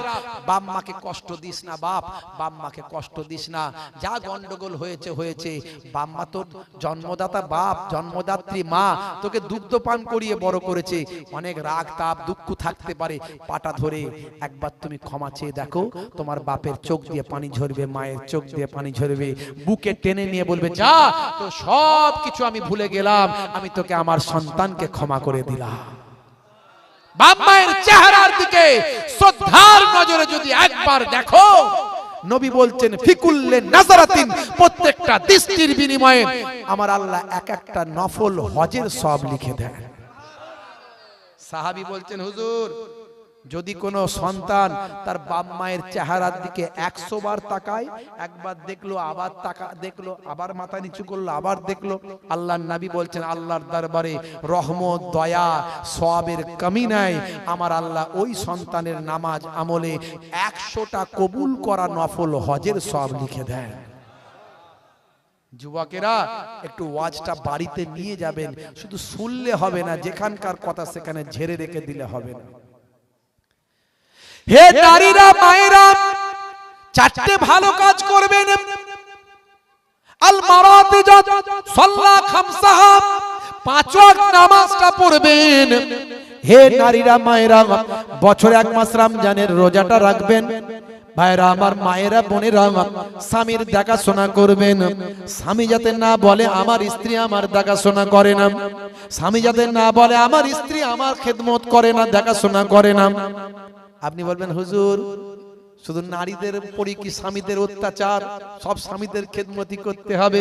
বাপ মাকে কষ্ট দিস না বাপ, বাপ মাকে কষ্ট দিস না। যা গন্ডগোল হয়েছে হয়েছে, বাপ মা তোর জন্মদাতা বাপ, জন্মদাত্রী মা তোকে দুগ্ধ পান করিয়ে বড় করেছে। অনেক রাগ তাপ দুঃখ থাকতে পারে, পাটা ধরে একবার তুমি ক্ষমা চেয়ে দেখো, তোমার বাপের চোখ দিয়ে পানি ঝরবে, মায়ের চোখ দিয়ে পানি ঝরবে। বুকে টেনে নিয়ে বলবে যা তো সব কিছু আমি ভুলে গেলাম, আমি তোকে আমার সন্তানকে ক্ষমা করে দিলাম। বাপ মায়ের চেহারার দিকে শ্রদ্ধার নজরে যদি একবার দেখো, নবী বলছেন ফিকুল্লে নাজারাতিন, প্রত্যেকটা দৃষ্টির বিনিময়ে আমার আল্লাহ এক একটা নফল হজের সওয়াব লিখে দেন। সাহাবী বলছেন হুজুর যদি কোনো সন্তান তার বাপ মায়ের চেহারার দিকে 100 বার তাকায়, একবার দেখলো আবার দেখলো, আবার মাথা নিচু করলো, আবার দেখলো, আল্লাহর নবী বলছেন আল্লাহর দরবারে রহমত, দয়া, সওয়াবের কমি নাই। আমার আল্লাহ ওই সন্তানের নামাজ আমলে 100টা কবুল করা নফল হজের সওয়াব লিখে দেন। যুবকেরা একটু ওয়াজটা বাড়িতে নিয়ে যাবেন, শুধু শুনলে হবে না, যেখানকার কথা সেখানে ঝেড়ে রেখে দিলে হবে না। হে নারীরা, মায়েরা, 4টে ভালো কাজ করবেন। আল মারাতিজাত সাল্লা খামসাহা, 5 ওয়াক্ত নামাজটা পড়বেন। হে নারীরা, মায়েরা, বছরে 1 মাস রমজানের রোজাটা রাখবেন। ভাইরা আমার, মায়েরা, বোনেরা, স্বামীর দেখাশোনা করবেন। স্বামী যাতে না বলে আমার স্ত্রী আমার দেখাশোনা করে না, স্বামী যাতে না বলে আমার স্ত্রী আমার খেদমত করে না, দেখাশোনা করে না। আপনি বলবেন হুজুর শুধু নারীদের উপরই কি স্বামীদের অত্যাচার? সব স্বামীদের খেদমতি করতে হবে?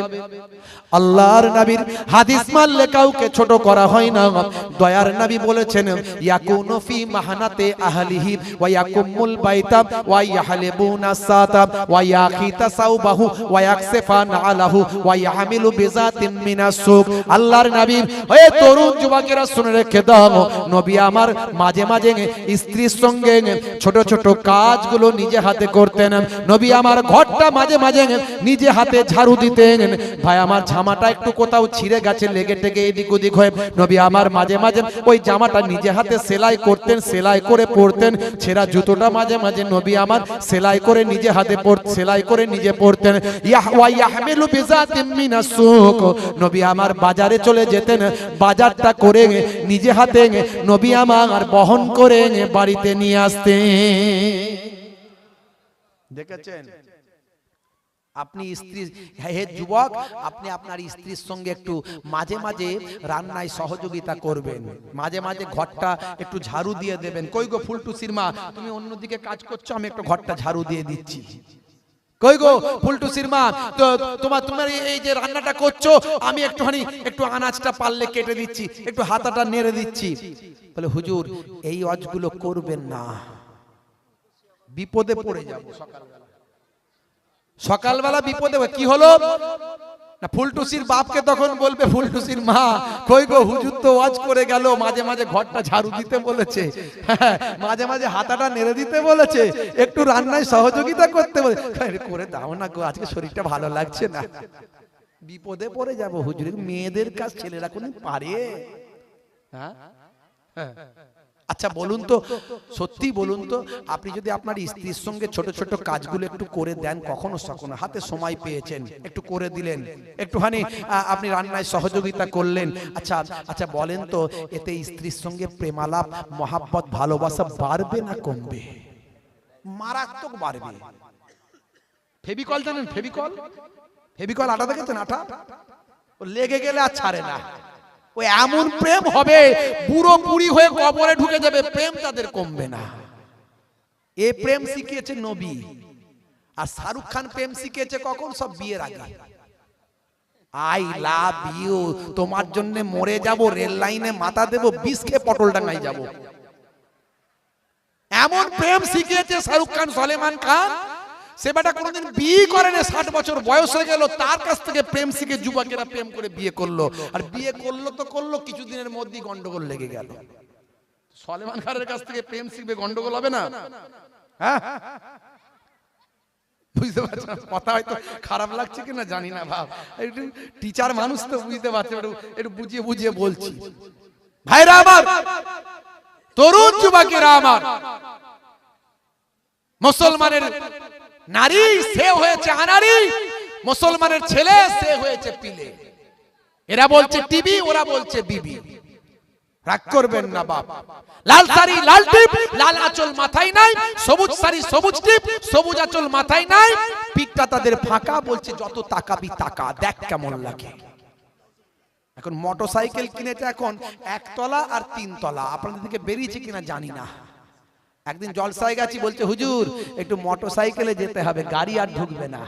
আল্লাহর নবীর হাদিস মানলে কাউকে ছোট করা হয় না। দয়ার নবী বলেছেন ইয়াকুনু ফি মাহানাতে আহলিহি ওয়া ইয়াকুমুল বাইতা ওয়া ইয়াহলিবুনা সাতা ওয়া ইয়াখিতা সাওবাহু ওয়া ইয়াকসিফান আলাহু ওয়া ইয়াহমিলু বিজাতিন মিনাস সুক। আল্লাহর নবী, ওই তরুণ যুবকেরা শুনে রেখে দাও, নবী আমার মাঝে মাঝে স্ত্রীর সঙ্গে ছোট ছোট কাজগুলো নিজে হাতে করতেন। নবী আমার ঘরটা মাঝে মাঝে নিজে হাতে ঝাড়ু দিতেন। ভাই আমার, জামাটা একটু কোথাও ছিঁড়ে গেছে, লেগে টেগে এদিক ওদিক হয়ে, নবী আমার মাঝে মাঝে ওই জামাটা নিজে হাতে সেলাই করতেন, সেলাই করে পরতেন। ছেঁড়া জুতোটা মাঝে মাঝে নবী আমার সেলাই করে নিজে হাতে সেলাই করে নিজে পরতেন। ওয়া ইয়াহমিলু বিজাতিন মিনাস সুক, নবী আমার বাজারে চলে যেতেন, বাজারটা করে নিজে হাতে নবী আমার বহন করে বাড়িতে নিয়ে আসতেন। দেখেছেন? আপনি স্ত্রী, হে যুবক, আপনি আপনার স্ত্রীর সঙ্গে একটু মাঝে মাঝে রান্নায় সহযোগিতা করবেন, মাঝে মাঝে ঘরটা একটু ঝাড়ু দিয়ে দেবেন। কই গো ফুলটুসির মা, তুমি অন্যদিকে কাজ করছো, আমি একটু ঘরটা ঝাড়ু দিয়ে দিচ্ছি। কই গো ফুলটুসির মা, তো তোমার এই যে রান্নাটা করছো, আমি একটু আনাজটা পারলে কেটে দিচ্ছি, একটু হাতাটা নেড়ে দিচ্ছি। বলে হুজুর এই ওয়াজগুলো করবেন না, বিপদে পড়ে যাব। সকালবেলা বিপদে কি হলো না, ফুলটুসির বাপকে তখন বলবে ফুলটুসির মা, কই গো হুজুর তো ওয়াজ করে গেল, মাঝে মাঝে ঘরটা ঝাড়ু দিতে বলেছে, মাঝে মাঝে হাতাটা নেড়ে দিতে বলেছে, একটু রান্নায় সহযোগিতা করতে বলেছে, করে দাও না গো, আজকে শরীরটা ভালো লাগছে না। বিপদে পড়ে যাব হুজুর। মেয়েদের কাজ ছেলেরা কোন পারে? হ্যাঁ, আচ্ছা বলুন তো, সত্যি বলুন তো, আপনি যদি আপনার স্ত্রীর সঙ্গে ছোট ছোট কাজগুলো একটু করে দেন, কখনো কখনো হাতে সময় পেয়েছেন, একটু করে দিলেন, একটুখানি আপনি রান্নায় সহযোগিতা করলেন, আচ্ছা বলেন তো, এতে স্ত্রীর সঙ্গে প্রেমালাপ, মহাব্বত, ভালোবাসা বাড়বে না কমবে? মারাত্মক বাড়বে। ফেভিকল জানেন? ফেভিকল আটা দেখেছেন? আটা লেগে গেলে আর ছাড়ে না। ওই এমন প্রেম হবে, বুড়ো বুড়ি হয়ে কবরে ঢুকে যাবে, প্রেম তাদের কমবে না। এ প্রেম শিখিয়েছে নবী। আর শাহরুখ খান প্রেম শিখিয়েছে কখন? সব বিয়ের আগে। আই লাভ ইউ, তোমার জন্য মরে যাব, রেল লাইনে মাথা দেব, বিষ খেয়ে পটল ডাঙ্গায় যাব। এমন প্রেম শিখিয়েছে শাহরুখ খান, সলমান খান। সে বেটা কোনোদিন বিয়ে করে না, 60 বছর বয়স হয়ে গেল, তার কাছ থেকে প্রেম শিখে যুবকেরা প্রেম করে বিয়ে করলো। আর বিয়ে করলো তো করলো, কিছুদিনের মধ্যেই গন্ডগোল লেগে গেল। সলমান খানের কাছ থেকে প্রেম শিখবে, গন্ডগোল হবে না? হ্যাঁ, বুঝতে পারছেন? কথা হয়তো খারাপ লাগছে কিনা জানি না, ভাব একটু টিচার মানুষ তো বুঝতে পারছে, একটু বুঝিয়ে বুঝিয়ে বলছি। ভাইরা আমার, তরুণ যুবকেরা আমার, মুসলমানের নারী সে হয়েছে আনারি, মুসলমানের ছেলে সে হয়েছে পিলে। এরা বলছে টিভি, ওরা বলছে বিবি। রাগ করবেন না বাপ। লাল শাড়ি লাল টিপ, লাল আঁচল মাথায় নাই, সবুজ শাড়ি সবুজ টিপ, সবুজ আঁচল মাথায় নাই, পিঠটা তাদের ফাঁকা, বলছে যত তাকাবি তাকা, দেখ কেমন লাগে। এখন মোটরসাইকেল কিনেছে, এখন 1 তলা আর 3 তলা, আপনাদের দিকে বেরিয়েছে কিনা জানি না। একদিন জলসায় গেছি, বলছে হুজুর একটু মোটরসাইকেলে যেতে হবে, গাড়ি আর ঢুকবে না।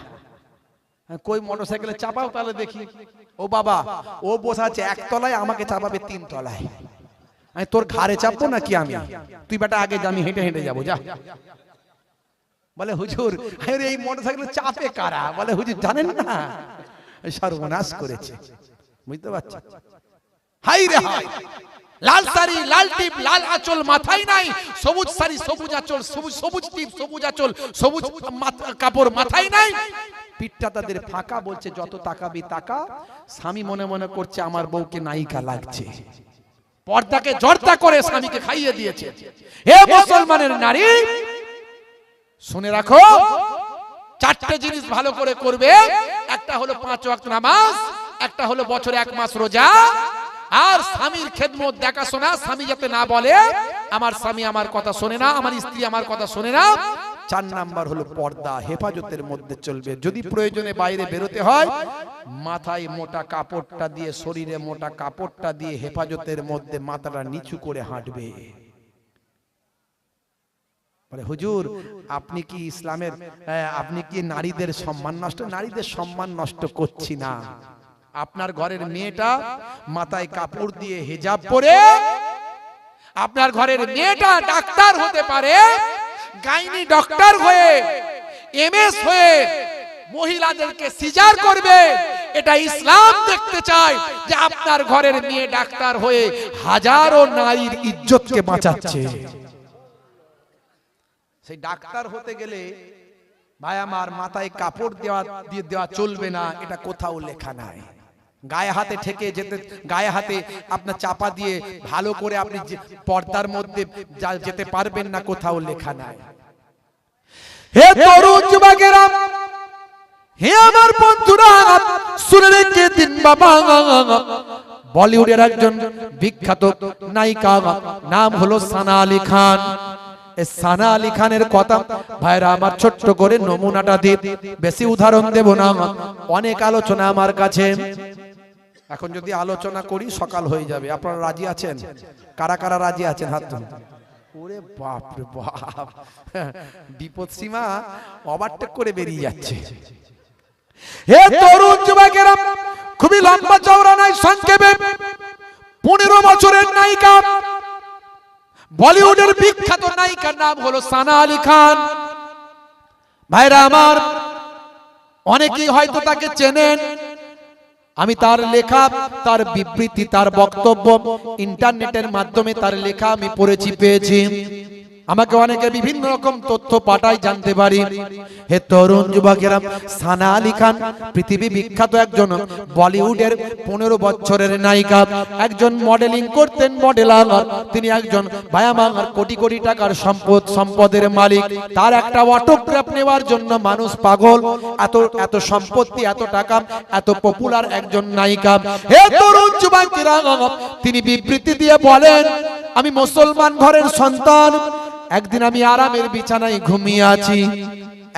কই মোটরসাইকেলে চাপাও তাহলে দেখি। ও বাবা, ও বসে আছে 1 তলায়, আমাকে চাপাবে 3 তলায়। আমি তোর ঘাড়ে চাপবো নাকি আমি? তুই বেটা আগে যা, আমি হেঁটে হেঁটে যাবো, যা। বলে হুজুর আরে এই মোটরসাইকেল চাপে কারা? বলে হুজুর জানেন না, সর্বনাশ করেছে, বুঝতে পারছো? হাই রে হাই, লাল শাড়ি, লাল টিপ, লাল আঁচল, মাথায় নাই সবুজ শাড়ি, সবুজ আঁচল, সবুজ টিপ, সবুজ আঁচল, সবুজ কাপড় মাথায় নাই, পিঠটা তাদের ফাঁকা। বলছে যত তাকাবি তাকা। স্বামী মনে মনে করছে আমার বউকে নায়িকা লাগছে, পর্দাকে জর্দা করে স্বামীকে খাইয়ে দিয়েছে। হে মুসলমানের নারী, শুনে রাখো, চারটে জিনিস ভালো করে করবে। একটা হলো 5 ওয়াক্ত নামাজ, একটা হলো বছরে 1 মাস রোজা, আর স্বামীর খেদমত দেখাশোনা। স্বামী যাতে না বলে আমার স্বামী আমার কথা শোনে না, আমার স্ত্রী আমার কথা শোনে না। 4 নাম্বার হলো পর্দা, হেফাজতের মধ্যে চলবে। যদি প্রয়োজনে বাইরে বেরোতে হয়, মাথায় মোটা কাপড়টা দিয়ে, শরীরে মোটা কাপড়টা দিয়ে হেফাজতের মধ্যে মাথাটা নিচু করে হাঁটবে। বলে হুজুর আপনি কি ইসলামের, আপনি কি নারীদের সম্মান নষ্ট? নারীদের সম্মান নষ্ট করছি না। আপনার ঘরের মেয়েটা মাথায় কাপড় দিয়ে হিজাব পরে, আপনার ঘরের মেয়েটা ডাক্তার হতে পারে, গাইনি ডক্টর হয়ে, এমএস হয়ে মহিলাদেরকে সিজার করবে। এটা ইসলাম দেখতে চায় যে আপনার ঘরের মেয়ে ডাক্তার হয়ে হাজারো নারীর ইজ্জতকে বাঁচাচ্ছে। সেই ডাক্তার হতে গেলে ভাই আমার মাথায় কাপড় দেওয়া চলবে না, এটা কোথাও লেখা নাই। গায়ে হাতে ঠেকে যেতে, গায়ে হাতে আপনার চাপা দিয়ে ভালো করে আপনি পর্দার মধ্যে যেতে পারবেন না, কোথাও লেখা নাই। হে তরুণ যুবকেরা, হে আমার বন্ধুরা, শুনে রেখে দিন বাবা, বলিউডের একজন বিখ্যাত নায়িকা, নাম হলো সানা আলী খান। সানা আলী খানের কথা ভাইরা আমার ছোট্ট করে নমুনাটা দিই, বেশি উদাহরণ দেব না, অনেক আলোচনা আমার কাছে। এখন যদি আলোচনা করি সকাল হয়ে যাবে। আপনারা রাজি আছেন? কারা কারা রাজি আছেন হাত তুলুন। ওরে বাপ রে বাপ, বিপদ সীমা ওভারটেক করে বেরিয়ে যাচ্ছে। হে তরুণ যুবকেরা, খুবই লম্বা চওড়া নয়, সংক্ষেপে 15 বছরের নায়িকা, বলিউডের বিখ্যাত নায়িকার নাম হলো সানা আলী খান। ভাইরা আমার, অনেকেই হয়তো তাকে চেনেন। আমি তার লেখা, তার বিবৃতি, তার বক্তব্য ইন্টারনেটের মাধ্যমে তার লেখা আমি পড়েছি, পেয়েছি। আমাকে অনেকে বিভিন্ন রকম তথ্য পাঠায়, জানতে পারি। হে তরুণ যুবকেরা, সানা আলী খান পৃথিবী বিখ্যাত একজন বলিউডের 15 বছরের নায়িকা, একজন মডেলিং করতেন, মডেলার। তিনি একজন ভায়ামাঙ্গার কোটি কোটি টাকার সম্পদের মালিক। তার একটা অটোগ্রাফ নেওয়ার জন্য মানুষ পাগল। এত সম্পত্তি, এত টাকা, এত পপুলার একজন নায়িকা। হে তরুণ যুবকেরা, তিনি বিবৃতি দিয়ে বলেন, আমি মুসলমান ঘরের সন্তান। একদিন আমি আরামের বিছানায় ঘুমিয়ে আছি,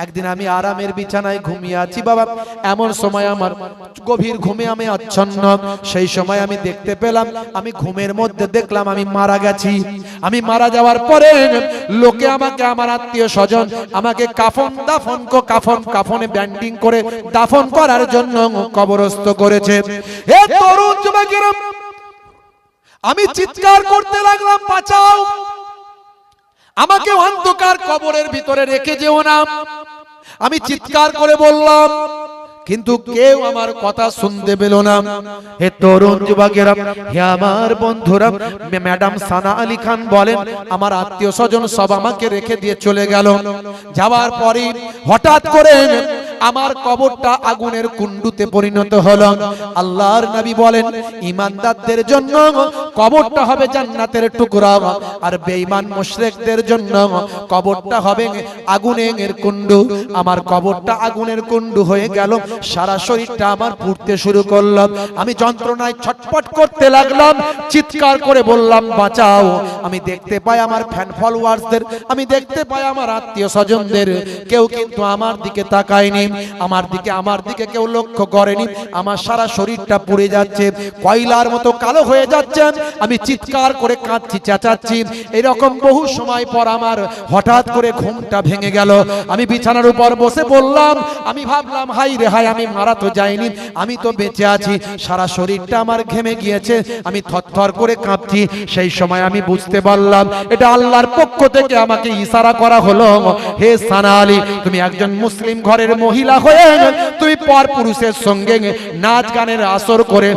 একদিন আমি আরামের বিছানায় ঘুমিয়ে আছি বাবা। এমন সময় আমার গভীর ঘুমে আমি আচ্ছন্ন। সেই সময় আমি দেখতে পেলাম, আমি ঘুমের মধ্যে দেখলাম আমি মারা গেছি। আমি মারা যাওয়ার পরে লোকে আমাকে, আমার আত্মীয় স্বজন আমাকে কাফনে ব্যান্ডিং করে দাফন করার জন্য কবরস্থ করেছে। হে তরুণ যুবকেরা, আমি চিৎকার করতে লাগলাম, বাঁচাও আমাকে, অন্ধকার কবরের ভিতরে রেখে যেও না। আমি চিৎকার করে বললাম, কিন্তু কেউ আমার কথা শুনতে পেল না। হে তরুণ যুবকেরা, হে আমার বন্ধুরা, ম্যাডাম সানা আলী খান বলেন, আমার আত্মীয় স্বজন সব আমাকে রেখে দিয়ে চলে গেল। যাওয়ার পরে হঠাৎ করে আমার কবরটা আগুনের কুণ্ডুতে পরিণত হলো। আল্লাহর নবী বলেন, ঈমানদারদের জন্য কবরটা হবে জান্নাতের টুকরা, আর বেঈমান মুশরিকদের জন্য কবরটা হবে আগুনের কুণ্ডু। আমার কবরটা আগুনের কুণ্ডু হয়ে গেল, সারা শরীরটা আমার পুড়তে শুরু করলো। আমি যন্ত্রণায় ছটফট করতে লাগলাম, চিৎকার করে বললাম, বাঁচাও। আমি দেখতে পাই আমার ফ্যান ফলোয়ার্সদের, আমি দেখতে পাই আমার আত্মীয় স্বজনদের, কেউ কিন্তু আমার দিকে তাকায়নি। আমার দিকে কেউ লক্ষ্য করেনি, আমার সারা শরীরটা পুড়ে যাচ্ছে, কয়লার মতো কালো হয়ে যাচ্ছে, আমি চিৎকার করে কাঁদছি, চেঁচাচ্ছি। এরকম বহু সময় পর আমার হঠাৎ করে ঘুমটা ভেঙে গেল। আমি বিছানার উপর বসে বললাম, আমি ভাবলাম হাই রে হাই, আমি মারা তো যাইনি, আমি তো বেঁচে আছি। সারা শরীরটা আমার ঘেমে গিয়েছে, আমি থরথর করে কাঁপছি। সেই সময় আমি বুঝতে পারলাম এটা আল্লাহর পক্ষ থেকে আমাকে ইশারা করা হলো, হে সানা আলী, তুমি একজন মুসলিম ঘরের মহিলা হয়ে তুমি পর পুরুষের সঙ্গে নাচ গানের আসর করে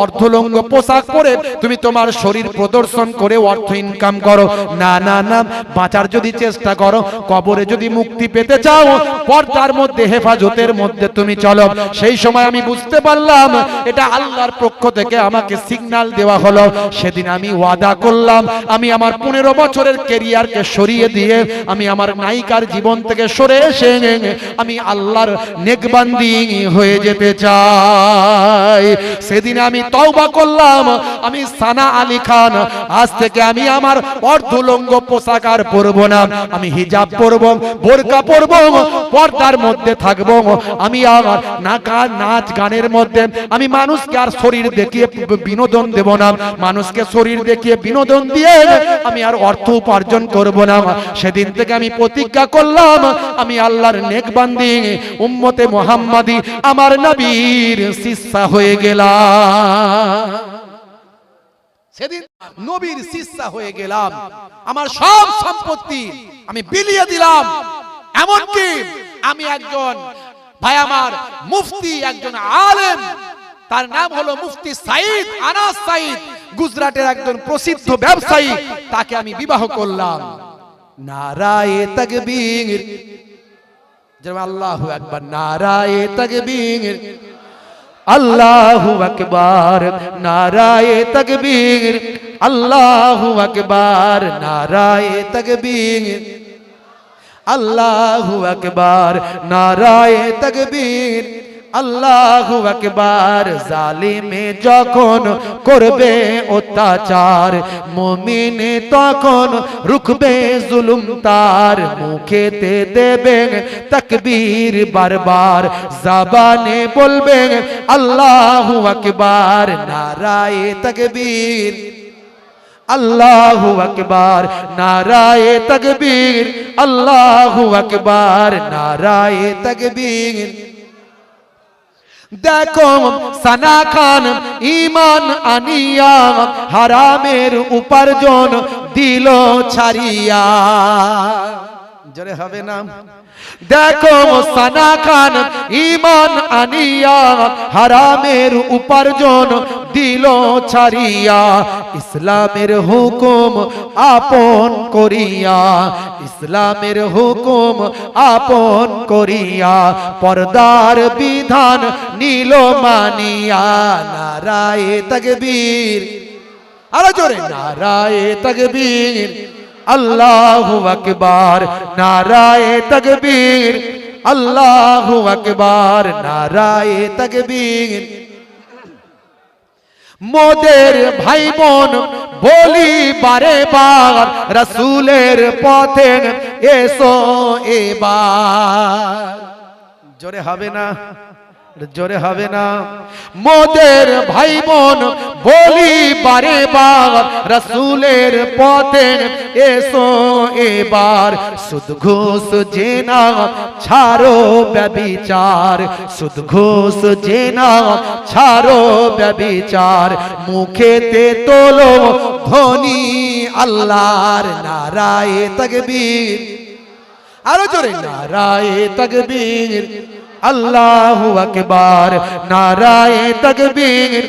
অর্ধলঙ্গ পোশাক পরে তুমি তোমার শরীর প্রদর্শন করে অর্থ ইনকাম করো। না না না, বাঁচার যদি চেষ্টা করো, কবরে যদি মুক্তি পেতে চাও, পর্দার মধ্যে হেফাজতের মধ্যে তুমি চলো। সেই সময় আমি বুঝতে পারলাম এটা আল্লাহর পক্ষ থেকে আমাকে সিগন্যাল দেওয়া হলো। সেদিন আমি ওয়াদা করলাম, আমি আমার 15 বছরের ক্যারিয়ারকে সরিয়ে দিয়ে আমি আমার নায়িকার জীবন থেকে সরে এসে আমি আল্লাহর নেকবান্দি হয়ে যেতে চাই। সেদিন আমি তওবা করলাম, আমি সানা আলী খান, আজ থেকে আমি আমার অর্ধলঙ্গ পোশাক আর পরবো না, আমি হিজাব পরবো, বোরকা পরবো, পর্দার মধ্যে থাকবো। আমি আমার নাচ গানের মধ্যে আমি মানুষকে আর শরীর দেখিয়ে বিনোদন দেব না, মানুষকে শরীর দেখিয়ে বিনোদন দিয়ে আমি আর অর্থ উপার্জন করব না। সেদিন থেকে আমি প্রতিজ্ঞা করলাম, আমি আল্লাহর নেকবান্দি, উম্মতে মুহাম্মাদি, আমার নবীর শিষ্যা হয়ে গেলাম। সেদিন নবীর শিষ্যা হয়ে গেলাম, আমার সব সম্পত্তি আমি বিলিয়ে দিলাম। এমনকি আমি একজন ভাই আমার মুফতি, একজন আলেম, তার নাম হলো মুফতি সাইদ আনাস সাইদ, গুজরাটের একজন প্রসিদ্ধ ব্যবসায়ী, তাকে আমি বিবাহ করলাম। নারায়ে তাকবীর, জনাব আল্লাহু আকবার, নারায়ে তাকবীর, আল্লাহু আকবার, নারায়ে তাকবীর, আল্লাহু আকবার, নারায়ে তাকবীর, আল্লাহু আকবার, নারায়ে তাকবীর, আল্লাহু আকবার। জালিমে যখন করবে অত্যাচার, মুমিনে তখন রুখবে জুলুম তার, মুখেতে দেবে তাকবীর বারবার, জবানে বলবে আল্লাহু আকবার, নারায়ে তাকবীর, আল্লাহু আকবার, নারায়ে তাকবীর, আল্লাহু আকবার, নারায়ে তাকবীর। দেখো সানা খান ঈমান আনিয়া হারামের উপার্জন দিল ছাড়িয়া, জোরে হবে না? দেখো সানা খান ঈমান আনিয়া হারামের উপার্জন দিল ছাড়িয়া, ইসলামের হুকুম আপন করিয়া, ইসলামের হুকুম আপন করিয়া, পর্দার বিধান নিল মানিয়া। নারায়ে তাকবীর, আরো জোরে, নারায়ে তাকবীর, আল্লাহু আকবার, নারায়ে তাকবীর, আল্লাহু আকবার, নারায়ে তাকবীর। মোদের ভাই বোন বলি বারে বার, রাসূলের পথে এসো এবার, জোরে হবে না? জোরে হবে না? মোদের ভাই বোন বলি বারে বার, রাসূলের পথে এসো এবার, সুদ ঘুষ জেনা ছাড়ো ব্যভিচার, সুদ ঘুষ জেনা ছাড়ো ব্যভিচার, মুখেতে তোলো ধ্বনি আল্লাহর, নারায়ে তাকবীর, আরো জোরে, নারায়ে তাকবীর, আল্লাহু আকবার, নারায়ে তাকবীর,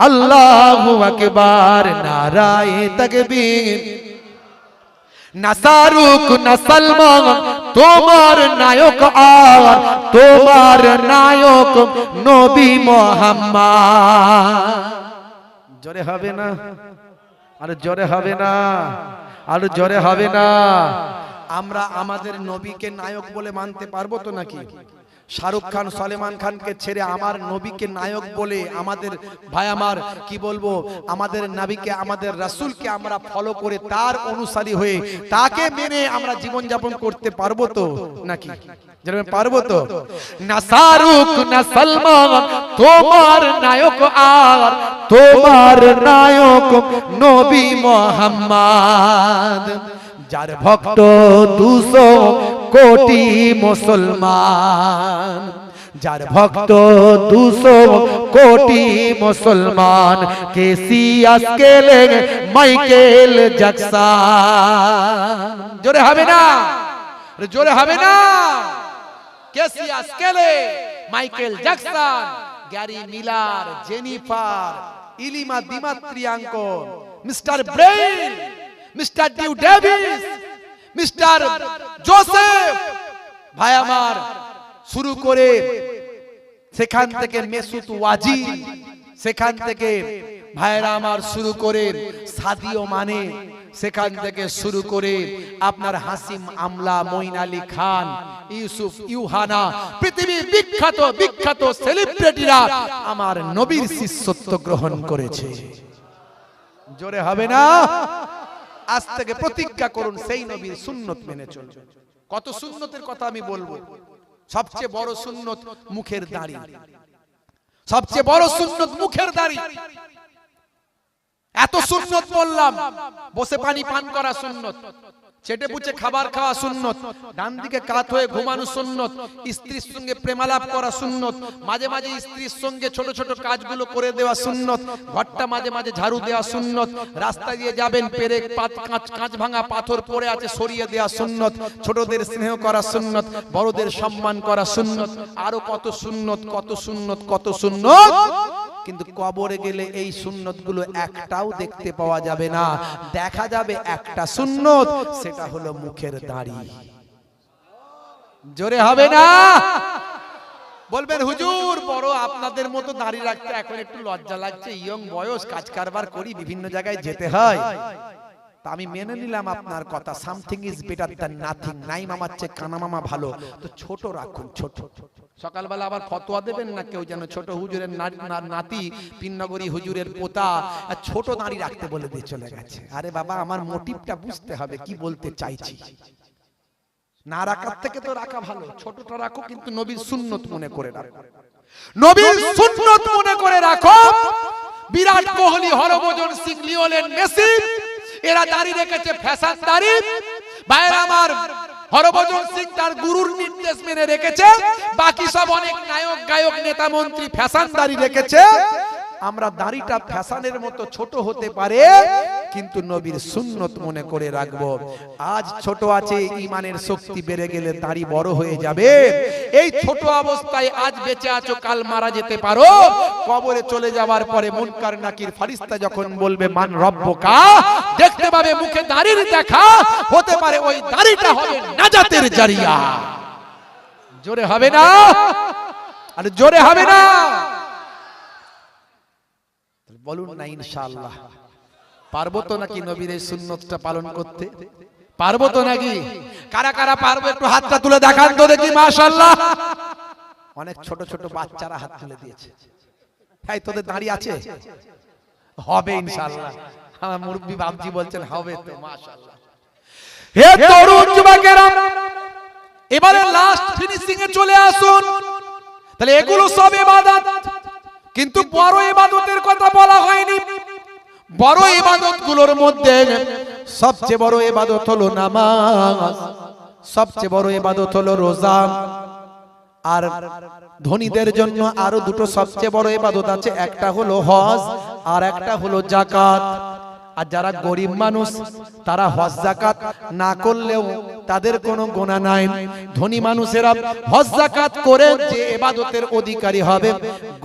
আল্লাহু আকবার, নারায়ে তাকবীর। না শাহরুখ না সলমান তোমার নায়ক, আর তোমার নায়ক নবী মুহাম্মদ। জোরে হবে না? আর জোরে হবে না? আর জোরে হবে না? আমরা আমাদের নবীকে নায়ক বলে মানতে পারবো তো নাকি? শাহরুখ খান সলমান খানকে ছেড়ে আমার নবীকে নায়ক বলে আমাদের ভাই আমার কি বলবো আমাদের নবীকে আমাদের রাসূলকে আমরা ফলো করে তার অনুসারী হয়ে তাকে মেনে আমরা জীবন যাপন করতে পারবো তো নাকি যেরকম পারবো তো না শাহরুখ না সলমান তোমার নায়ক আর তোমার নায়ক নবী মুহাম্মদ যার ভক্ত 200 কোটি মুসলমান যার ভক্ত 200 কোটি মুসলমান কেসিয়াস কেলে মাইকেল জ্যাকসন জোরে হবে না জোরে হবে না Cassius Clay Michael Jackson Gary Miller Jennifer ইলিমা দিমাত্রিয়াঙ্কো mister Brain mister Dew Davis mister Joseph ভাই আমার শুরু করে সেখান থেকে মেসুত ওয়াজির সেখান থেকে ভাইরা আমার শুরু করে সাদিও মানে সেখান থেকে শুরু করে আপনার হাসিম আমলা মঈন আলী খান ইউসুফ ইউহানা পৃথিবীর বিখ্যাত বিখ্যাত সেলিব্রিটিরা আমার নবীর শিষ্যত্ব গ্রহণ করেছে জোরে হবে না আজ থেকে প্রতিজ্ঞা করুন সেই নবীর সুন্নত মেনে চলবেন কত সুন্নতের কথা আমি বলবো সবচেয়ে বড় সুন্নত মুখের দাড়ি সবচেয়ে বড় সুন্নত মুখের দাড়ি এত সুন্নত বললাম বসে পানি পান করা সুন্নত চেটে পুচে খাবার খাওয়া সুন্নত ডান দিকে কাত হয়ে ঘুমানো সুন্নত স্ত্রীর সঙ্গে প্রেমালাপ করা সুন্নত মাঝে মাঝে স্ত্রীর সঙ্গে ছোট ছোট কাজগুলো করে দেওয়া সুন্নত ঘরটা মাঝে মাঝে ঝাড়ু দেওয়া সুন্নত রাস্তা দিয়ে যাবেন পেরেক কাঁচ ভাঙা পাথর পড়ে আছে সরিয়ে দেওয়া সুন্নত ছোটদের স্নেহ করা সুন্নত বড়দের সম্মান করা সুন্নত আরো কত সুন্নত কত সুন্নত কত সুন্নত কিন্তু কবরে গেলে এই সুন্নতগুলো একটাও দেখতে পাওয়া যাবে না দেখা যাবে একটা সুন্নত সেটা হলো মুখের দাড়ি জোরে হবে না বলবেন হুজুর বড় আপনাদের মতো দাড়ি রাখতে এখন একটু লজ্জা লাগছে ইয়ং বয়স কাজ কারবার করি বিভিন্ন জায়গায় যেতে হয় তা আমি মেনে নিলাম আপনার কথা something is better than nothing নাই মামার চেয়ে কানা মামা ভালো তো ছোট রাখুন ছোট সকালবেলা আবার ফতোয়া দেবেন না কেউ যেন ছোট হুজুরের নাতি পিননগরী হুজুরের পোতা ছোট দাড়ি রাখতে বলে দিয়ে চলে গেছে আরে বাবা আমার মোটিভটা বুঝতে হবে কি বলতে চাইছি না রাখার থেকে তো রাখা ভালো ছোটটা রাখো কিন্তু নবীর সুন্নত মনে করে রাখো নবীর সুন্নত মনে করে রাখো বিরাট কোহলি হরভজন সিং লিওনেল মেসি এরা দাড়ি রেখেছে ফ্যাশন দাড়ি ভাইরা আমার হরভজন সিং তার গুরুর নির্দেশ মেনে রেখেছে বাকি সব অনেক নায়ক গায়ক নেতা মন্ত্রী ফ্যাশন দাড়ি রেখেছে আমরা দাড়িটা ফ্যাশনের মতো ছোট হতে পারে কিন্তু নবীর সুন্নত মনে করে রাখবো আজ ছোট আছে ঈমানের শক্তি বেড়ে গেলে দাড়ি বড় হয়ে যাবে এই ছোট অবস্থায় আজ বেঁচে আছো কাল মারা যেতে পারো কবরে চলে যাওয়ার পরে মুনকার নাকির ফেরেশতা যখন বলবে মান রব্বুকা দেখতে পাবে মুখে দাড়ির দেখা হতে পারে ওই দাড়িটা হবে নাজাতের জারিয়া জোরে হবে না আর জোরে হবে না বলুন না ইনশাআল্লাহ পারবো তো নাকি নবীর এই সুন্নতটা পালন করতে পারবো তো নাকি কারা কারা পারবো একটু হাতটা তুলে দেখান তো দেখি মাশাআল্লাহ অনেক ছোট ছোট বাচ্চারা হাত তুলে দিয়েছে ভাই তোদের দাড়ি আছে হবে ইনশাআল্লাহ আমার মুরব্বি বাপজি বলছেন হবে তো মাশাআল্লাহ হে তরুণ যুবকেরা এবারে লাস্ট ফিনিশিং এ চলে আসুন তাহলে এগুলো সব ইবাদত কিন্তু বড় ইবাদতের কথা বলা হয়নি বড় ইবাদতগুলোর মধ্যে সবচেয়ে বড় ইবাদত হলো নামাজ সবচেয়ে বড় ইবাদত হলো রোজা আর ধনীদের জন্য আরো দুটো সবচেয়ে বড় ইবাদত আছে একটা হলো হজ আর একটা হলো যাকাত আর যারা গরিব মানুষ তারা হজ যাকাত না করলেও তাদের কোনো গুনাহ নাই ধনী মানুষেরা হজ যাকাত করে যে ইবাদতের অধিকারী হবে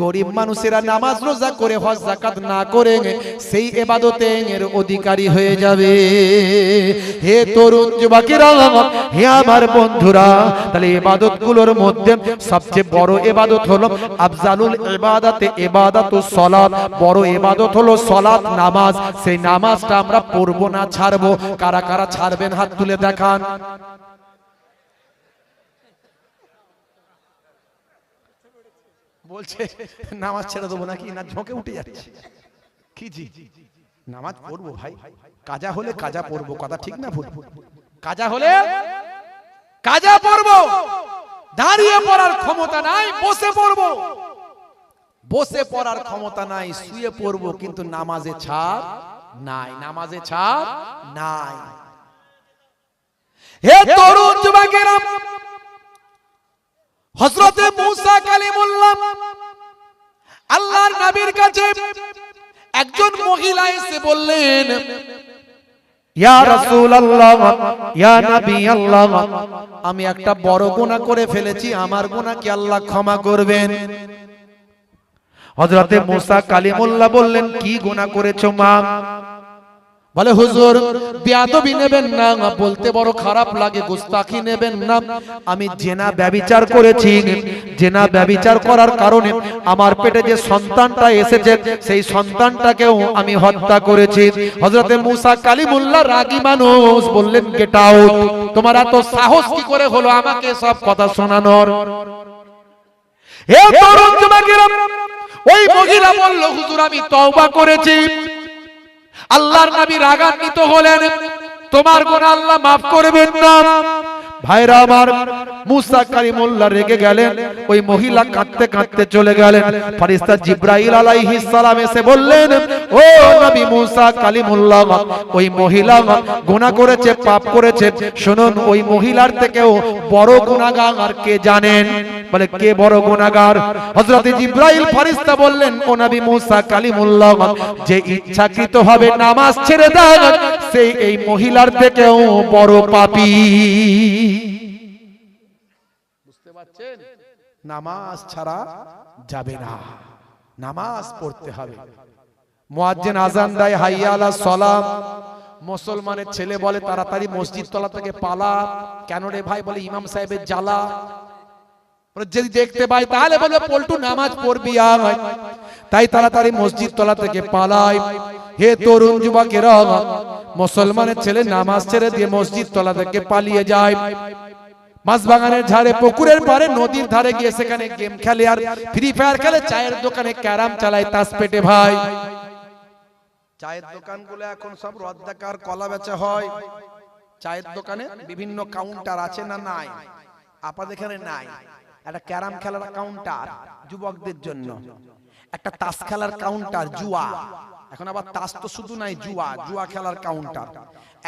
গরিব মানুষেরা নামাজ রোজা করে হজ যাকাত না করে সেই ইবাদতের অধিকারী হয়ে যাবে হে তরুণ যুবকেরা হে আমার বন্ধুরা তাহলে ইবাদতগুলোর মধ্যে সবচেয়ে বড় ইবাদত হলো আফজালুল ইবাদাতে ইবাদাতুস সালাত বড় ইবাদত হলো সালাত নামাজ সেই নামাজটা আমরা পড়বো না ছাড়বো কারা কারা ছাড়বেন হাত তুলে দেখান বলছে নামাজ ছেড়ে দেবো নাকি, না ঝোঁকে উঠে যাচ্ছে কি জি নামাজ পড়বো ভাই, কাজা হলে কাজা পড়বো, কথা ঠিক না ভুল? কাজা হলে কাজা পড়বো, দাঁড়িয়ে পড়ার ক্ষমতা নাই বসে পড়বো, বসে পড়ার ক্ষমতা নাই শুয়ে পড়বো, কিন্তু নামাজে ছাড় নাই, নামাজে ছাড় নাই। হে তরুণ যুবকেরা, হযরতে মূসা কালিমুল্লাহ আল্লাহর নবীর কাছে একজন মহিলা এসে বললেন, ইয়া রাসূলুল্লাহ, ইয়া নবী আল্লাহ, আমি একটা বড় গুনাহ করে ফেলেছি, আমার গুনাহ কি আল্লাহ ক্ষমা করবেন? হযরতে মূসা কালিমুল্লাহ বললেন, কি গুনাহ করেছো মা? বলে হুজুর বেয়াদবি নেবেন না, বলতে বড় খারাপ লাগে, গুস্তাখি নেবেন না, আমি জেনা ব্যভিচার করেছি, জেনা ব্যভিচার করার কারণে আমার পেটে যে সন্তানটা এসেছে সেই সন্তানটাকেও আমি হত্যা করেছি। হযরতে মূসা কালিমুল্লাহ রাগী মানুষ, বললেন গেট আউট, তোমার এত সাহস কি করে হলো আমাকে সব কথা শোনানোর? হে তরুণ যুবকেরা, ওই মহিলা বলল, হুজুর আমি তওবা করেছি। আল্লাহর নবী রাগান্বিত হলেন, তোমার গুনাহ আল্লাহ maaf করবেন না। ভাইরা আমার, মূসা কালিমুল্লাহ রেগে গেলেন, ওই মহিলা কাঁদতে কাঁদতে চলে গেলেন। ফেরেশতা জিবরাইল আলাইহিস সালাম এসে বললেন, ও নবী মূসা কালিমুল্লাহ, ওই মহিলা গুনাহ করেছে, পাপ করেছে, শুনুন ওই মহিলার থেকেও বড় গুনাহগার কে জানেন? বলে কে বড় গুনাহগার? হযরত জিবরাইল ফেরেশতা বললেন, ও নবী মূসা কালিমুল্লাহ, যে ইচ্ছাকৃতভাবে নামাজ ছেড়ে দেয় সেই এই মহিলার থেকেও বড় পাপী। বুঝতে পারছেন? নামাজ ছাড়া যাবে না, নামাজ পড়তে হবে। মুয়াজ্জিন আযান দেয়, হাইয়া আলাস সালাম, মুসলমানের ছেলে বলে তাড়াতাড়ি মসজিদ তলা থেকে পালা। কেন রে ভাই? বলে ইমাম সাহেবের জ্বালা, যদি দেখতে পাই তাহলে বলবে পল্টু নামাজ পড়বি আর, তাই তাড়াতাড়ি মসজিদ তলা থেকে পালায়। হে তরুণ যুবকেরা, মুসলমানের ছেলে নামাজ ছেড়ে দিয়ে মসজিদ তলা থেকে পালিয়ে যায়, মাছ বাগানের ঝাড়ে, পুকুরের পাড়ে, নদীর ধারে গিয়ে সেখানে গেম খেলে আর ফ্রি ফায়ার খেলে, চায়ের দোকানে ক্যারাম চালায়, তাস পেটে। ভাই চায়ের দোকানগুলো এখন সব রদ্দাকার, কলা বেচা হয়। চায়ের দোকানে বিভিন্ন কাউন্টার আছে না নাই? আপনাদের এখানে নাই? একটা ক্যারাম খেলার কাউন্টার যুবকদের জন্য, একটা তাস খেলার কাউন্টার, জুয়া, এখন আবার তাস তো শুধু নাই, জুয়া, জুয়া খেলার কাউন্টার,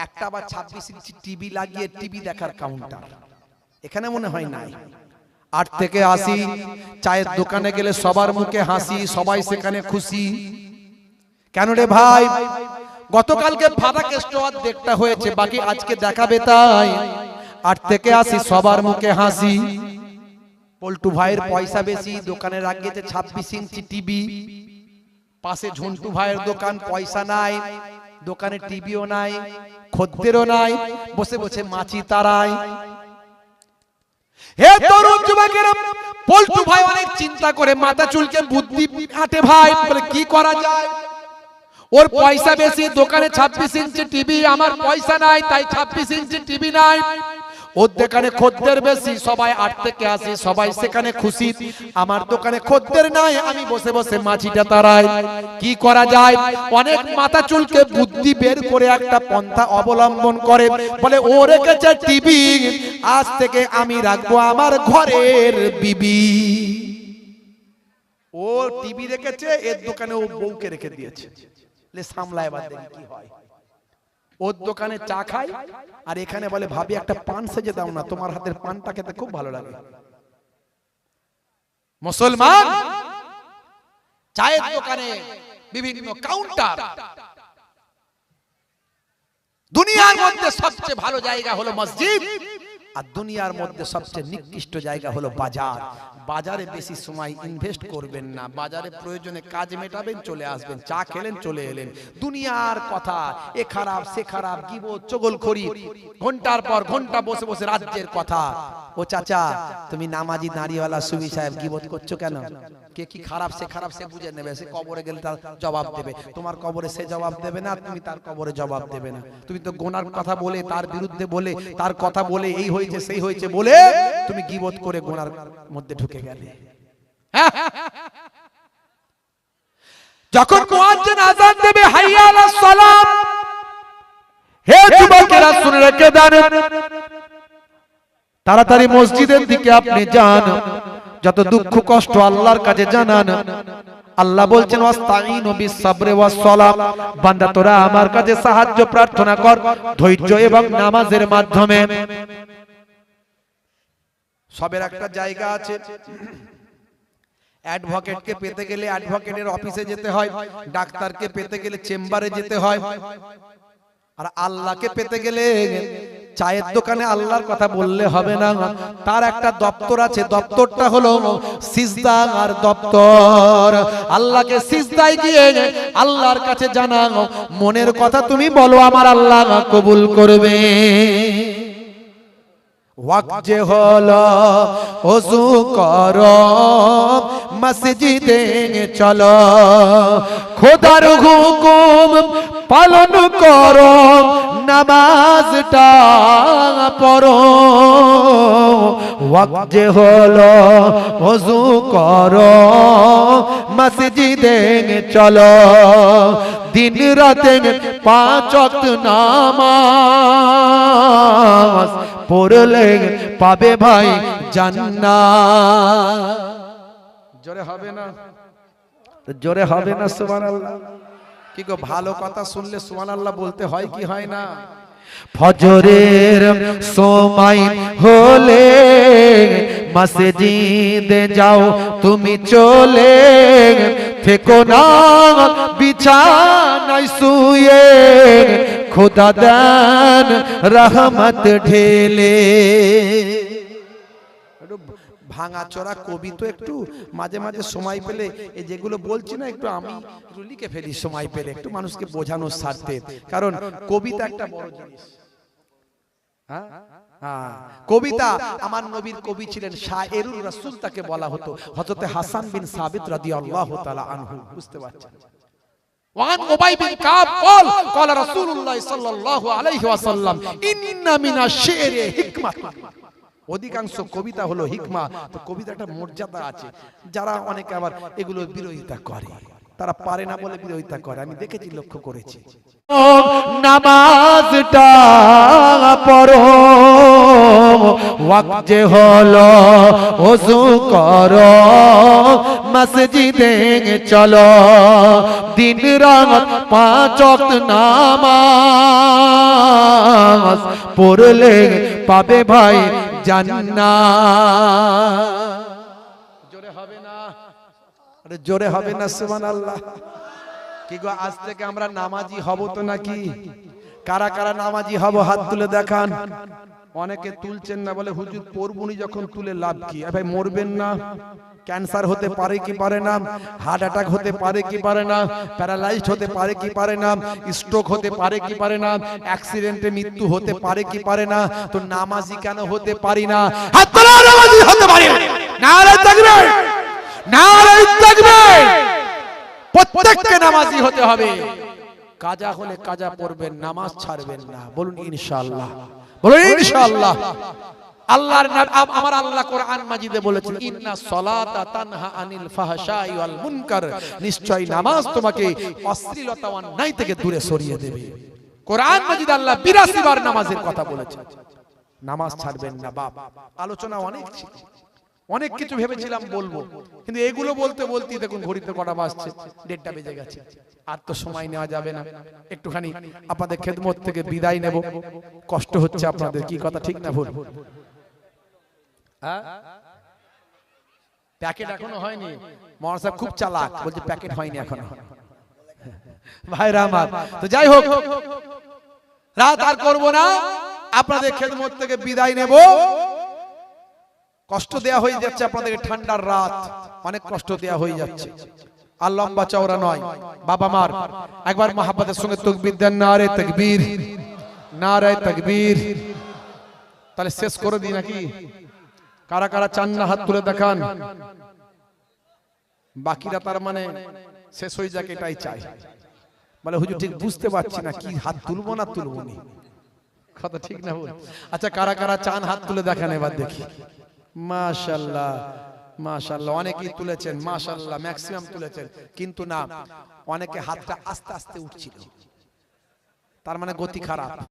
একটা আবার 26 ইঞ্চি টিভি লাগিয়ে টিভি দেখার কাউন্টার। এখানে মনে হয় নাই। 8 থেকে 80 চায়ের দোকানে গেলে সবার মুখে হাসি, সবাই সেখানে খুশি। কেন রে ভাই? গতকালকে ফাদাকে স্টোর দেখতে হয়েছে, বাকি আজকে দেখাবে, তাই 8 থেকে 80 সবার মুখে হাসি। পল্টু ভাইয়ের পয়সা বেশি, দোকানে রাখিয়েছে 26 ইঞ্চি টিভি। পাশে ঝন্টু ভাইয়ের দোকান, পয়সা নাই, দোকানে টিভিও নাই, খদ্দেরও নাই, বসে বসে মাছি তারায়। হে তরুণ যুবকেরা, পল্টু ভাই অনেক চিন্তা করে, মাথা চুলকে বুদ্ধি আটে ভাই, বলে কি করা যায়? ওর পয়সা বেশি, দোকানে 26 ইঞ্চি টিভি, আমার পয়সা নাই তাই 26 ইঞ্চি টিভি নাই। ওর দোকানে খদ্দের বেশি, সবাই 8 থেকে 80 সবাই সেখানে খুশি, আমার দোকানে খদ্দের নাই, আমি বসে বসে মাছিটা তারাই। কি করা যায়? অনেক মাথা চুলকে বুদ্ধি বের করে একটা পন্থা অবলম্বন করে, বলে ও রেখেছে টিভি, আজ থেকে আমি রাখবো আমার ঘরের বিবি। ও টিভি রেখেছে, এর দোকানে ও বউকে রেখে দিয়েছে, লে সামলায়, বাদ দেখি কি হয়। ওর দোকানে চা খাই আর এখানে বলে ভাবি একটা পান সেজে দাও না, তোমার হাতের পানটা খেতে খুব ভালো লাগে। মুসলমান চায়ের দোকানে বিভিন্ন কাউন্টার। দুনিয়ার মধ্যে সবচেয়ে ভালো জায়গা হলো মসজিদ, আর দুনিয়ার মধ্যে সবচেয়ে নিকৃষ্ট জায়গা হলো বাজার। বাজারে বেশি সময় ইনভেস্ট করবেন না, বাজারে প্রয়োজনে কাজ মেটাবেন, চলে আসবেন, চা খেলেন, চলে এলেন। দুনিয়ার কথা, এ খারাপ সে খারাপ, গিবত চগলখড়ি, ঘন্টার পর ঘন্টা বসে বসে রাজ্যের কথা। ও চাচা, তুমি নামাজি দাঁড়িওয়ালা সুবি সাহেব গিবত করছো কেন? কে কি খারাপ সে খারাপ সে বুঝে নেবে, সে কবরে গেলে তার জবাব দেবে, তোমার কবরে সে জবাব দেবে না, তুমি তার কবরে জবাব দেবে না। তুমি তো গোনার কথা বলে, তার বিরুদ্ধে বলে, তার কথা বলে, এই হয়েছে সেই হয়েছে বলে তুমি গিবত করে গোনার মধ্যে ঢুকে গেলে। যখন মুয়াজ্জিন আযান দেবে হাইয়া আলাস সালাত, হে যুবকেরা শুনে রেখে দেন, তাড়াতাড়ি মসজিদের দিকে আপনি যান, যত দুঃখ কষ্ট আল্লাহর কাছে জানান। আল্লাহ বলছেন ওয়াস্তাইনু বিস-সাবরি ওয়াস-সালাহ, বান্দা তোরা আমার কাছে সাহায্য প্রার্থনা কর ধৈর্য এবং নামাজের মাধ্যমে। সবের একটা জায়গা আছে। অ্যাডভোকেটকে পেতে গেলে অ্যাডভোকেটের অফিসে যেতে হয়, ডাক্তারকে পেতে গেলে চেম্বারে যেতে হয়, আর আল্লাহকে পেতে গেলে চায়ের দোকানে আল্লাহর কথা বললে হবে না, তার একটা দপ্তর আছে, দপ্তরটা হলো সিজদা আর দপ্তর। আল্লাহকে সিজদায় গিয়ে আল্লাহর কাছে জানাও মনের কথা, তুমি বলো, আমার আল্লাহ কবুল করবে। ওয়াক্ত যে হলো ওযু করো মসজিদে চলো, খোদার হুকুম পালন করো, নামাজটা পড়ো। ওয়াক্ত যে হলো ওযু করো মসজিদে চলো, দিন রাতে 5 ওয়াক্ত নামাজ পড়লে পাবে ভাই জান্নাত। জোরে হবে না? জোরে হবে না সুবহানাল্লাহ? কি গো, ভালো কথা শুনলে সুবহানাল্লাহ বলতে হয় কি হয় না? ফজরের সময় হলে মসজিদে যাও তুমি চলে, থেকো না বিছানায় শুয়ে, খোদা দেন রহমত ঢেলে। ভাঙাচোরা কবি তো একটু মাঝে মাঝে সময় পেলে এই যেগুলো বলছি না, একটু আমি একটু লিখে ফেলি সময় পেলে, একটু মানুষকে বোঝানোর স্বার্থে। কারণ কবিতা একটা বড় জিনিস। কবিতা, আমার নবীর কবি ছিলেন শায়েরুর রাসূল, তাকে বলা হতো হযরত হাসান বিন সাবিত রাদিয়াল্লাহু তাআলা আনহু। বুঝতে পারছেন? ওয়ান উবাই বিন কাব قال قال رسول الله صلى الله عليه وسلم ان من الشعر হিকমাত। অধিকাংশ কবিতা হলো হিকমা। তো কবিতা একটা মর্যাদা আছে। যারা অনেকে আবার এগুলো বিরোধিতা করে, তারা পারে না বলে বিরোধিতা করে, আমি দেখেছি, লক্ষ্য করেছি। নামাজটা পড়ো, ওয়াক্ত যে হলো ওযু করো মসজিদে চলো, দিন রাত 5 ওয়াক্ত নামাজ পড়লে পাবে ভাই জান্নাত। জোরে হবে না? আরে জোরে হবে না সুবহানাল্লাহ? কি গো, আজ থেকে আমরা নামাজি হব তো নাকি? কারা কারা নামাজি হব হাত তুলে দেখান। অনেকে তুলছেন না, বলে হুজুর পড়বুনি যখন তুলে লাভ কি? ভাই মরবেন না? ক্যান্সার হতে পারে কি পারে না, হার্ট অ্যাটাক হতে পারে কি পারে না, প্যারালাইজড হতে পারে কি পারে না, স্ট্রোক হতে পারে কি পারে না, অ্যাক্সিডেন্টে মৃত্যু হতে পারে কি পারে না। তো নামাজি কেন হতে পারি না? হাত তোলো, নামাজি হতে পারি না। নারে তাকবীর, নারে তাকবীর। প্রত্যেককে নামাজি হতে হবে। কাজা হলে কাজা পড়বেন, নামাজ ছাড়বেন না। বলুন ইনশাআল্লাহ, বলুন ইনশাআল্লাহ। আল্লাহর আমার আল্লাহ কোরআন মাজিদে বলেছেন ইন্নাস সালাতা তানহা আনিল ফাহশাই ওয়াল মুনকার, নিশ্চয় নামাজ তোমাকে অশ্লীলতা ও অন্যায় থেকে দূরে সরিয়ে দেবে। কোরআন মাজিদে আল্লাহ 82 বার নামাজের কথা বলেছেন। নামাজ ছাড়বেন না বাপ। আলোচনা অনেক ছিল, অনেক কিছু ভেবেছিলাম বলবো, কিন্তু এগুলো বলতে বলতে দেখুন ঘড়িতে কটা বাজছে, 1:30 বেজে গেছে। আর তো সময় নেওয়া যাবে না। একটুখানি আপনাদের খেদমত থেকে বিদায় নেব। কষ্ট হচ্ছে আপনাদের, কি কথা ঠিক না ভুল? প্যাকেট এখনো হয়নি। মহারাজ সাহেব খুব চালাক, বলছে প্যাকেট হয়নি এখনো। ভাইরা আমার, তো যাই হোক, রাত আর করব না, আপনাদের খেদমত থেকে বিদায় নেব। কষ্ট দেয়া হয়ে যাচ্ছে আপনাদের, ঠান্ডার রাত, অনেক কষ্ট দেয়া হয়ে যাচ্ছে। আর লম্বা চওড়া নয়। বাবা মার একবার মহাব্বতের সঙ্গে তাকবীর দেন, নারে তাকবীর, নারে তাকবীর। তাহলে শেষ করে দিই নাকি? কারা কারা চান না হাত তুলে দেখান। বাকিরা তার মানে শেষ হয়ে যাক এটাই চাই। বলে হুজুর ঠিক বুঝতে পারছি না, কি হাত তুলবো না তুলবো না, কথা ঠিক না বল? আচ্ছা, কারা কারা চান হাত তুলে দেখান, এবার দেখি। মাশাআল্লাহ, মাশাআল্লাহ, অনেকেই তুলেছেন, মাশাআল্লাহ ম্যাক্সিমাম তুলেছেন, কিন্তু না, অনেকে হাতটা আস্তে আস্তে উঠছিল, তার মানে গতি খারাপ।